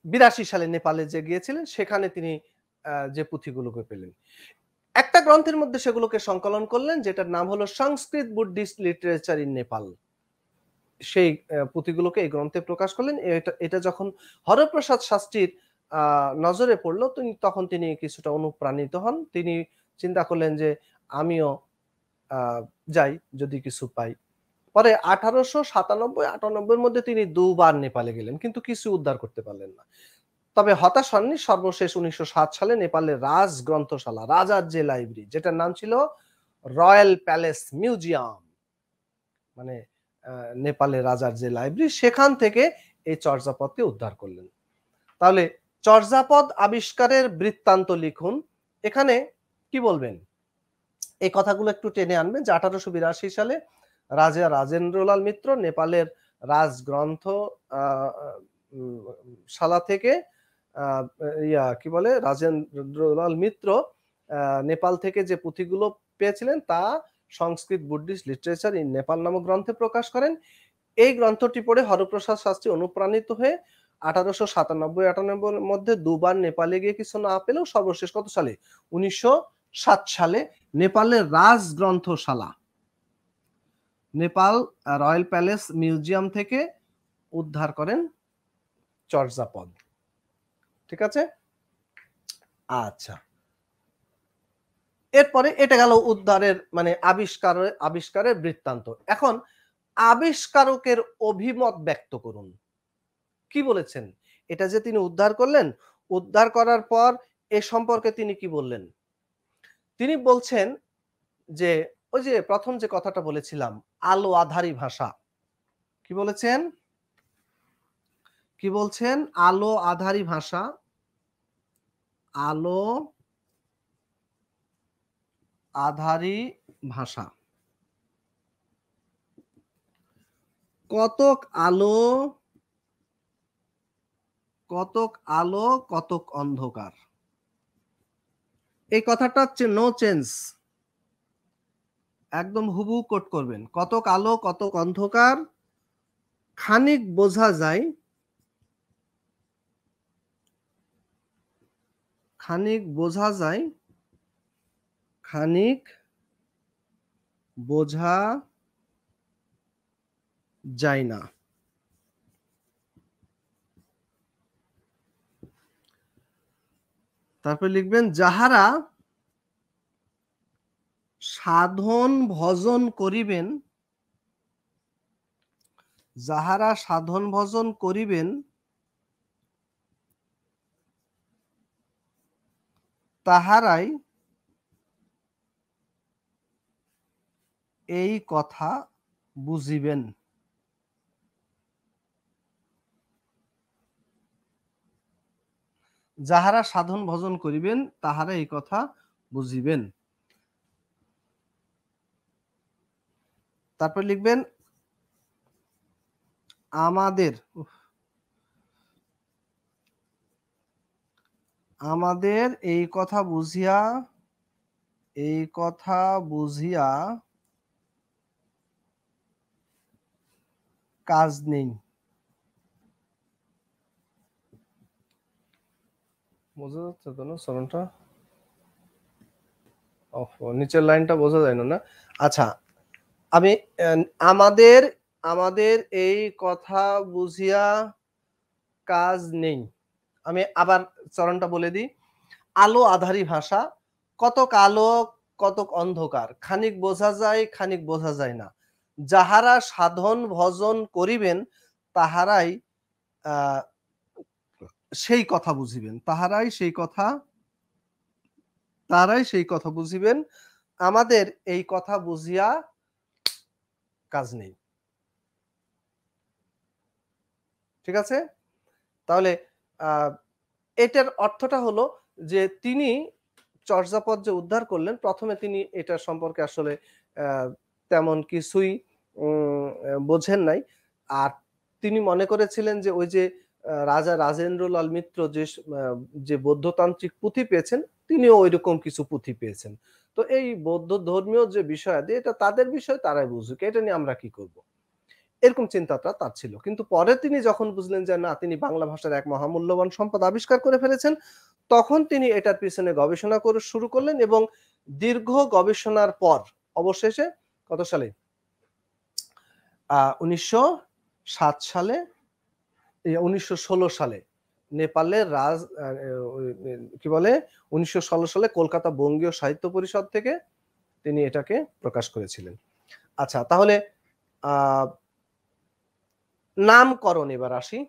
৮২ সালে নেপালে যে গিয়েছিলেন সেখানে তিনি যে পুঁথিগুলোকে পেলেন। একটা গ্রন্থের মধ্যে সেগুলোকে সংকলন করলেন যেটার নাম হলো সংস্কৃত বুদ্ধিস্ট লিটারেচার ইন নেপাল। সেই পুঁথিগুলোকে এই গ্রন্থে প্রকাশ করলেন। এটা যখন হরপ্রসাদ শাস্ত্রীর নজরে পড়ল তখন তিনি কিছুটা অনুপ্রাণিত হন। তিনি চিন্তা করলেন যে আমিও আ যাই যদি কিছু পাই। পরে 1897-98 এর মধ্যে তিনি ২ বার নেপালে গেলেন কিন্তু কিছু উদ্ধার করতে পারলেন না। তবে হতাশ হননি। সর্বশেষ ১৯০৭ সালে নেপালের রাজ গ্রন্থশালা, রাজার যে লাইব্রেরি যেটার নাম ছিল রয়্যাল প্যালেস মিউজিয়াম, মানে নেপালের রাজার যে লাইব্রেরি সেখান থেকে এই চর্যাপদকে উদ্ধার করলেন। তাহলে চর্যাপদ আবিষ্কারের বৃত্তান্ত লিখুন। এখানে কি বলবেন? এই কথাগুলো একটু টেনে আনবেন যে 1882 সালে রাজা রাজেন্দ্রলাল মিত্র নেপালের রাজগ্রন্থ শালা থেকে কি বলে রাজেন্দ্রলাল মিত্র নেপাল থেকে যে পুঁথিগুলো পেয়েছিলেন তা সংস্কৃত বুদ্ধিস্ট লিটারেচার ইন নেপাল নামক গ্রন্থে প্রকাশ করেন। এই গ্রন্থটি পড়ে হরপ্রসাদ শাস্ত্রী অনুপ্রাণিত হয়ে 1897-98 এর মধ্যে ২ বার নেপালে গিয়ে কিছু না পেলেও সর্বশেষ কত সালে ১৯০৭ সালে নেপালের রাজ গ্রন্থশালা নেপাল রয়্যাল প্যালেস মিউজিয়াম থেকে উদ্ধার করেন চর্যাপদ। ঠিক আছে? আচ্ছা, এরপরে এটা গেল উদ্ধারের মানে আবিষ্কারের বৃত্তান্ত। এখন আবিষ্কারকের অভিমত ব্যক্ত করুন। কি বলেছেন? এটা যে তিনি উদ্ধার করলেন, উদ্ধার করার পর এ সম্পর্কে তিনি কি বললেন? তিনি বলছেন যে ওই যে প্রথম যে কথাটা বলেছিলাম আলো আধারী ভাষা। কি বলেছেন? কি বলছেন? আলো আধারী ভাষা, আলো আধারী ভাষা। কতক আলো, কতক আলো, কতক অন্ধকার। এই কথাটা নো চেঞ্জ, একদম হুবহু কোট করবেন। কতক আলো, কতক অন্ধকার, খানিক বোঝা যায়, খানিক বোঝা যায়, খানিক বোঝা যায় না। তারপর লিখবেন যাহারা সাধন ভজন করিবেন, যাহারা সাধন ভজন করিবেন তাহারাই এই কথা বুঝিবেন। যাহারা সাধন ভজন করিবেন তাহারা এই কথা বুঝিবেন। তারপর লিখবেন আমাদের, আমাদের এই কথা বুঝিয়া, এই কথা বুঝিয়া কাজ নেই। বোঝা যাচ্ছে তো না চরণটা? নিচের লাইনটা বোঝা যায় না, না? আচ্ছা, আমি আমাদের, আমাদের এই কথা বুঝিয়া কাজ নেই। আমি আবার চরণটা বলে দিই। আলো আধারী ভাষা, কতক আলো, কতক অন্ধকার, খানিক বোঝা যায়, খানিক বোঝা যায় না। যাহারা সাধন ভজন করিবেন তাহারাই সেই কথা বুঝিবেন, তাহারাই সেই কথা, তাহারাই সেই কথা বুঝিবেন। আমাদের এই কথা বুঝিয়া কাজ নেই। ঠিক আছে? তাহলে এটার অর্থটা হলো যে তিনি চর্যাপদ যে উদ্ধার করলেন প্রথমে তিনি এটা সম্পর্কে আসলে তেমন কিছুই বোঝেন নাই। আর তিনি মনে করেছিলেন যে ওই যে রাজা রাজেন্দ্রলাল মিত্র যে বৌদ্ধতান্ত্রিক পুঁথি পেয়েছেন তিনিও ঐরকম কিছু পুঁথি পেয়েছেন। তো এই বৌদ্ধ ধর্মীয় যে বিষয়াদি এটা তাদের বিষয়, তারাই বুঝুক, এটা নিয়ে আমরা কি করব? এরকম চিন্তাটা তার ছিল। কিন্তু পরে তিনি যখন বুঝলেন যে না, তিনি বাংলা ভাষার এক মহামূল্যবান সম্পদ আবিষ্কার করে ফেলেছেন, তখন তিনি এটার পেছনে গবেষণা করে শুরু করলেন এবং দীর্ঘ গবেষণার পর অবশেষে কত সালে? ১৯০৭ সালে ১৯১৬ সালে নেপালের কি বলে ১৯১৬ সালে কলকাতা বঙ্গীয় সাহিত্য পরিষদ থেকে তিনি এটাকে প্রকাশ করেছিলেন। আচ্ছা, তাহলে আ নামকরণ এবার আসি।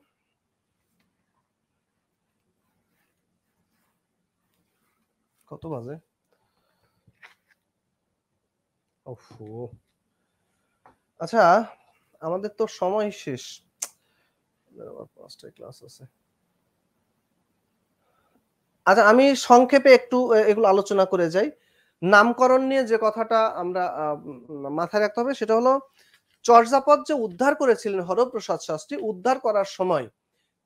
কত বাজে? ওফহো! আচ্ছা, আমাদের তো সময় শেষ। আবার ৫ টায় ক্লাস আছে। আচ্ছা, আমি সংক্ষেপে একটু এগুলো আলোচনা করে যাই। নামকরণ নিয়ে যে কথাটা আমরা মাথায় রাখতে হবে সেটা হলো চর্যাপদ যে উদ্ধার করেছিলেন হরপ্রসাদ শাস্ত্রী, উদ্ধার করার সময়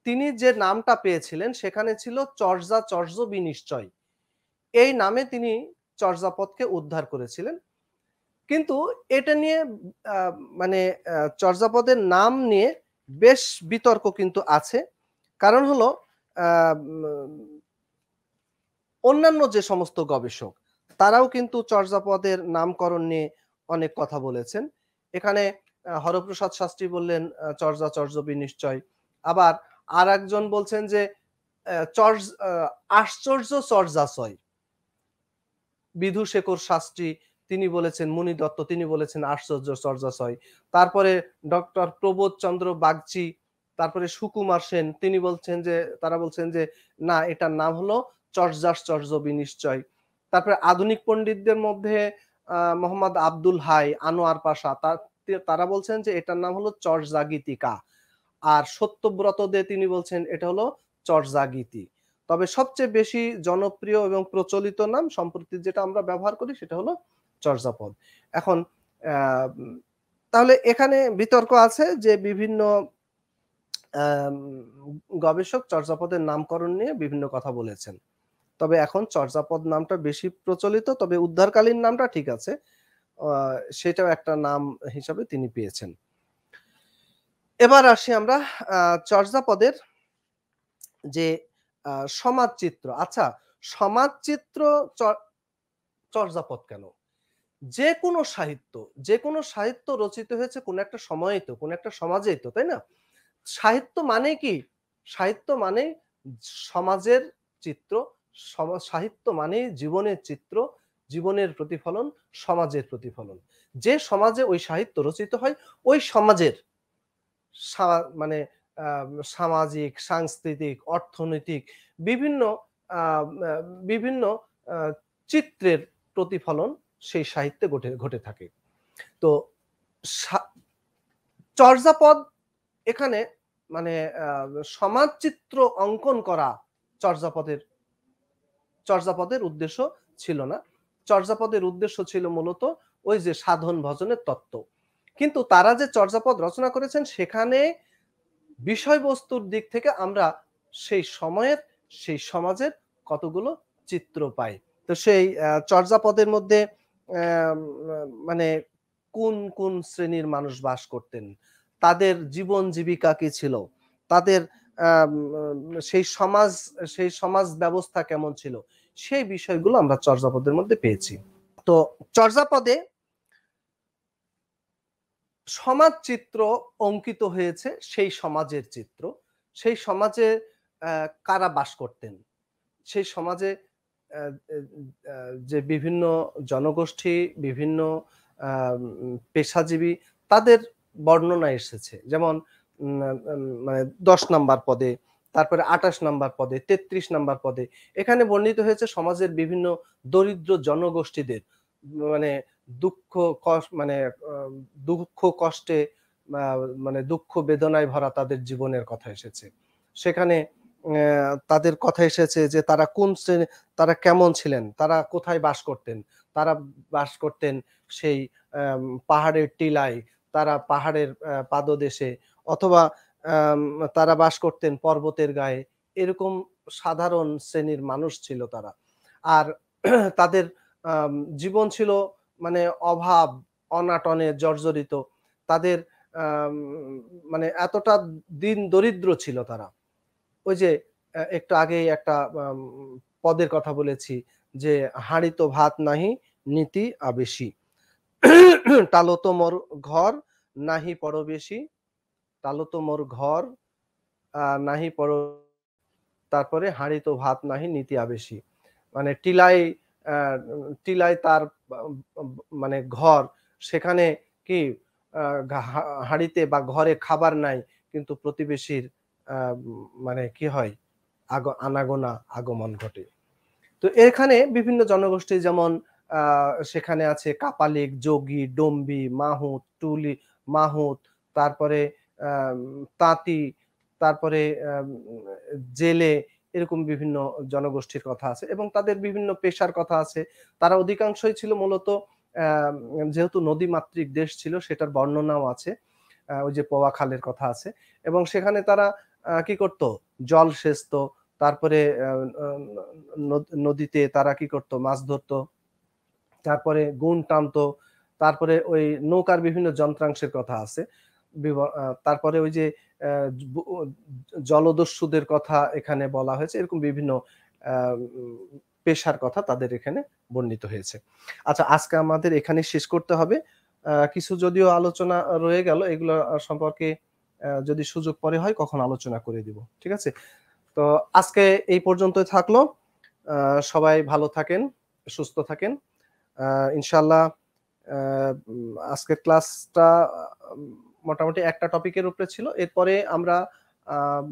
তিনি যে নামটা পেয়েছিলেন সেখানে ছিল চর্য বিনিশ্চয়। এই নামে তিনি চর্যাপদকে উদ্ধার করেছিলেন। কিন্তু এটা নিয়ে আ মানে চর্যাপদের নাম নিয়ে বেশ বিতর্ক কিন্তু আছে। কারণ হলো আ উম অন্যান্য যে সমস্ত গবেষক তারাও কিন্তু চর্যাপদের নামকরণ নিয়ে অনেক কথা বলেছেন। এখানে হরপ্রসাদ শাস্ত্রী বললেন চর্য বিনিশ্চয়। আবার আরেকজন বলছেন যে অ্যা চর্য আ আশ্চর্য চর্যাচয়। বিধুশেখর শাস্ত্রী তিনি বলেছেন, মুনি দত্ত তিনি বলেছেন আশ্চর্য চর্যাচয়। তারপরে ডক্টর প্রবোধচন্দ্র বাগচি, তারপরে সুকুমার সেন তিনি বলছেন যে তারা বলছেন যে না, এটার নাম হলো চর্যাশ্চর্য বিনিশ্চয়। তারপরে আধুনিক পণ্ডিতদের মধ্যে মোহাম্মদ আব্দুল হাই, আনোয়ার পাশা তারা বলছেন যে এটার নাম হলো চর্যাগীতিকা। আর সত্যব্রত দে তিনি বলছেন এটা হলো চর্যাগীতি। তবে সবচেয়ে বেশি জনপ্রিয় এবং প্রচলিত নাম সম্প্রতি যেটা আমরা ব্যবহার করি সেটা হলো চর্যাপদ। এখন আ তাহলে এখানে বিতর্ক আছে যে বিভিন্ন আম গবেষক চর্যাপদের নামকরণ নিয়ে বিভিন্ন কথা বলেছেন। তবে এখন চর্যাপদ নামটা বেশি প্রচলিত, তবে উদ্ধারকালীন নামটা ঠিক আছে। আ সেটাও একটা নাম হিসাবে তিনি পেয়েছেন। এবার আসি আমরা আ চর্যাপদের যে আ সমাজচিত্র। আচ্ছা, সমাজচিত্র চ চর্যাপদ কেন? যেকোনো সাহিত্য, যেকোনো সাহিত্য রচিত হয়েছে কোনো একটা সময়েই তো, কোনো একটা সমাজেই তো, তাই না? সাহিত্য মানে কি? সাহিত্য মানে সমাজের চিত্র, সাহিত্য মানেই জীবনের চিত্র, জীবনের প্রতিফলন, সমাজের প্রতিফলন। যে সমাজে ওই সাহিত্য রচিত হয়, ওই সমাজের সা মানে আ সামাজিক, সাংস্কৃতিক, অর্থনৈতিক বিভিন্ন আ আ বিভিন্ন আ চিত্রের প্রতিফলন সেই সাহিত্যে ঘটে থাকে। তো সা চর্যাপদ এখানে মানে আ সমাজচিত্র অঙ্কন করা চর্যাপদের চর্যাপদের উদ্দেশ্য ছিল না। চর্যাপদের উদ্দেশ্য ছিল মূলত ওই যে সাধন ভজনের তত্ত্ব। কিন্তু তারা যে চর্যাপদ রচনা করেছেন সেখানে বিষয়বস্তুর দিক থেকে আমরা সেই সময়ের, সেই সমাজের কতগুলো চিত্র পাই। তো সেই চর্যাপদের মধ্যে অ্যাম মানে কোন শ্রেণীর মানুষ বাস করতেন? তাদের জীবন জীবিকা কি ছিল? তাদের আম সেই সমাজ ব্যবস্থা কেমন ছিল? সেই বিষয়গুলো আমরা চর্যাপদের মধ্যে পেয়েছি। তো চর্যাপদে সমাজ চিত্র অঙ্কিত হয়েছে, সেই সমাজের চিত্র। সেই সমাজে কারা বাস করতেন? সেই সমাজে অ্যা এ আ যে বিভিন্ন জনগোষ্ঠী, বিভিন্ন পেশাজীবী তাদের বর্ণনা এসেছে। যেমন উম মানে ১০ নাম্বার পদে, তারপরে ২৮ নাম্বার পদে, ৩৩ নাম্বার পদে। এখানে বর্ণিত হয়েছে সমাজের বিভিন্ন দরিদ্র জনগোষ্ঠীদের মানে দুঃখ মানে আ দুঃখ কষ্টে আ মানে দুঃখ বেদনায় ভরা তাদের জীবনের কথা এসেছে। সেখানে তাদের কথা এসেছে যে তারা কোন শ্রেণী, তারা কেমন ছিলেন, তারা কোথায় বাস করতেন। তারা বাস করতেন সেই পাহাড়ের টিলায়, তারা পাহাড়ের পাদদেশে অথবা আম তারা বাস করতেন পর্বতের গায়ে। এরকম সাধারণ শ্রেণীর মানুষ ছিল তারা। আর তাদের জীবন ছিল মানে অভাব, অনাটনে জর্জরিত। তাদের আম মানে এতটা দিন দরিদ্র ছিল তারা। ওই যে একটু আগেই একটা পদের কথা বলেছি যে, "হাঁড়িতো ভাত নাহি নীতি আবেশী। টালোতো মোর ঘর নাহি পরবেশী, টালোতো মোর ঘর নাহি পর" তারপরে "হাঁড়িতো ভাত নাহি নীতি আবেশী।" মানে আ টিলায় তার বা মানে ঘর, সেখানে কি আ হাঁড়িতে বা ঘরে খাবার নাই, কিন্তু প্রতিবেশীর আ মানে কি হয়? আনাগোনা আগমন ঘটে। তো এখানে বিভিন্ন জনগোষ্ঠী যেমন আ সেখানে আছে কাপালিক, যোগী, ডম্বি, মাহুত, তারপরে আম তাঁতি, তারপরে জেলে, এরকম বিভিন্ন জনগোষ্ঠীর কথা আছে এবং তাদের বিভিন্ন পেশার কথা আছে। তারা অধিকাংশই ছিল মূলত যেহেতু নদীমাতৃক দেশ ছিল সেটার বর্ণনাও আছে। ওই যে পোয়া খালের কথা আছে এবং সেখানে তারা কি করত? জল সেচত, তারপরে আ আ নদীতে তারা কি করত? মাছ ধরত। তারপরে গুণ টানতো। তারপরে ওই নৌকার বিভিন্ন যন্ত্রাংশের কথা আছে। তারপরে ওই যে অ্যা বু ও জলদস্যুদের কথা এখানে বলা হয়েছে। এরকম বিভিন্ন আ উম পেশার কথা তাদের এখানে বর্ণিত হয়েছে। আচ্ছা, আজকে আমাদের এখানেই শেষ করতে হবে। কিছু যদিও আলোচনা রয়ে গেল, এগুলো সম্পর্কে যদি সুযোগ পরে হয় কখনো আলোচনা করে দিব। ঠিক আছে? তো আজকে এই পর্যন্তই থাকলো। আ সবাই ভালো থাকেন, সুস্থ থাকেন। আ ইনশাআল্লাহ আ আজকের ক্লাসটা উম মোটামুটি একটা টপিকের উপরে ছিল। এরপরে আমরা আম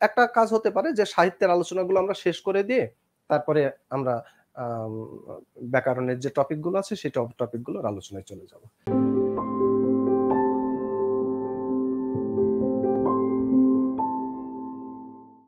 একটা কাজ হতে পারে যে সাহিত্যের আলোচনাগুলো আমরা শেষ করে দিয়ে তারপরে আমরা আম ব্যাকরণের যে টপিকগুলো আছে সেই টপিকগুলোর আলোচনায় চলে যাব।